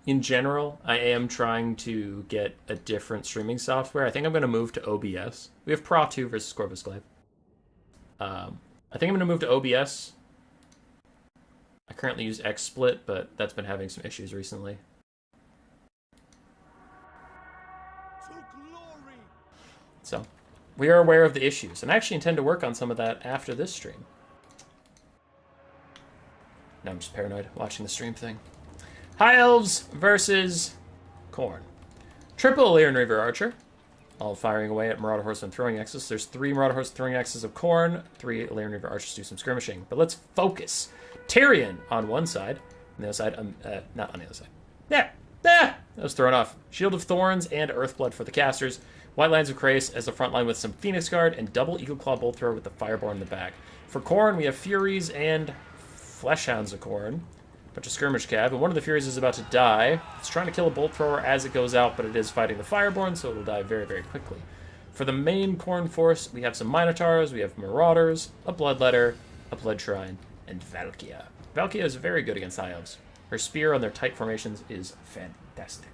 in general, I am trying to get a different streaming software. I think I'm going to move to OBS. We have Pro 2 versus Scorvis Glaive. I think I'm going to move to OBS. I currently use XSplit, but that's been having some issues recently. So, we are aware of the issues, and I actually intend to work on some of that after this stream. Now I'm just paranoid watching the stream thing. High Elves versus Khorne. Triple Illyrian Reaver Archer. All firing away at Marauder Horsemen throwing axes. There's 3 Marauder Horsemen throwing axes of Khorne. 3 Illyrian Reaver Archers do some skirmishing. But let's focus. Tyrion on one side. On the other side, not on the other side. Yeah, that was thrown off. Shield of Thorns and Earthblood for the casters. White Lands of Krace as the front line with some Phoenix Guard and double Eagle Claw Bolt Thrower with the Fireborn in the back. For Khorne, we have Furies and Fleshhounds of Khorne. Bunch of skirmish cab, and one of the Furies is about to die. It's trying to kill a Bolt Thrower as it goes out, but it is fighting the Fireborn, so it'll die very, very quickly. For the main Khorne force, we have some Minotaurs, we have Marauders, a Bloodletter, a Blood Shrine, and Valkia. Valkia is very good against High Elves. Her spear on their tight formations is fantastic.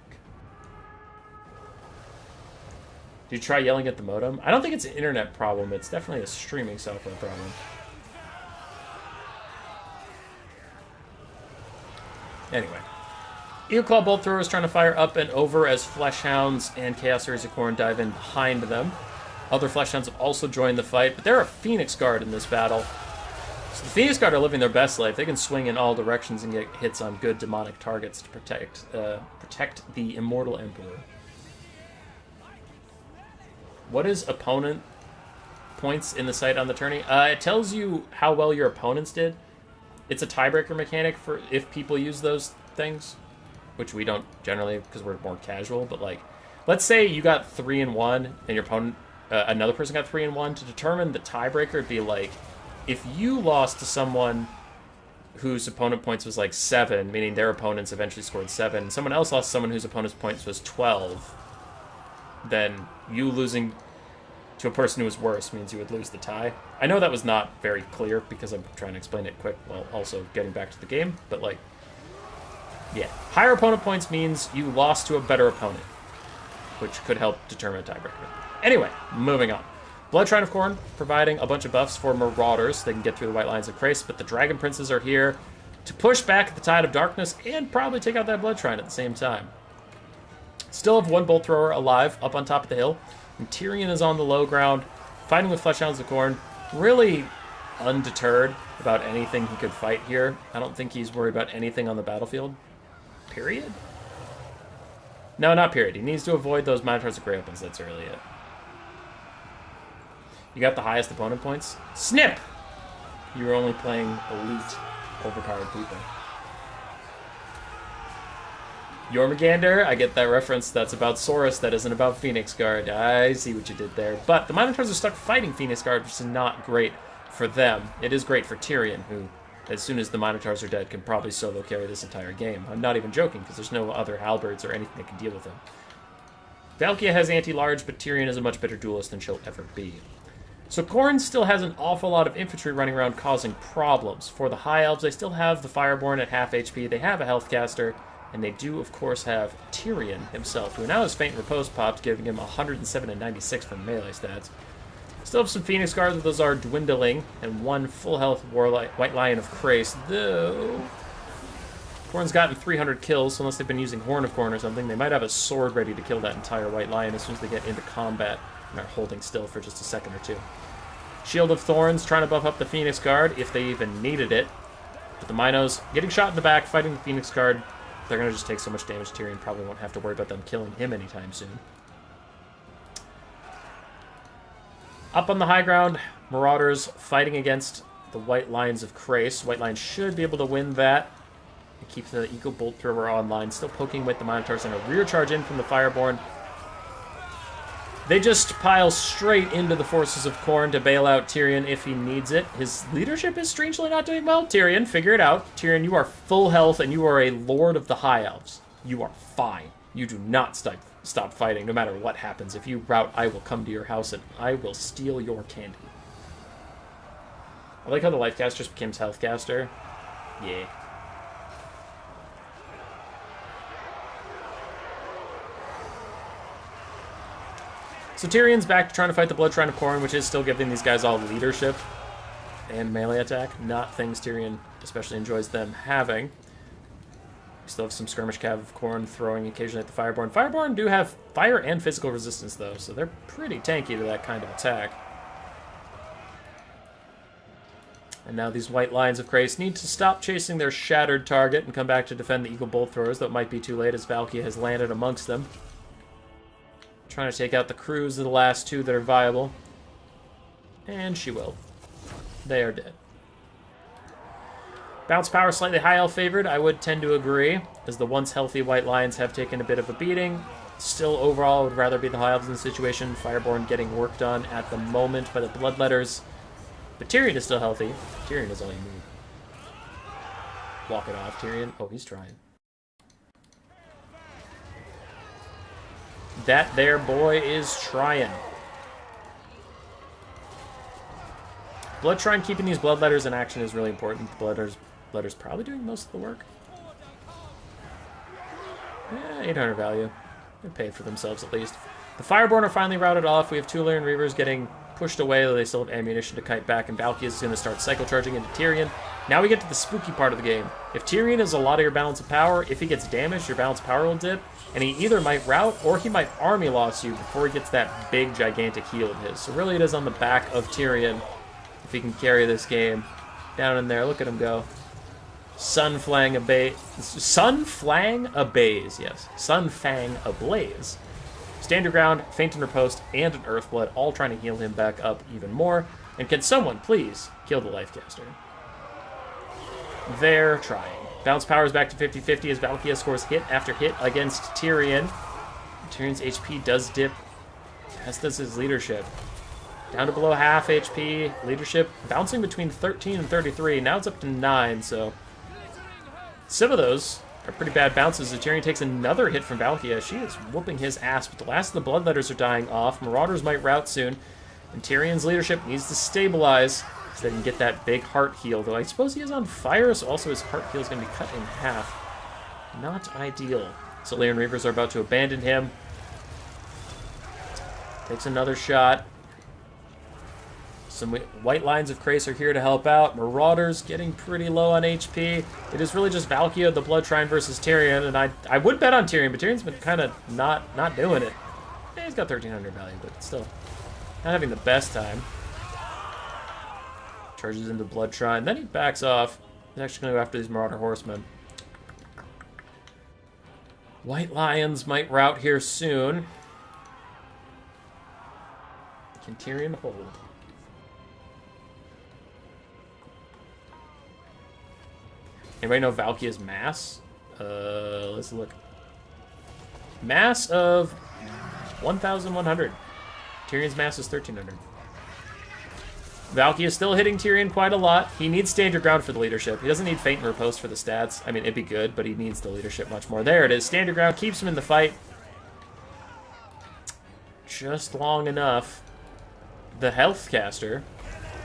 Did you try yelling at the modem? I don't think it's an internet problem. It's definitely a streaming software problem. Anyway. Eagle Claw Bolt Thrower is trying to fire up and over as Fleshhounds and Chaos Series of Khorne dive in behind them. Other Fleshhounds have also joined the fight, but they're a Phoenix Guard in this battle. So the Phoenix Guard are living their best life. They can swing in all directions and get hits on good demonic targets to protect the Immortal Emperor. What is opponent points in the sight on the tourney? It tells you how well your opponents did. It's a tiebreaker mechanic for if people use those things, which we don't generally because we're more casual. But like, let's say you got 3-1 and your opponent, another person got 3-1. To determine the tiebreaker, it'd be like if you lost to someone whose opponent points was like 7, meaning their opponents eventually scored 7. Someone else lost to someone whose opponent's points was 12. Then you losing to a person who is worse means you would lose the tie. I know that was not very clear because I'm trying to explain it quick while also getting back to the game, but like, yeah. Higher opponent points means you lost to a better opponent, which could help determine a tiebreaker. Anyway, moving on. Blood Shrine of Khorne, providing a bunch of buffs for Marauders. They can get through the White Lines of Krace, but the Dragon Princes are here to push back the Tide of Darkness and probably take out that Blood Shrine at the same time. Still have one Bolt Thrower alive up on top of the hill, and Tyrion is on the low ground, fighting with Fleshhounds of Khorne, really undeterred about anything he could fight here. I don't think he's worried about anything on the battlefield. Period? No, not period. He needs to avoid those Minotaurs of Grey Opens. That's really it. You got the highest opponent points? Snip! You were only playing elite, overpowered people. Jormungandr, I get that reference. That's about Saurus. That isn't about Phoenix Guard. I see what you did there. But the Minotaurs are stuck fighting Phoenix Guard, which is not great for them. It is great for Tyrion, who, as soon as the Minotaurs are dead, can probably solo carry this entire game. I'm not even joking, because there's no other halberds or anything that can deal with him. Valkia has anti-large, but Tyrion is a much better duelist than she'll ever be. So Khorne still has an awful lot of infantry running around causing problems. For the High Elves, they still have the Fireborn at half HP, they have a Healthcaster, and they do, of course, have Tyrion himself, who now has Faint Repose popped, giving him 107 and 96 for melee stats. Still have some Phoenix Guards, but those are dwindling, and one full-health White Lion of Krace, though Khorne's gotten 300 kills, so unless they've been using Horn of Khorne or something, they might have a sword ready to kill that entire White Lion as soon as they get into combat and are holding still for just a second or two. Shield of Thorns trying to buff up the Phoenix Guard if they even needed it. But the Minos getting shot in the back, fighting the Phoenix Guard. They're going to just take so much damage, Tyrion probably won't have to worry about them killing him anytime soon. Up on the high ground, Marauders fighting against the White Lions of Krace. White Lions should be able to win that. And keep the Eagle Bolt Thrower online. Still poking with the Minotaurs and a rear charge in from the Fireborn. They just pile straight into the forces of Khorne to bail out Tyrion if he needs it. His leadership is strangely not doing well. Tyrion, figure it out. Tyrion, you are full health and you are a Lord of the High Elves. You are fine. You do not stop fighting no matter what happens. If you rout, I will come to your house and I will steal your candy. I like how the Lifecaster just became Healthcaster. Yeah. So Tyrion's back to trying to fight the Blood Shrine of Khorne, which is still giving these guys all leadership and melee attack. Not things Tyrion especially enjoys them having. We still have some Skirmish Cav of Khorne throwing occasionally at the Fireborn. Fireborn do have fire and physical resistance, though, so they're pretty tanky to that kind of attack. And now these White Lions of Krace need to stop chasing their shattered target and come back to defend the Eagle Bolt Throwers, though it might be too late as Valkia has landed amongst them. Trying to take out the crews of the last two that are viable. And she will. They are dead. Bounce power slightly high elf favored, I would tend to agree, as the once healthy White Lions have taken a bit of a beating. Still, overall, I would rather be the High Elves in the situation. Fireborn getting worked on at the moment by the Bloodletters. But Tyrion is still healthy. Tyrion is all you need. Walk it off, Tyrion. Oh, he's trying. That there boy is trying. Blood Shrine keeping these Bloodletters in action is really important. The Bloodletters probably doing most of the work. Yeah, 800 value. They paid for themselves at least. The Fireborn are finally routed off. We have two Lyran Reavers getting pushed away, though they still have ammunition to kite back, and Valkia is going to start cycle charging into Tyrion. Now we get to the spooky part of the game. If Tyrion is a lot of your balance of power, if he gets damaged, your balance of power will dip, and he either might rout or he might army loss you before he gets that big, gigantic heal of his. So really it is on the back of Tyrion if he can carry this game. Down in there, look at him go. Sunfang Ablaze, yes. Sunfang Ablaze. Stand your ground, Faint and Riposte, and an Earthblood, all trying to heal him back up even more. And can someone please kill the Lifecaster? They're trying. Bounce power is back to 50-50 as Valkia scores hit after hit against Tyrion. Tyrion's HP does dip, as does his leadership. Down to below half HP. Leadership bouncing between 13 and 33. Now it's up to 9, so some of those are pretty bad bounces. As Tyrion takes another hit from Valkia. She is whooping his ass, but the last of the Bloodletters are dying off. Marauders might rout soon. And Tyrion's leadership needs to stabilize so they can get that big heart heal. Though I suppose he is on fire, so also his heart heal is going to be cut in half. Not ideal. So Leon Reavers are about to abandon him. Takes another shot. Some white lines of Krace are here to help out. Marauders getting pretty low on HP. It is really just Valkia, the Blood Shrine versus Tyrion, and I would bet on Tyrion, but Tyrion's been kind of not doing it. Yeah, he's got 1300 value, but still not having the best time. Charges into Blood Shrine, then he backs off. He's actually going to go after these Marauder Horsemen. White Lions might rout here soon. Can Tyrion hold? Anybody know Valkia's mass? Let's look. Mass of 1,100. Tyrion's mass is 1,300. Valkia is still hitting Tyrion quite a lot. He needs stand your ground for the leadership. He doesn't need feint and riposte for the stats. I mean, it'd be good, but he needs the leadership much more. There it is. Stand your ground keeps him in the fight. Just long enough. The health caster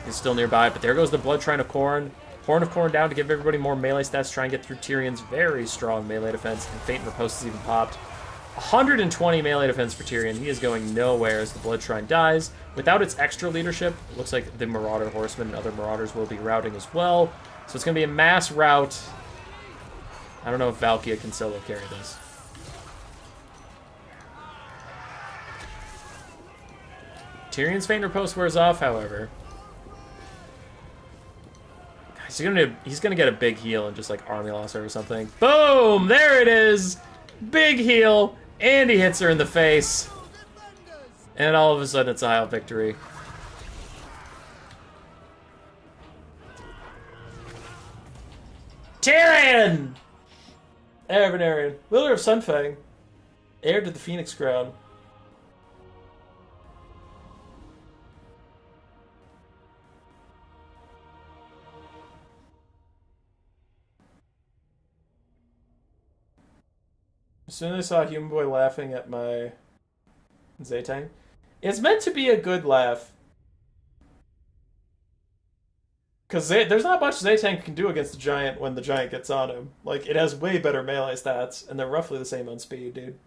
is still nearby, but there goes the Blood Shrine of Khorne. Horn of Khorne down to give everybody more melee stats, try and get through Tyrion's very strong melee defense, and feint and riposte is even popped. 120 melee defense for Tyrion. He is going nowhere as the Blood Shrine dies. Without its extra leadership, it looks like the Marauder Horsemen and other Marauders will be routing as well. So it's going to be a mass rout. I don't know if Valkia can solo carry this. Tyrion's feint riposte wears off, however. He's gonna get a big heal and just like army loss her or something. Boom! There it is! Big heal, and he hits her in the face. And all of a sudden it's a Heil victory. Tyrion! Avenarian, wielder of Sunfang, heir to the Phoenix Crown. As soon as I saw Human Boy laughing at my Zaytang, it's meant to be a good laugh. Because there's not much Zaytang can do against the Giant when the Giant gets on him. Like, it has way better melee stats, and they're roughly the same on speed, dude.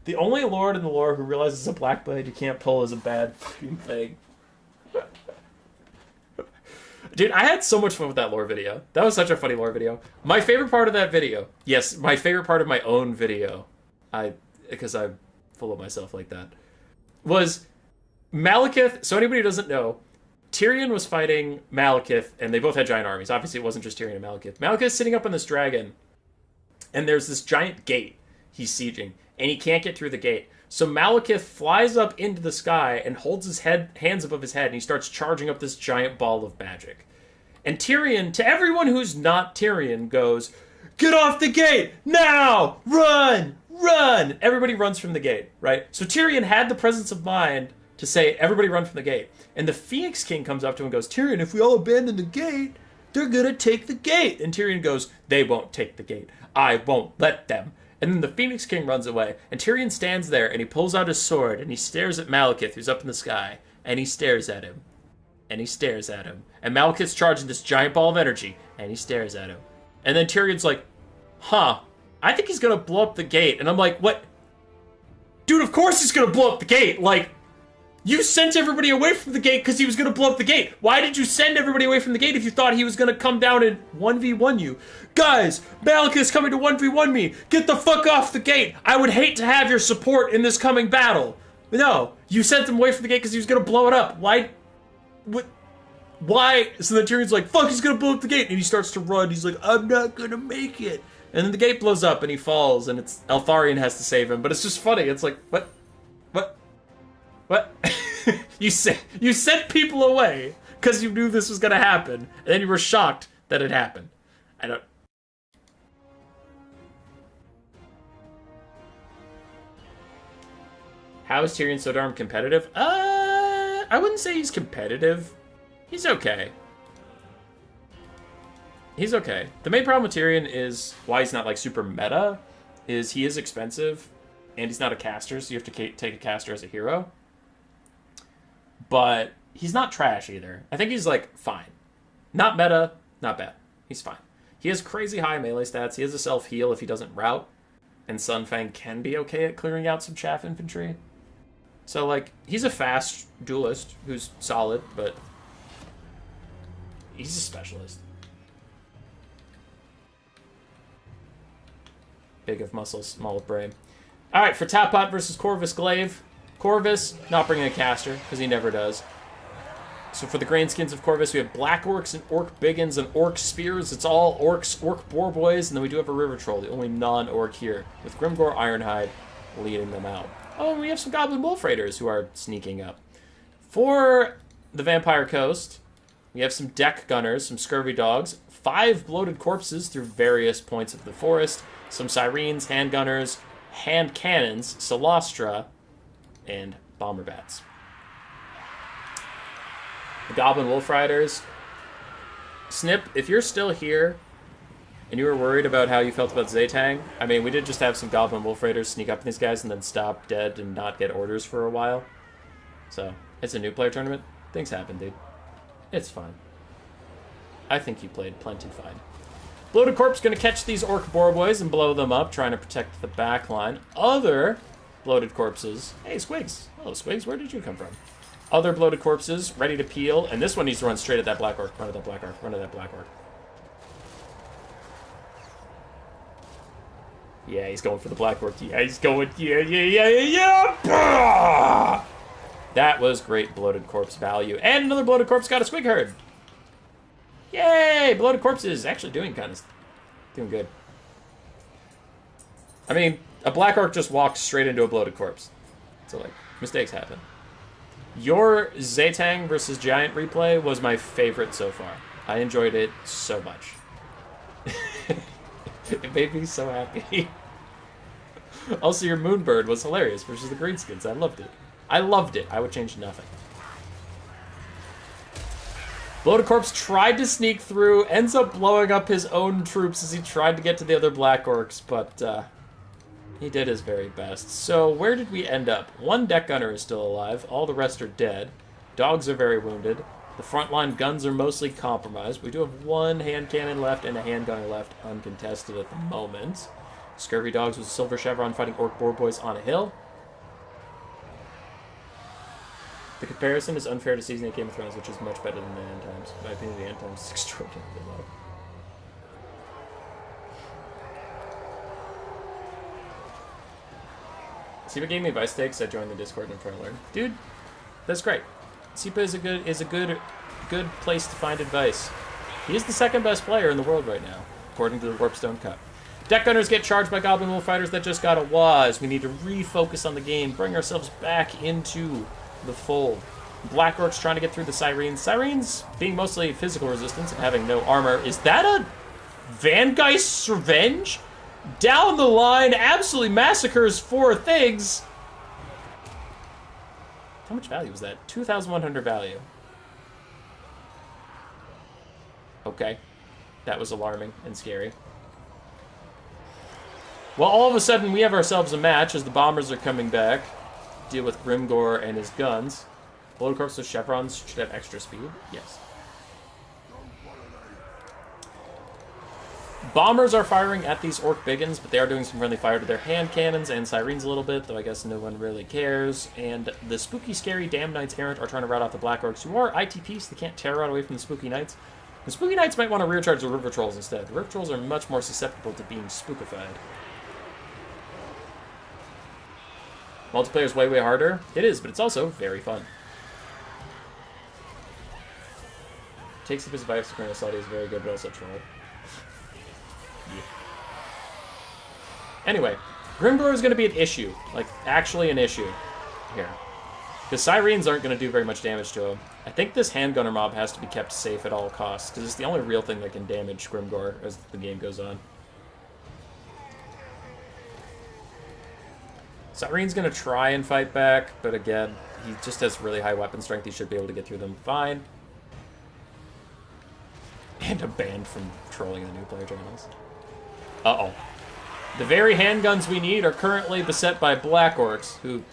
The only Lord in the lore who realizes a Black Blade you can't pull is a bad fucking thing. Dude, I had so much fun with that lore video. That was such a funny lore video. My favorite part of that video, yes, my favorite part of my own video, because I'm full of myself like that, was Malekith. So anybody who doesn't know, Tyrion was fighting Malekith, and they both had giant armies. Obviously, it wasn't just Tyrion and Malekith. Malekith's sitting up on this dragon, and there's this giant gate he's sieging, and he can't get through the gate. So Malekith flies up into the sky and holds his hands above his head, and he starts charging up this giant ball of magic. And Tyrion, to everyone who's not Tyrion, goes, "Get off the gate! Now! Run! Run!" Everybody runs from the gate, right? So Tyrion had the presence of mind to say, everybody run from the gate. And the Phoenix King comes up to him and goes, "Tyrion, if we all abandon the gate, they're gonna take the gate." And Tyrion goes, "They won't take the gate. I won't let them." And then the Phoenix King runs away, and Tyrion stands there, and he pulls out his sword, and he stares at Malekith, who's up in the sky, and he stares at him, and he stares at him. And Malekith's charging this giant ball of energy, and he stares at him. And then Tyrion's like, "Huh, I think he's gonna blow up the gate." And I'm like, what? Dude, of course he's gonna blow up the gate! Like, you sent everybody away from the gate because he was going to blow up the gate. Why did you send everybody away from the gate if you thought he was going to come down and 1v1 you? Guys, Malekith's coming to 1v1 me. Get the fuck off the gate. I would hate to have your support in this coming battle. No, you sent him away from the gate because he was going to blow it up. Why? What? Why? So then Tyrion's like, fuck, he's going to blow up the gate. And he starts to run. He's like, "I'm not going to make it." And then the gate blows up and he falls, and it's Eltharion has to save him. But it's just funny. It's like, what? What? You sent people away because you knew this was going to happen, and then you were shocked that it happened. I don't... How is Tyrion so darn competitive? I wouldn't say he's competitive. He's okay. He's okay. The main problem with Tyrion is why he's not like super meta, is he is expensive. and he's not a caster, so you have to take a caster as a hero. But he's not trash either. I think he's, like, fine. Not meta, not bad. He's fine. He has crazy high melee stats. He has a self-heal if he doesn't route. And Sunfang can be okay at clearing out some chaff infantry. So, like, he's a fast duelist who's solid, but he's a specialist. Big of muscle, small of brain. Alright, for Topot versus Corvis Glaive. Corvis, not bringing a caster, because he never does. So for the grain skins of Corvis, we have Black Orcs and Orc Biggins and Orc Spears. It's all Orcs, Orc Boar Boys, and then we do have a River Troll, the only non-Orc here, with Grimgor Ironhide leading them out. Oh, and we have some Goblin Wolf Raiders who are sneaking up. For the Vampire Coast, we have some Deck Gunners, some Scurvy Dogs, 5 Bloated Corpses through various points of the forest, some Sirens, Hand Gunners, Hand Cannons, Solastra, and Bomber Bats. The Goblin Wolf Riders. Snip, if you're still here and you were worried about how you felt about Zaytang, I mean, we did just have some Goblin Wolf Raiders sneak up on these guys and then stop dead and not get orders for a while. So, it's a new player tournament. Things happen, dude. It's fine. I think you played plenty fine. Bloated Corpse gonna catch these Orc Boar Boys and blow them up, trying to protect the back line. Other Bloated Corpses. Hey, Squigs. Hello, Squigs. Where did you come from? Other Bloated Corpses, ready to peel, and this one needs to run straight at that Black Orc. Run at that Black Orc. Run at that Black Orc. Yeah, he's going for the Black Orc. Yeah, he's going. Yeah. That was great Bloated Corpse value. And another Bloated Corpse got a Squig Herd. Yay! Bloated Corpses actually doing good. I mean, a Black Orc just walked straight into a Bloated Corpse. So, like, mistakes happen. Your Zaytang versus Giant replay was my favorite so far. I enjoyed it so much. It made me so happy. Also, your Moonbird was hilarious versus the Greenskins. I loved it. I would change nothing. Bloated Corpse tried to sneak through, ends up blowing up his own troops as he tried to get to the other Black Orcs, but he did his very best. So where did we end up? 1 Deck Gunner is still alive. All the rest are dead. Dogs are very wounded. The frontline guns are mostly compromised. We do have 1 hand cannon left and a hand gunner left uncontested at the moment. Scurvy Dogs with Silver Chevron fighting Orc Boar Boys on a hill. The comparison is unfair to Season 8 Game of Thrones, which is much better than the End Times. In my opinion, the End Times is extraordinarily low. Sipa gave me advice today because I joined the Discord and I'm trying to learn. Dude, that's great. Sipa is a good place to find advice. He is the 2nd best player in the world right now, according to the Warpstone Cup. Deck Gunners get charged by Goblin Wolf Fighters that just got a Waz. We need to refocus on the game, bring ourselves back into the fold. Black Orcs trying to get through the Sirens. Sirens being mostly physical resistance and having no armor. Is that a Vangeist's Revenge? Down the line, absolutely massacres 4 things. How much value was that? 2,100 value. Okay. That was alarming and scary. Well, all of a sudden, we have ourselves a match as the bombers are coming back. Deal with Grimgor and his guns. Bloated Corpse with chevrons should have extra speed. Yes. Bombers are firing at these Orc Biggins, but they are doing some friendly fire to their hand cannons and Sirens a little bit, though I guess no one really cares. And the spooky, scary Damn Knights Errant are trying to rout out the Black Orcs, who are ITPs, so they can't tear out away from the Spooky Knights. The Spooky Knights might want to rear charge the River Trolls instead. The River Trolls are much more susceptible to being spookified. Multiplayer is way, way harder. It is, but it's also very fun. Takes up his advice to Colonel Salty is very good, but also troll. Yeah. Anyway, Grimgor is going to be an issue. Like, actually an issue here. Because Sirens aren't going to do very much damage to him. I think this handgunner mob has to be kept safe at all costs, because it's the only real thing that can damage Grimgor as the game goes on. Siren's going to try and fight back, but again, he just has really high weapon strength. He should be able to get through them fine. And a ban from trolling the new player channels. Uh-oh. The very handguns we need are currently beset by Black Orcs, who,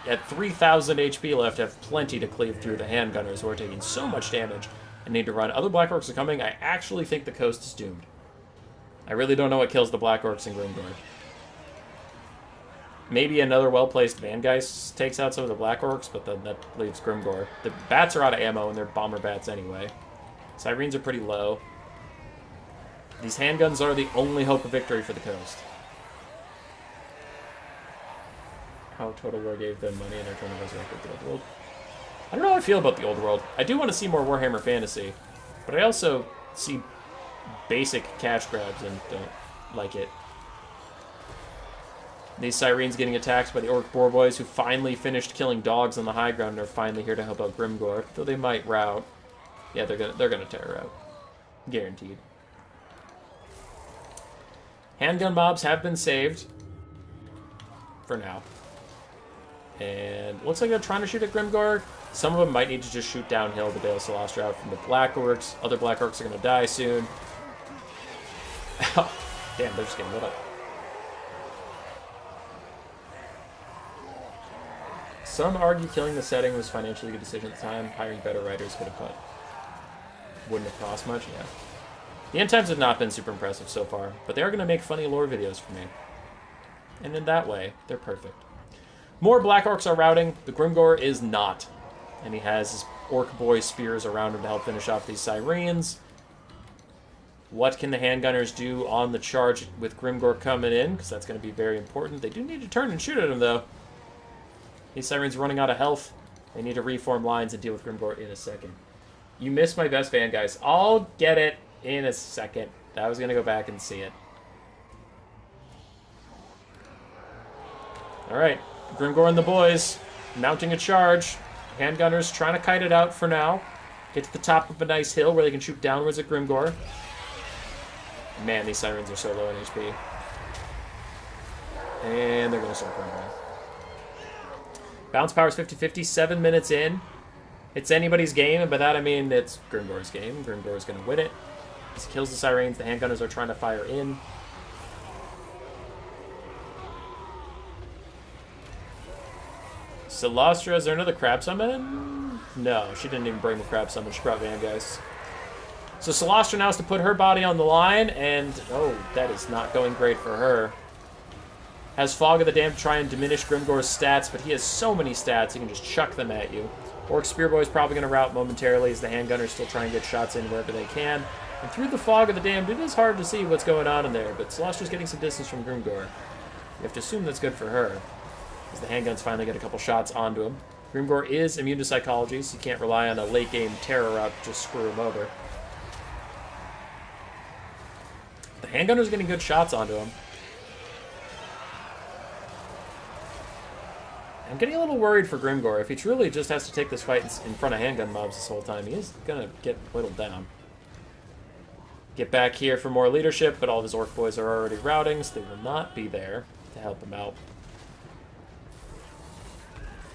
at 3,000 HP left, have plenty to cleave through the handgunners, who are taking so much damage and need to run. Other Black Orcs are coming. I actually think the coast is doomed. I really don't know what kills the Black Orcs in Grimgor. Maybe another well-placed Vangeist takes out some of the Black Orcs, but then that leaves Grimgor. The bats are out of ammo, and they're bomber bats anyway. Sirens are pretty low. These handguns are the only hope of victory for the coast. How Total War gave them money and they're trying to resurrect the old world. I don't know how I feel about the old world. I do want to see more Warhammer Fantasy, but I also see basic cash grabs and don't like it. These Sirens getting attacked by the Orc Boar Boys, who finally finished killing dogs on the high ground and are finally here to help out Grimgor, though they might rout. Yeah, they're gonna tear out. Guaranteed. Handgun mobs have been saved. For now. And looks like they're trying to shoot at Grimgor. Some of them might need to just shoot downhill to bail Celestra out from the Black Orcs. Other Black Orcs are going to die soon. Damn, they're just getting lit up. Some argue killing the setting was financially a good decision at the time. Hiring better writers could have put. Wouldn't have cost much, yeah. The end times have not been super impressive so far, but they are going to make funny lore videos for me. And in that way, they're perfect. More Black Orcs are routing. The Grimgor is not. And he has his Orc Boy spears around him to help finish off these Sirens. What can the handgunners do on the charge with Grimgor coming in? Because that's going to be very important. They do need to turn and shoot at him, though. These Sirens are running out of health. They need to reform lines and deal with Grimgor in a second. You missed my best van, guys. I'll get it in a second. I was going to go back and see it. Alright. Grimgor and the boys mounting a charge. Handgunners trying to kite it out for now. Get to the top of a nice hill where they can shoot downwards at Grimgor. Man, these Sirens are so low in HP. And they're going to start Grimgor. Bounce power is 50-50, 7 minutes in. It's anybody's game, and by that I mean it's Grimgor's game. Grimgor's going to win it. As he kills the Sirens, the handgunners are trying to fire in. Celestra, is there another crab summon? No, she didn't even bring the crab summon. She brought Vangeist. So Celestra now has to put her body on the line, and oh, that is not going great for her. Has Fog of the Damned to try and diminish Grimgor's stats, but he has so many stats, he can just chuck them at you. Orc Spearboy is probably going to rout momentarily as the handgunners still try and get shots in wherever they can. And through the Fog of the Damned, it is hard to see what's going on in there, but Celestra's getting some distance from Grimgor. You have to assume that's good for her, as the handguns finally get a couple shots onto him. Grimgor is immune to psychology, so you can't rely on a late-game terror route to just screw him over. The handgunner's getting good shots onto him. I'm getting a little worried for Grimgor. If he truly just has to take this fight in front of handgun mobs this whole time, he is going to get whittled down. Get back here for more leadership, but all of his Orc boys are already routing, so they will not be there to help him out.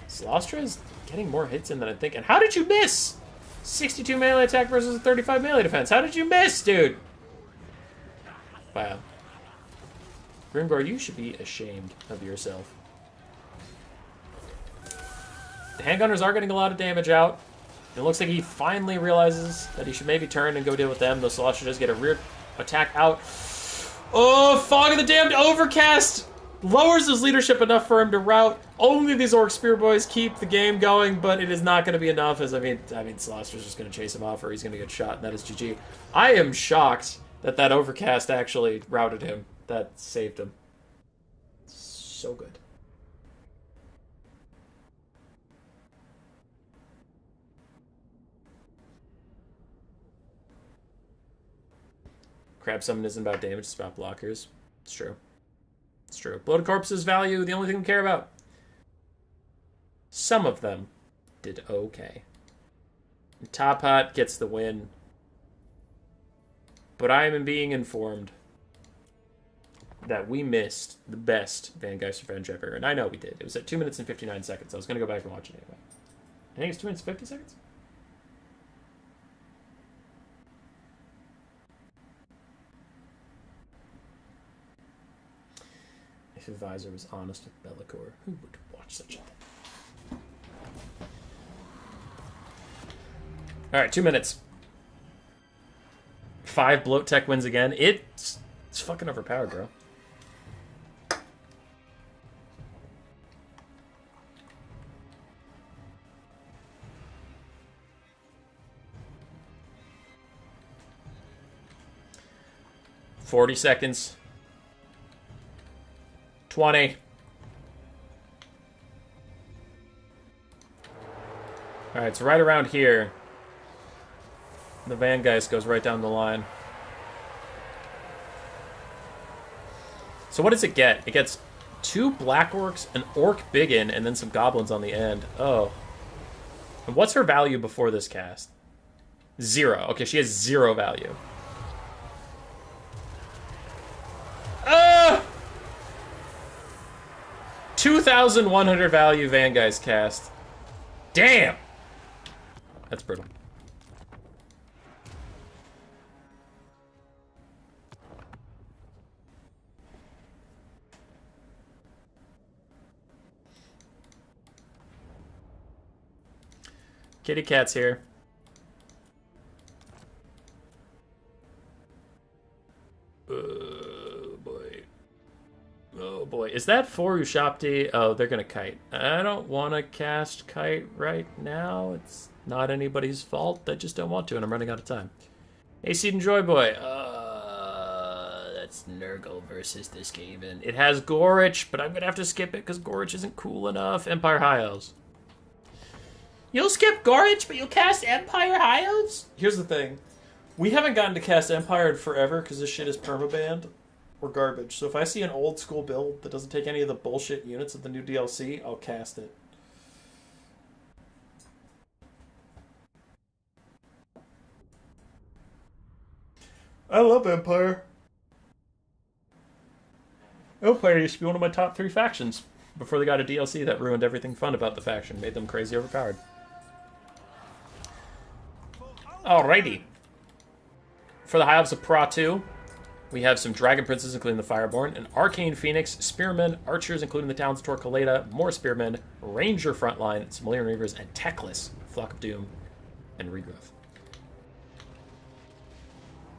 Celestra is getting more hits in than I think. And how did you miss? 62 melee attack versus a 35 melee defense. How did you miss, dude? Wow. Grimgor, you should be ashamed of yourself. The handgunners are getting a lot of damage out. It looks like he finally realizes that he should maybe turn and go deal with them, though Celestra does get a rear attack out. Oh, Fog of the Damned Overcast lowers his leadership enough for him to rout. Only these Orc Spear Boys keep the game going, but it is not going to be enough, as I mean Celestra's just going to chase him off, or he's going to get shot, and that is GG. I am shocked that Overcast actually routed him. That saved him. So good. Crab Summon isn't about damage, it's about blockers. It's true. It's true. Bloated Corpses value, the only thing we care about. Some of them did okay. Topot gets the win. But I am being informed that we missed the best Vangeist Revenge ever. And I know we did. It was at 2 minutes and 59 seconds. I was going to go back and watch it anyway. I think it's 2 minutes and 50 seconds? the advisor was honest with Bellicor. Who would watch such a thing? Alright, 2 minutes. 5 bloat tech wins again. It's fucking overpowered, bro. $40 seconds. 20. Alright, so right around here, the Vangeist goes right down the line. So what does it get? It gets 2 Black Orcs, an Orc Biggin, and then some Goblins on the end. Oh. And what's her value before this cast? 0. Okay, she has 0 value. 2,100 value Vangeist cast. Damn! That's brutal. Kitty Cat's here. Oh boy. Oh boy. Is that for Ushapti? Oh, they're gonna kite. I don't want to cast kite right now. It's not anybody's fault. I just don't want to, and I'm running out of time. Hey, Seed and Joy Boy. That's Nurgle versus this game, and it has Gorich, but I'm gonna have to skip it because Gorich isn't cool enough. Empire High Elves. You'll skip Gorich, but you'll cast Empire High Elves? Here's the thing. We haven't gotten to cast Empire in forever because this shit is permabanned or garbage. So if I see an old school build that doesn't take any of the bullshit units of the new DLC, I'll cast it. I love Empire. Empire used to be one of my top 3 factions before they got a DLC that ruined everything fun about the faction, made them crazy overpowered. Alrighty. For the High Elves of Pra 2, we have some Dragon Princes, including the Fireborn, an Arcane Phoenix, Spearmen, Archers, including the Towns of Torquelada, more Spearmen, Ranger Frontline, some Valyrian Reavers, and Techless, Flock of Doom, and Regrowth.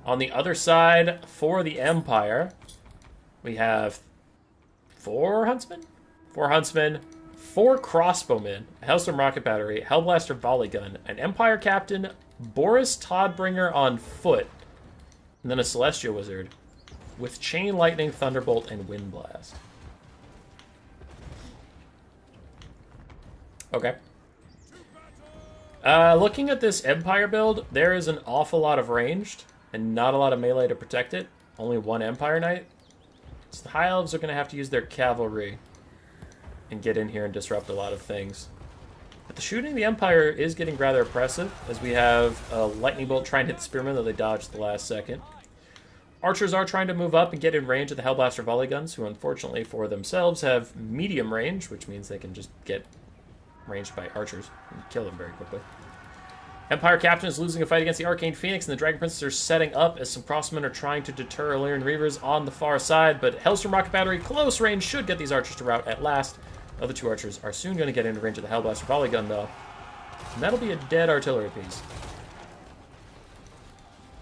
On the other side, for the Empire, we have 4 Huntsmen? 4 Huntsmen, 4 Crossbowmen, a Hellstorm Rocket Battery, Hellblaster Volley Gun, an Empire Captain, Boris Toddbringer on foot, and then a Celestial Wizard with Chain Lightning, Thunderbolt, and Wind Blast. Okay. Looking at this Empire build, there is an awful lot of ranged and not a lot of melee to protect it. Only 1 Empire Knight. So the High Elves are going to have to use their cavalry and get in here and disrupt a lot of things. But the shooting of the Empire is getting rather oppressive, as we have a Lightning Bolt trying to hit the Spearmen, though they dodged at the last second. Archers are trying to move up and get in range of the Hellblaster Volley Guns, who unfortunately for themselves have medium range, which means they can just get ranged by archers and kill them very quickly. Empire Captain is losing a fight against the Arcane Phoenix, and the Dragon Princes are setting up as some crossmen are trying to deter Valyrian Reavers on the far side, but Hellstorm Rocket Battery close range should get these archers to rout at last. The other 2 archers are soon going to get into range of the Hellblaster Volley Gun, though. And that'll be a dead artillery piece.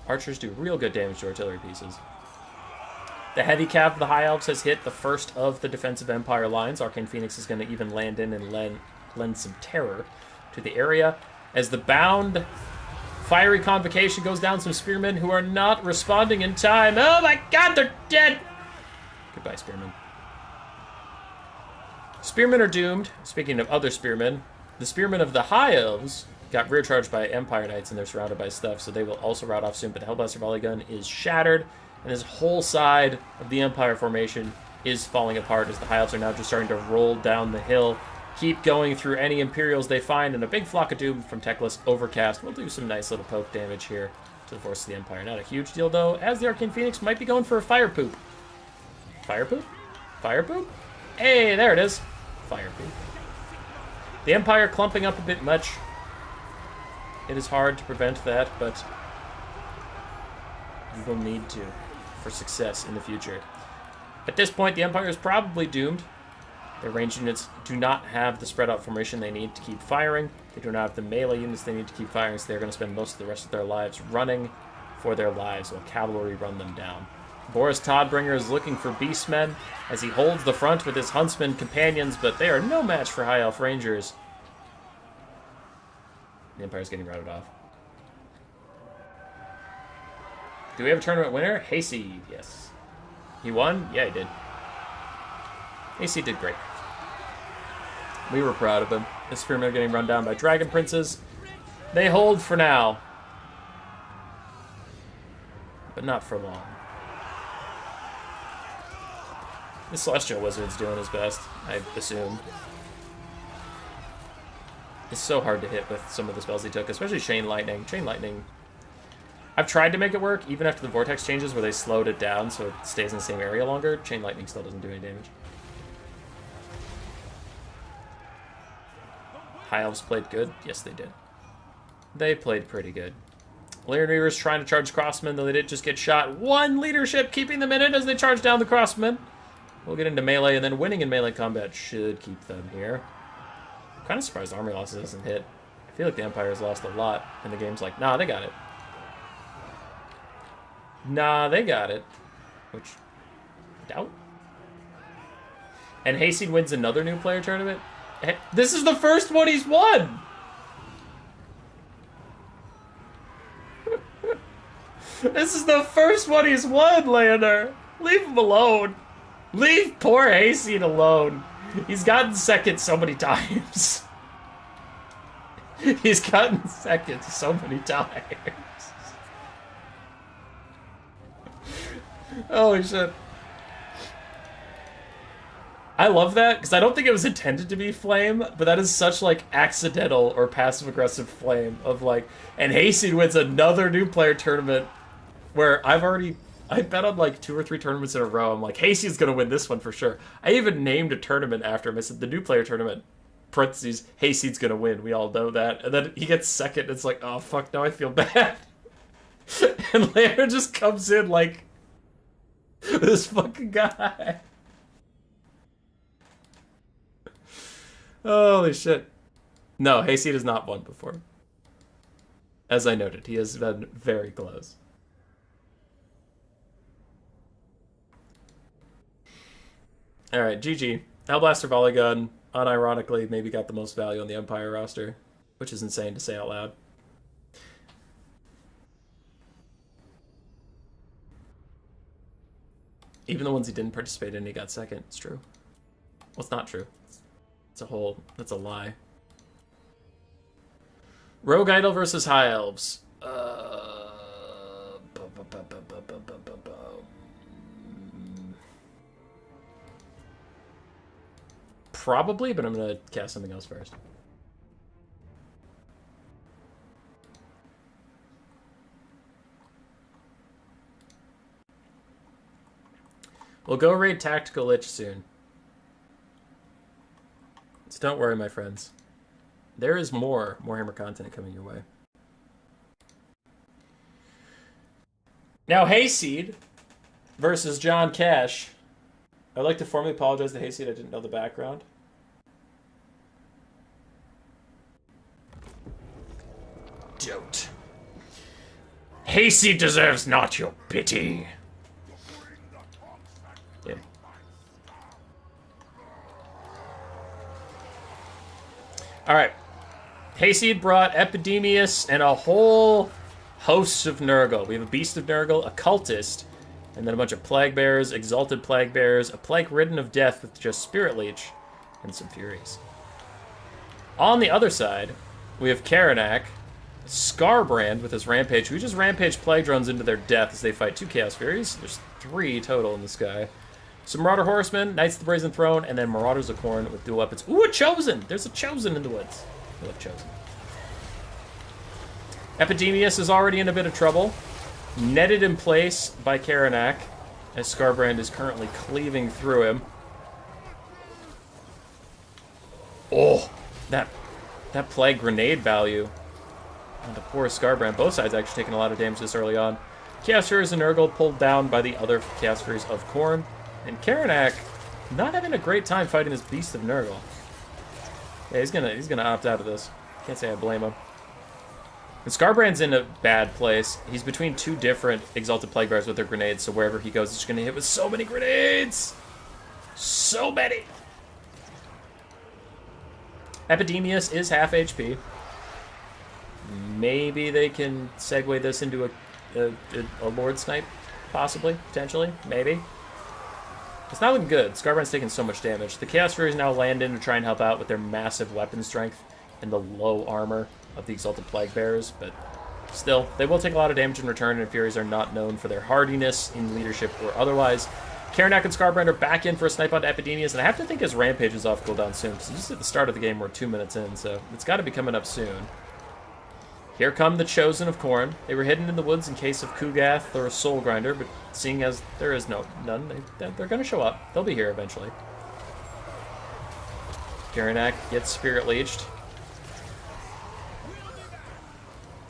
Archers do real good damage to artillery pieces. The heavy cav of the High Elves has hit the first of the defensive Empire lines. Arcane Phoenix is going to even land in and lend some terror to the area. As the bound fiery convocation goes down some Spearmen who are not responding in time. Oh my god, they're dead! Goodbye, Spearmen. Spearmen are doomed. Speaking of other Spearmen, the Spearmen of the High Elves got rear charged by Empire Knights and they're surrounded by stuff, so they will also rout off soon, but the Hellblaster Volley Gun is shattered, and this whole side of the Empire formation is falling apart as the High Elves are now just starting to roll down the hill, keep going through any Imperials they find, and a big Flock of Doom from Techless Overcast will do some nice little poke damage here to the force of the Empire. Not a huge deal, though, as the Arcane Phoenix might be going for a Fire Poop. Fire Poop? Fire Poop? Hey, there it is. Fire Poop. The Empire clumping up a bit much. It is hard to prevent that, but you will need to for success in the future. At this point, the Empire is probably doomed. Their ranged units do not have the spread out formation they need to keep firing. They do not have the melee units they need to keep firing, so they're going to spend most of the rest of their lives running for their lives while cavalry run them down. Boris Todbringer is looking for beastmen as he holds the front with his huntsman companions, but they are no match for High Elf Rangers. The Empire's getting routed off. Do we have a tournament winner? Hayseed, yes. He won? Yeah, he did. Hayseed did great. We were proud of him. The Spearmen are getting run down by Dragon Princes. They hold for now. But not for long. The Celestial Wizard's doing his best, I assume. It's so hard to hit with some of the spells he took, especially Chain Lightning. Chain Lightning... I've tried to make it work, even after the Vortex changes where they slowed it down so it stays in the same area longer. Chain Lightning still doesn't do any damage. High Elves played good? Yes, they did. They played pretty good. Lyran Reaver's trying to charge Crossmen, though they did just get shot. One leadership keeping them in it as they charge down the Crossmen. We'll get into melee, and then winning in melee combat should keep them here. I'm kind of surprised Army Losses hasn't hit. I feel like the Empire has lost a lot, and the game's like, nah, they got it. Nah, they got it. Which, doubt. And Hayseed wins another new player tournament. This is the first one he's won! This is the first one he's won, Leonard! Leave him alone. Leave poor Hayseed alone. He's gotten second so many times. He's gotten second so many times. Holy shit. I love that, because I don't think it was intended to be flame, but that is such, like, accidental or passive-aggressive flame of, like... And Hayseed wins another new player tournament where I bet on, like, 2 or 3 tournaments in a row. I'm like, Hayseed's gonna win this one for sure. I even named a tournament after him. I said, the new player tournament, parentheses, Hayseed's gonna win. We all know that. And then he gets second, it's like, oh, fuck, now I feel bad. And Lara just comes in, like... This fucking guy. Holy shit. No, Hayseed has not won before. As I noted, he has been very close. Alright, GG. Hellblaster Volley Gun, unironically, maybe got the most value on the Empire roster, which is insane to say out loud. Even the ones he didn't participate in, he got second. It's true. Well, it's not true. That's a lie. Rogue Idol versus High Elves. Probably, but I'm gonna cast something else first. We'll go raid Tactical Lich soon. So don't worry, my friends. There is more Warhammer content coming your way. Now, Hayseed versus John Cash. I'd like to formally apologize to Hayseed. I didn't know the background. Don't. Hayseed deserves not your pity. Yeah. Alright. Hayseed brought Epidemius and a whole host of Nurgle. We have a Beast of Nurgle, a Cultist, and then a bunch of Plague Bears, Exalted Plague Bears, a Plague Ridden of Death with just Spirit Leech, and some Furies. On the other side, we have Karanak, Scarbrand with his Rampage, who just Rampage Plague Drones into their death as they fight 2 Chaos Furies. There's 3 total in this guy. Some Marauder Horsemen, Knights of the Brazen Throne, and then Marauders of Khorne with dual weapons. Ooh, a Chosen! There's a Chosen in the woods. I love Chosen. Epidemius is already in a bit of trouble. Netted in place by Karanak, as Scarbrand is currently cleaving through him. Oh, that Plague Grenade value. And the poor Scarbrand. Both sides actually taking a lot of damage this early on. Chaos Furies and Nurgle pulled down by the other Chaos Furies of Khorne. And Karanak not having a great time fighting this Beast of Nurgle. Yeah, he's gonna opt out of this. Can't say I blame him. And Scarbrand's in a bad place. He's between two different Exalted Plague Bearers with their grenades, so wherever he goes, he's gonna hit with so many grenades! So many! Epidemius is half HP. Maybe they can segue this into a Lord Snipe, possibly, potentially, maybe. It's not looking good. Scarbrand's taking so much damage. The Chaos Furies now land in to try and help out with their massive weapon strength and the low armor of the Exalted Plague Bearers, but still, they will take a lot of damage in return, and Furies are not known for their hardiness in leadership or otherwise. Karanak and Scarbrand are back in for a snipe onto Epidemius, and I have to think his Rampage is off cooldown soon, because just at the start of the game we're 2 minutes in, so it's got to be coming up soon. Here come the Chosen of Khorne. They were hidden in the woods in case of Kugath or a Soul Grinder, but seeing as there is none, they're going to show up. They'll be here eventually. Karanak gets Spirit Leeched.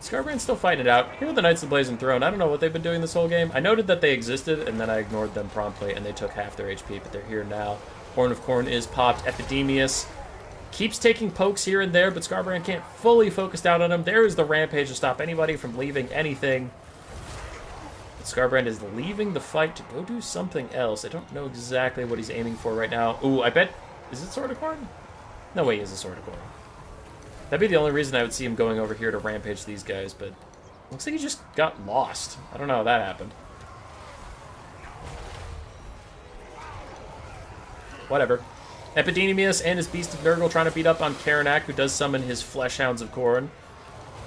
Scarbrand's still fighting it out. Here are the Knights of the Blazing Throne. I don't know what they've been doing this whole game. I noted that they existed, and then I ignored them promptly, and they took half their HP, but they're here now. Horn of Khorne is popped. Epidemius keeps taking pokes here and there, but Scarbrand can't fully focus down on him. There is the Rampage to stop anybody from leaving anything. But Scarbrand is leaving the fight to go do something else. I don't know exactly what he's aiming for right now. Ooh, I bet... Is it Sword of Khorne? No way he is a Sword of Khorne. That'd be the only reason I would see him going over here to rampage these guys, but looks like he just got lost. I don't know how that happened. Whatever. Epidemius and his Beast of Nurgle trying to beat up on Karanak, who does summon his Fleshhounds of Khorne.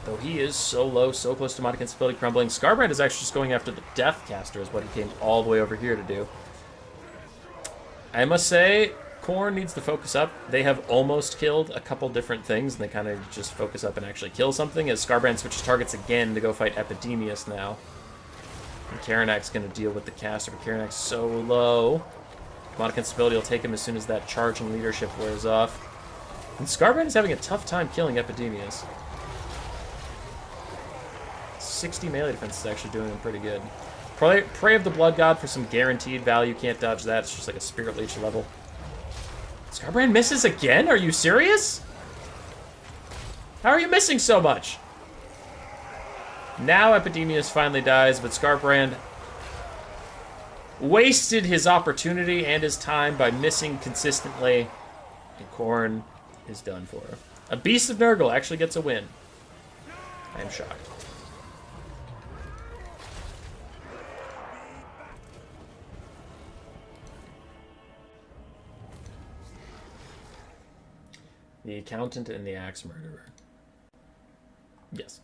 Though he is so low, so close to mod invincibility crumbling. Scarbrand is actually just going after the Deathcaster, is what he came all the way over here to do. I must say, Khorne needs to focus up. They have almost killed a couple different things, and they kind of just focus up and actually kill something, as Scarbrand switches targets again to go fight Epidemius now. And Karanak's going to deal with the caster, but Karanak's so low. Demonic Instability will take him as soon as that charging leadership wears off. And Scarbrand is having a tough time killing Epidemius. 60 melee defense is actually doing him pretty good. Pray of the Blood God for some guaranteed value. Can't dodge that. It's just like a Spirit Leech level. Scarbrand misses again? Are you serious? How are you missing so much? Now Epidemius finally dies, but Scarbrand wasted his opportunity and his time by missing consistently, and Khorne is done for. A Beast of Nurgle actually gets a win. I am shocked. The Accountant and the Axe Murderer. Yes.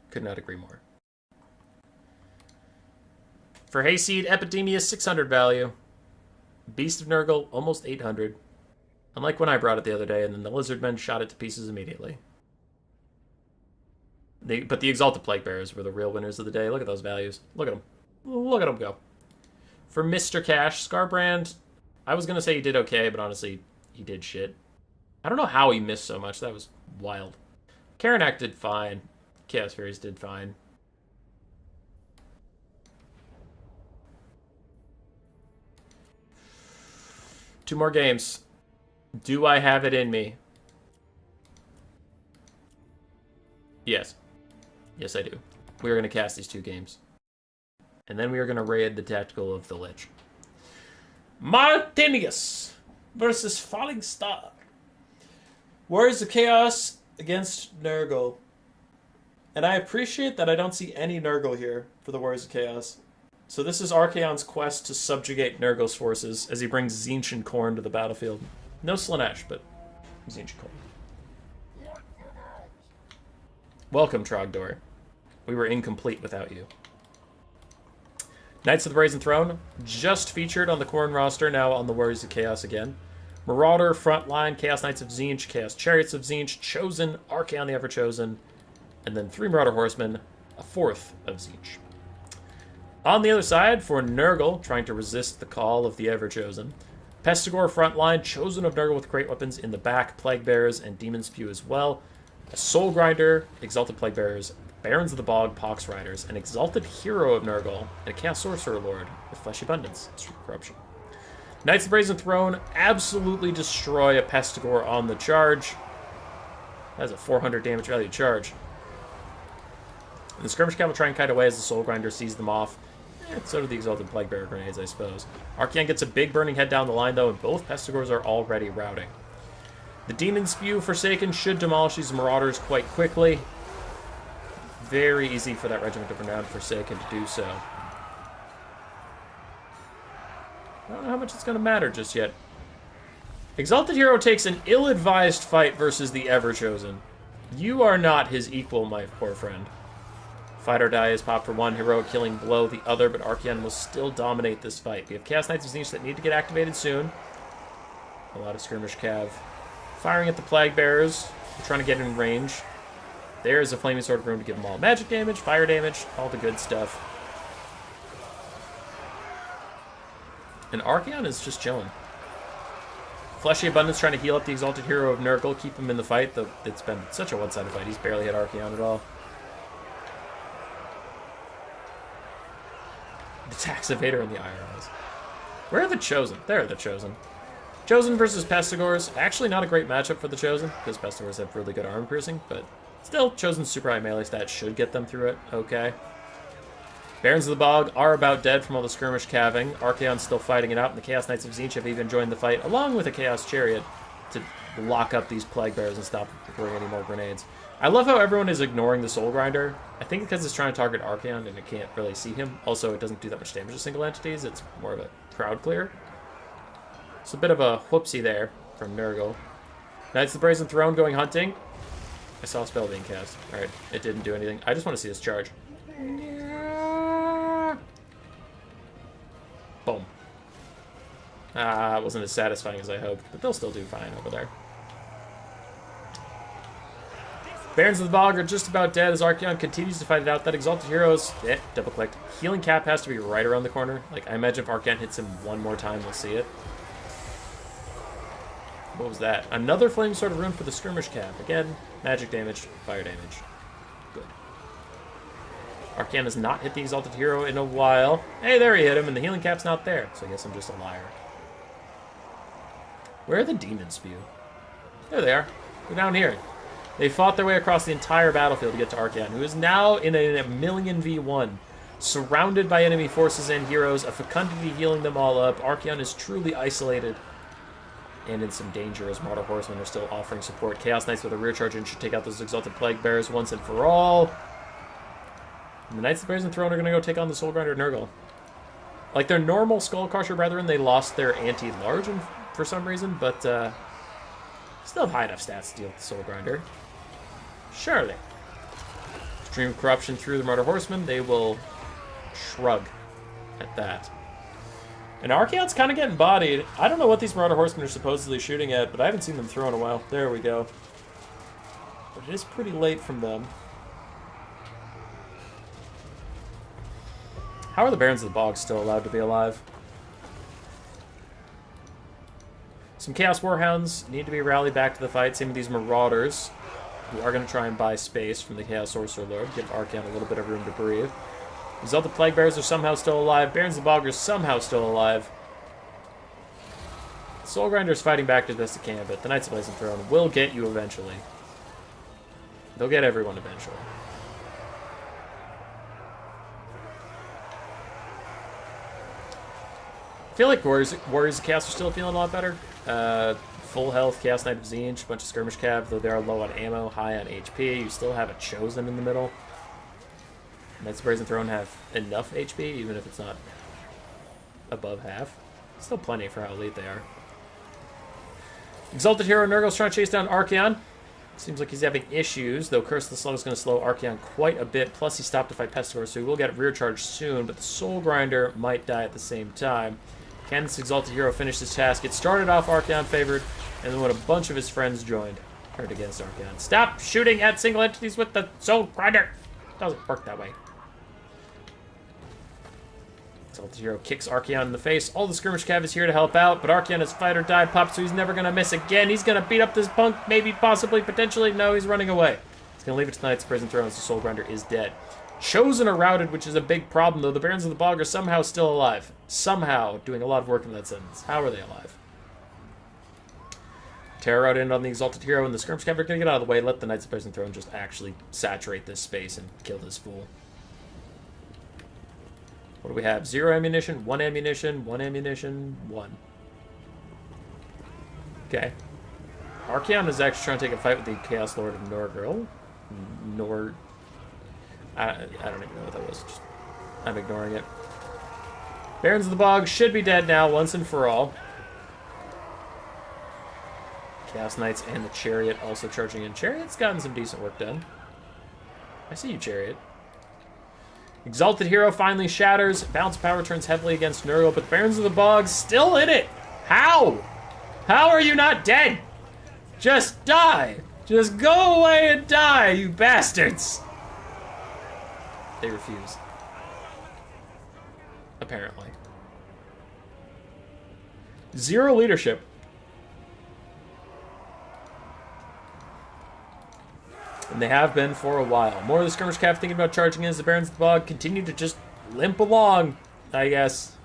Could not agree more. For Hayseed, Epidemius 600 value. Beast of Nurgle almost 800. Unlike when I brought it the other day, and then the Lizardmen shot it to pieces immediately. But the Exalted Plague Bearers were the real winners of the day. Look at those values. Look at them. Look at them go. For Mr. Cash, Scarbrand, I was going to say he did okay, but honestly, he did shit. I don't know how he missed so much. That was wild. Karanak did fine. Chaos Furies did fine. Two more games. Do I have it in me? Yes. Yes, I do. We are going to cast these 2 games. And then we are going to raid the Tactical of the Lich. Martinus versus Falling Star. Warriors of Chaos against Nurgle. And I appreciate that I don't see any Nurgle here for the Warriors of Chaos. So this is Archaon's quest to subjugate Nurgle's forces as he brings Tzeentch and Khorne to the battlefield. No Slaanesh, but Tzeentch and Khorne. Welcome, Trogdor. We were incomplete without you. Knights of the Brazen Throne, just featured on the Khorne roster, now on the Warriors of Chaos again. Marauder, Frontline, Chaos Knights of Tzeentch, Chaos Chariots of Tzeentch, Chosen, Archaon the Ever-Chosen, and then 3 Marauder Horsemen, a 4th of Tzeentch. On the other side, for Nurgle, trying to resist the call of the Ever-Chosen, Pestigore Frontline, Chosen of Nurgle with great weapons in the back, Plague Bearers and Demon Spew as well. A Soul Grinder, Exalted Plague Bearers, Barons of the Bog, Pox Riders, an Exalted Hero of Nurgle, and a Chaos Sorcerer Lord with Fleshy Abundance, Corruption. Knights of the Brazen Throne absolutely destroy a Pestigore on the charge. That's a 400 damage value charge. And the Skirmish Cav will try and kite away as the Soul Grinder sees them off. So do the Exalted Plaguebearer grenades, I suppose. Archaon gets a big burning head down the line, though, and both Pestigores are already routing. The Demon Spew Forsaken should demolish these Marauders quite quickly. Very easy for that Regiment of Renowned Forsaken to do so. I don't know how much it's going to matter just yet. Exalted Hero takes an ill-advised fight versus the Everchosen. You are not his equal, my poor friend. Fight or Die is popped for one heroic killing blow the other, but Archaon will still dominate this fight. We have Chaos Knights of Tzeentch that need to get activated soon. A lot of Skirmish Cav firing at the Plague Bearers. We're trying to get in range. There's a Flaming Sword Rune to give them all magic damage, fire damage, all the good stuff. And Archaon is just chilling. Fleshy Abundance trying to heal up the Exalted Hero of Nurgle, keep him in the fight, though it's been such a one-sided fight. He's barely hit Archaon at all. The Tax Evader and the IRLs. Where are the Chosen? There are the Chosen. Chosen versus Pestigores. Actually not a great matchup for the Chosen, because Pestigores have really good armor piercing, but still, Chosen's super high melee stat should get them through it. Okay. Barons of the Bog are about dead from all the skirmish calving. Archaon's still fighting it out, and the Chaos Knights of Tzeentch have even joined the fight, along with a Chaos Chariot, to lock up these Plague Bearers and stop throwing any more grenades. I love how everyone is ignoring the Soul Grinder. I think because it's trying to target Archaon and it can't really see him. Also, it doesn't do that much damage to single entities. It's more of a crowd clear. It's a bit of a whoopsie there from Nurgle. Knights of the Brazen Throne going hunting. I saw a spell being cast. Alright, it didn't do anything. I just want to see this charge. Boom. It wasn't as satisfying as I hoped, but they'll still do fine over there. Barons of the Bog are just about dead as Archaon continues to fight it out. That Exalted Heroes, double-clicked. Healing cap has to be right around the corner. Like, I imagine if Archaon hits him one more time, we'll see it. What was that? Another Flame Sword Rune for the Skirmish Cap. Again, magic damage, fire damage. Good. Archaon has not hit the Exalted Hero in a while. Hey, there he hit him, and the healing cap's not there. So I guess I'm just a liar. Where are the Demon Spew? There they are. They're down here. They fought their way across the entire battlefield to get to Archaon, who is now in a million v1. Surrounded by enemy forces and heroes, a fecundity healing them all up. Archaon is truly isolated and in some danger as Martyr Horsemen are still offering support. Chaos Knights with a rear charge in should take out those Exalted Plague Bearers once and for all. And the Knights of the Brazen Throne are going to go take on the Soul Grinder Nurgle. Like their normal Skull Crusher brethren, they lost their anti-large for some reason, but still have high enough stats to deal with the Soul Grinder. Surely. Stream Corruption through the Martyr Horsemen, they will shrug at that. And Archaon's kind of getting bodied. I don't know what these Marauder Horsemen are supposedly shooting at, but I haven't seen them throw in a while. There we go. But it is pretty late from them. How are the Barons of the Bog still allowed to be alive? Some Chaos Warhounds need to be rallied back to the fight. Same with these Marauders, who are going to try and buy space from the Chaos Sorcerer Lord. Give Archaon a little bit of room to breathe. Exalted Plague Bearers are somehow still alive. Barons of the Bog are somehow still alive. Soul Grinder's fighting back to best it can, but the Knights of Blazing Throne will get you eventually. They'll get everyone eventually. I feel like Warriors of Chaos are still feeling a lot better. Full health, Chaos Knight of Tzeentch, a bunch of Skirmish Cav, though they are low on ammo, high on HP. You still have a Chosen in the middle. Knights of Brazen Throne have enough HP, even if it's not above half. Still plenty for how elite they are. Exalted Hero Nurgle's trying to chase down Archaon. Seems like he's having issues, though Curse of the Slow is going to slow Archaon quite a bit. Plus, he stopped to fight Pestigore, so he will get rear charge soon, but the Soul Grinder might die at the same time. Can this Exalted Hero finish this task? It started off Archaon favored, and then when a bunch of his friends joined, turned against Archaon. Stop shooting at single entities with the Soul Grinder! Doesn't work that way. Exalted Hero kicks Archaon in the face. All the Skirmish Cav is here to help out, but Archaon is fight or die pop, so he's never going to miss again. He's going to beat up this punk, maybe, possibly, potentially. No, he's running away. He's Can leave it to the Knights of Prison Throne as the Soul Grinder is dead. Chosen are routed, which is a big problem, though the Barons of the Bog are somehow still alive. Somehow doing a lot of work in that sentence. How are they alive? Terror out in on the Exalted Hero, and the Skirmish Cav are going to get out of the way. Let the Knights of Prison Throne just actually saturate this space and kill this fool. What do we have? 0 ammunition, 1 ammunition, 1 ammunition, 1. Okay. Archeon is actually trying to take a fight with the Chaos Lord of Norgirl. I don't even know what that was. I'm ignoring it. Barons of the Bog should be dead now, once and for all. Chaos Knights and the Chariot also charging in. Chariot's gotten some decent work done. I see you, Chariot. Exalted Hero finally shatters. Balance of power turns heavily against Nurgle, but the Barons of the Bog still in it. How? How are you not dead? Just die. Just go away and die, you bastards. They refuse. Apparently. 0 leadership. And they have been for a while. More of the Skirmish Cav thinking about charging in as the Barons of the Bog continue to just limp along, I guess.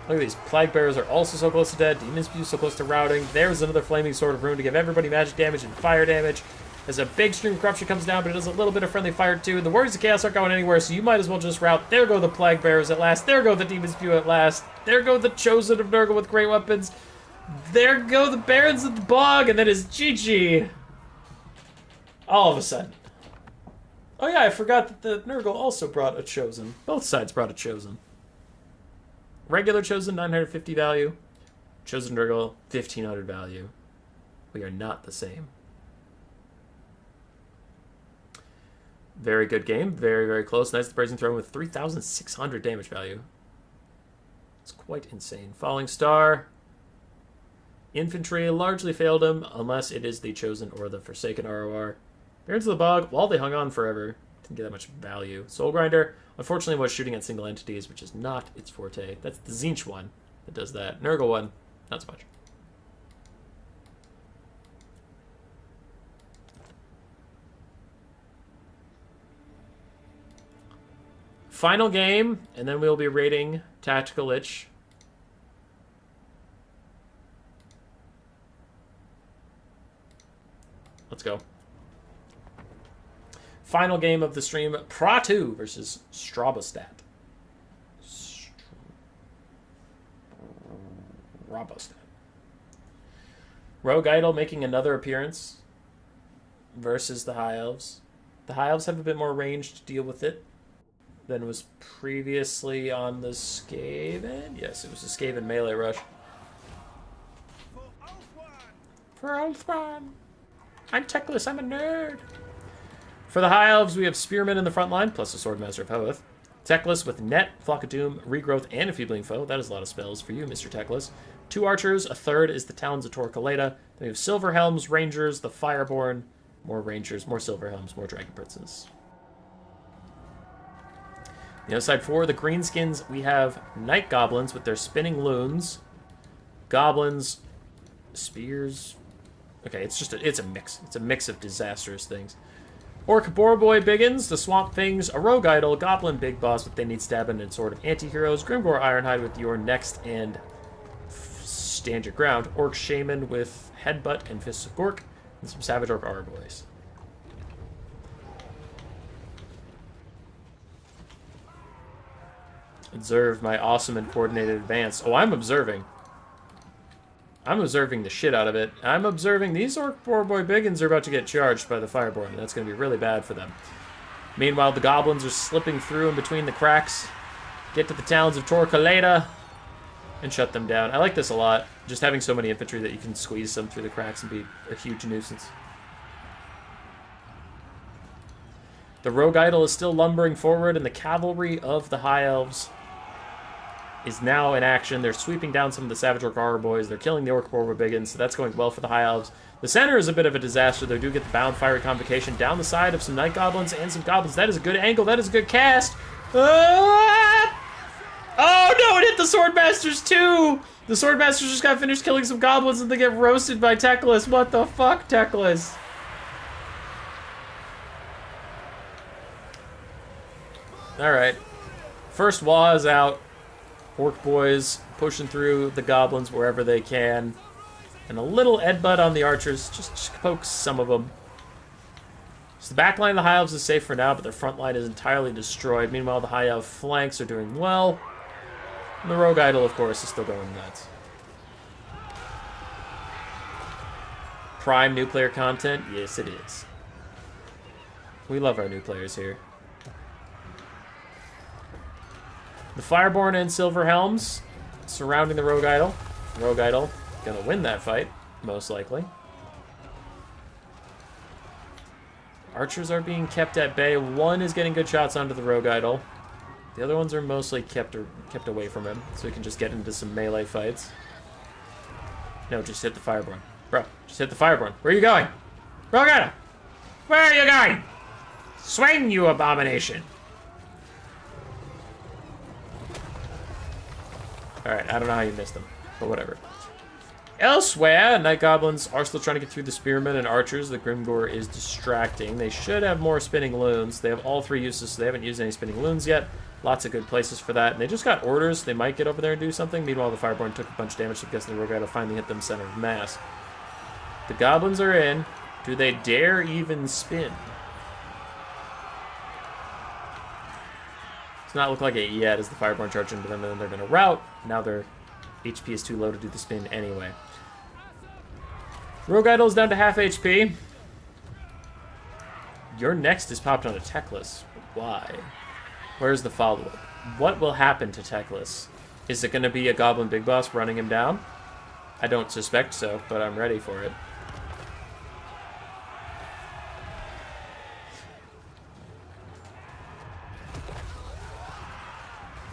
Look at these. Plague Bearers are also so close to dead. Demon Spew so close to routing. There's another Flaming Sword of Ruin to give everybody magic damage and fire damage. As a big stream of corruption comes down, but it does a little bit of friendly fire too. The Warriors of Chaos aren't going anywhere, so you might as well just route. There go the Plague Bearers at last. There go the Demon Spew at last. There go the Chosen of Nurgle with great weapons. There go the Barons of the Bog, and then is GG. All of a sudden. Oh yeah, I forgot that the Nurgle also brought a Chosen. Both sides brought a Chosen. Regular Chosen, 950 value. Chosen Nurgle, 1500 value. We are not the same. Very good game. Very, very close. Knights of the Brazen Throne with 3,600 damage value. It's quite insane. Falling Star. Infantry largely failed him, unless it is the Chosen or the Forsaken ROR. Barons of the Bog, well, they hung on forever. Didn't get that much value. Soul Grinder, unfortunately, was shooting at single entities, which is not its forte. That's the Tzeentch one that does that. Nurgle one, not so much. Final game, and then we'll be rating Tactical Itch. Let's go. Final game of the stream, Pra2 versus Strabostat. Strabostat. Rogue Idol making another appearance versus the High Elves. The High Elves have a bit more range to deal with it than was previously on the Skaven. Yes, it was a Skaven melee rush. For Ulthwan. I'm techless, I'm a nerd. For the High Elves, we have Spearmen in the front line, plus the Swordmaster of Hoeth. Techless with Net, Flock of Doom, Regrowth, and Enfeebling Foe. That is a lot of spells for you, Mr. Techless. 2 Archers, a third is the Talons of Tor-Kaleda. Then we have Silver Helms, Rangers, the Fireborn, more Rangers, more Silver Helms, more Dragon Princes. The other side for the Greenskins, we have Night Goblins with their Spinning Loons. Goblins, Spears. Okay, it's a mix. It's a mix of disastrous things. Orc Borboy Biggins, the Swamp Things, a Rogue Idol, Goblin Big Boss with They Need Stabbing and Sword of Anti-Heroes, Grimgore Ironhide with your next and stand your ground, Orc Shaman with Headbutt and Fists of Gork, and some Savage Orc Arboys. Observe my awesome and coordinated advance. Oh, I'm observing. I'm observing the shit out of it. I'm observing these Orc Borboy Biggins are about to get charged by the Fireborn. That's going to be really bad for them. Meanwhile, the Goblins are slipping through in between the cracks. Get to the Talons of Tor-Kaleda and shut them down. I like this a lot. Just having so many infantry that you can squeeze them through the cracks and be a huge nuisance. The Rogue Idol is still lumbering forward, and the Cavalry of the High Elves is now in action. They're sweeping down some of the Savage Orc Arboys. They're killing the Orc Borboy Biggins, so that's going well for the High Elves. The center is a bit of a disaster. They do get the Bound Fiery Convocation down the side of some Night Goblins and some Goblins. That is a good angle. That is a good cast. Ah! Oh no, it hit the Swordmasters too! The Swordmasters just got finished killing some Goblins and they get roasted by Techless. What the fuck, Techless? Alright. First Wah is out. Orc boys pushing through the goblins wherever they can. And a little Edbutt on the archers. Just pokes some of them. So the back line of the High Elves is safe for now, but their front line is entirely destroyed. Meanwhile, the High Elf flanks are doing well. And the Rogue Idol, of course, is still going nuts. Prime new player content? Yes, it is. We love our new players here. The Fireborn and Silver Helms surrounding the Rogue Idol. Rogue Idol gonna win that fight, most likely. Archers are being kept at bay. One is getting good shots onto the Rogue Idol. The other ones are mostly kept away from him, so he can just get into some melee fights. No, just hit the Fireborn. Bro, just hit the Fireborn. Where are you going? Rogue Idol! Where are you going? Swing, you abomination! Alright, I don't know how you missed them, but whatever. Elsewhere, Night Goblins are still trying to get through the Spearmen and Archers. The Grimgore is distracting. They should have more Spinning Loons. They have all 3 uses, so they haven't used any Spinning Loons yet. Lots of good places for that. And they just got orders. They might get over there and do something. Meanwhile, the Fireborn took a bunch of damage, so I'm guessing the Rogue Idol finally hit them center of mass. The Goblins are in. Do they dare even spin? Does not look like it yet as the Fireborn charge into them, and then they're going to rout. Now their HP is too low to do the spin anyway. Rogue Idol is down to half HP. Your next is popped on a Techless. Why? Where's the follow-up? What will happen to Techless? Is it going to be a Goblin Big Boss running him down? I don't suspect so, but I'm ready for it.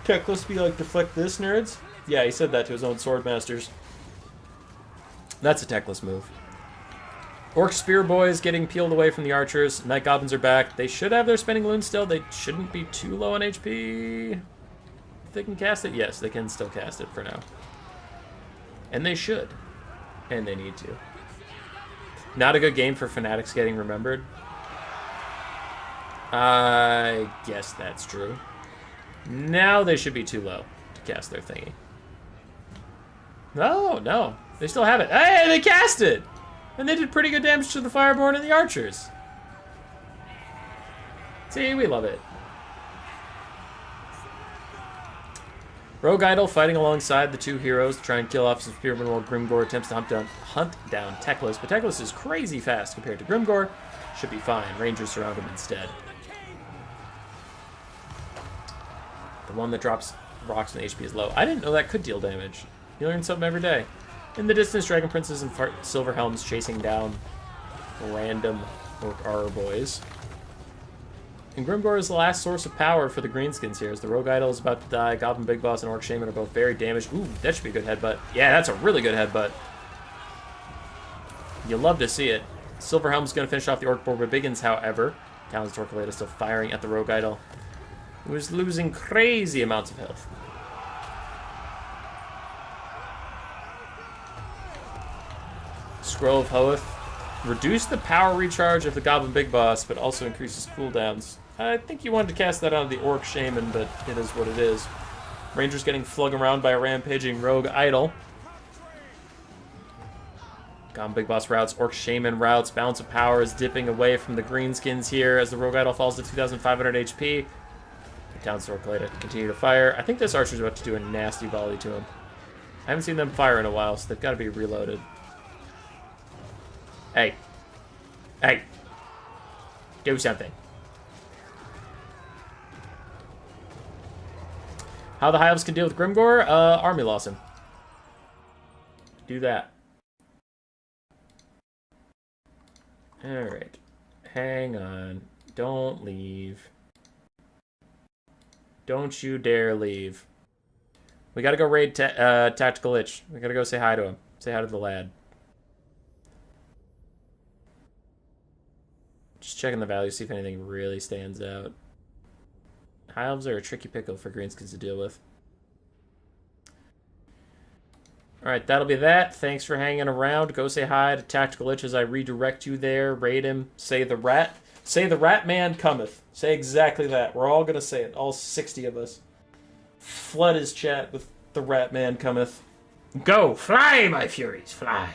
Techless be like, deflect this, nerds? Yeah, he said that to his own Swordmasters. That's a Techless move. Orc Spear Boys getting peeled away from the Archers. Night Goblins are back. They should have their Spinning Loons still. They shouldn't be too low on HP. If they can cast it? Yes, they can still cast it for now. And they should. And they need to. Not a good game for Fanatics getting remembered. I guess that's true. Now they should be too low to cast their thingy. No, no. They still have it. Hey, they cast it! And they did pretty good damage to the Fireborn and the Archers. See, we love it. Rogue Idol fighting alongside the 2 heroes to try and kill off some Spearmen while Grimgore attempts to hunt down Techless. But Techless is crazy fast compared to Grimgore. Should be fine. Rangers surround him instead. The one that drops rocks when HP is low. I didn't know that could deal damage. You learn something every day. In the distance, Dragon Princes and Silver Helms chasing down random Orc boys. And Grimgore is the last source of power for the Greenskins here, as the Rogue Idol is about to die. Goblin Big Boss and Orc Shaman are both very damaged. Ooh, that should be a good headbutt. Yeah, that's a really good headbutt. You love to see it. Silver Helm's going to finish off the Orc Borbiggins, however. Talon's Torquilade is still firing at the Rogue Idol, who is losing crazy amounts of health. Scroll of Hoeth. Reduce the power recharge of the Goblin Big Boss, but also increases cooldowns. I think you wanted to cast that onto the Orc Shaman, but it is what it is. Ranger's getting flung around by a rampaging Rogue Idol. Goblin Big Boss routes, Orc Shaman routes. Balance of power is dipping away from the Greenskins here as the Rogue Idol falls to 2,500 HP. Down Torquilade continue to fire. I think this Archer's about to do a nasty volley to him. I haven't seen them fire in a while, so they've got to be reloaded. Hey. Hey. Do something. How the High Elves can deal with Grimgore? Army loss him. Do that. Alright. Hang on. Don't leave. Don't you dare leave. We gotta go raid Tactical Itch. We gotta go say hi to him. Say hi to the lad. Just checking the value, see if anything really stands out. High Elves are a tricky pickle for Greenskins to deal with. Alright, that'll be that. Thanks for hanging around. Go say hi to Tactical Itch as I redirect you there. Raid him. Say the rat. Say the rat man cometh. Say exactly that. We're all gonna say it. All 60 of us. Flood his chat with the rat man cometh. Go, fly, my furies, fly.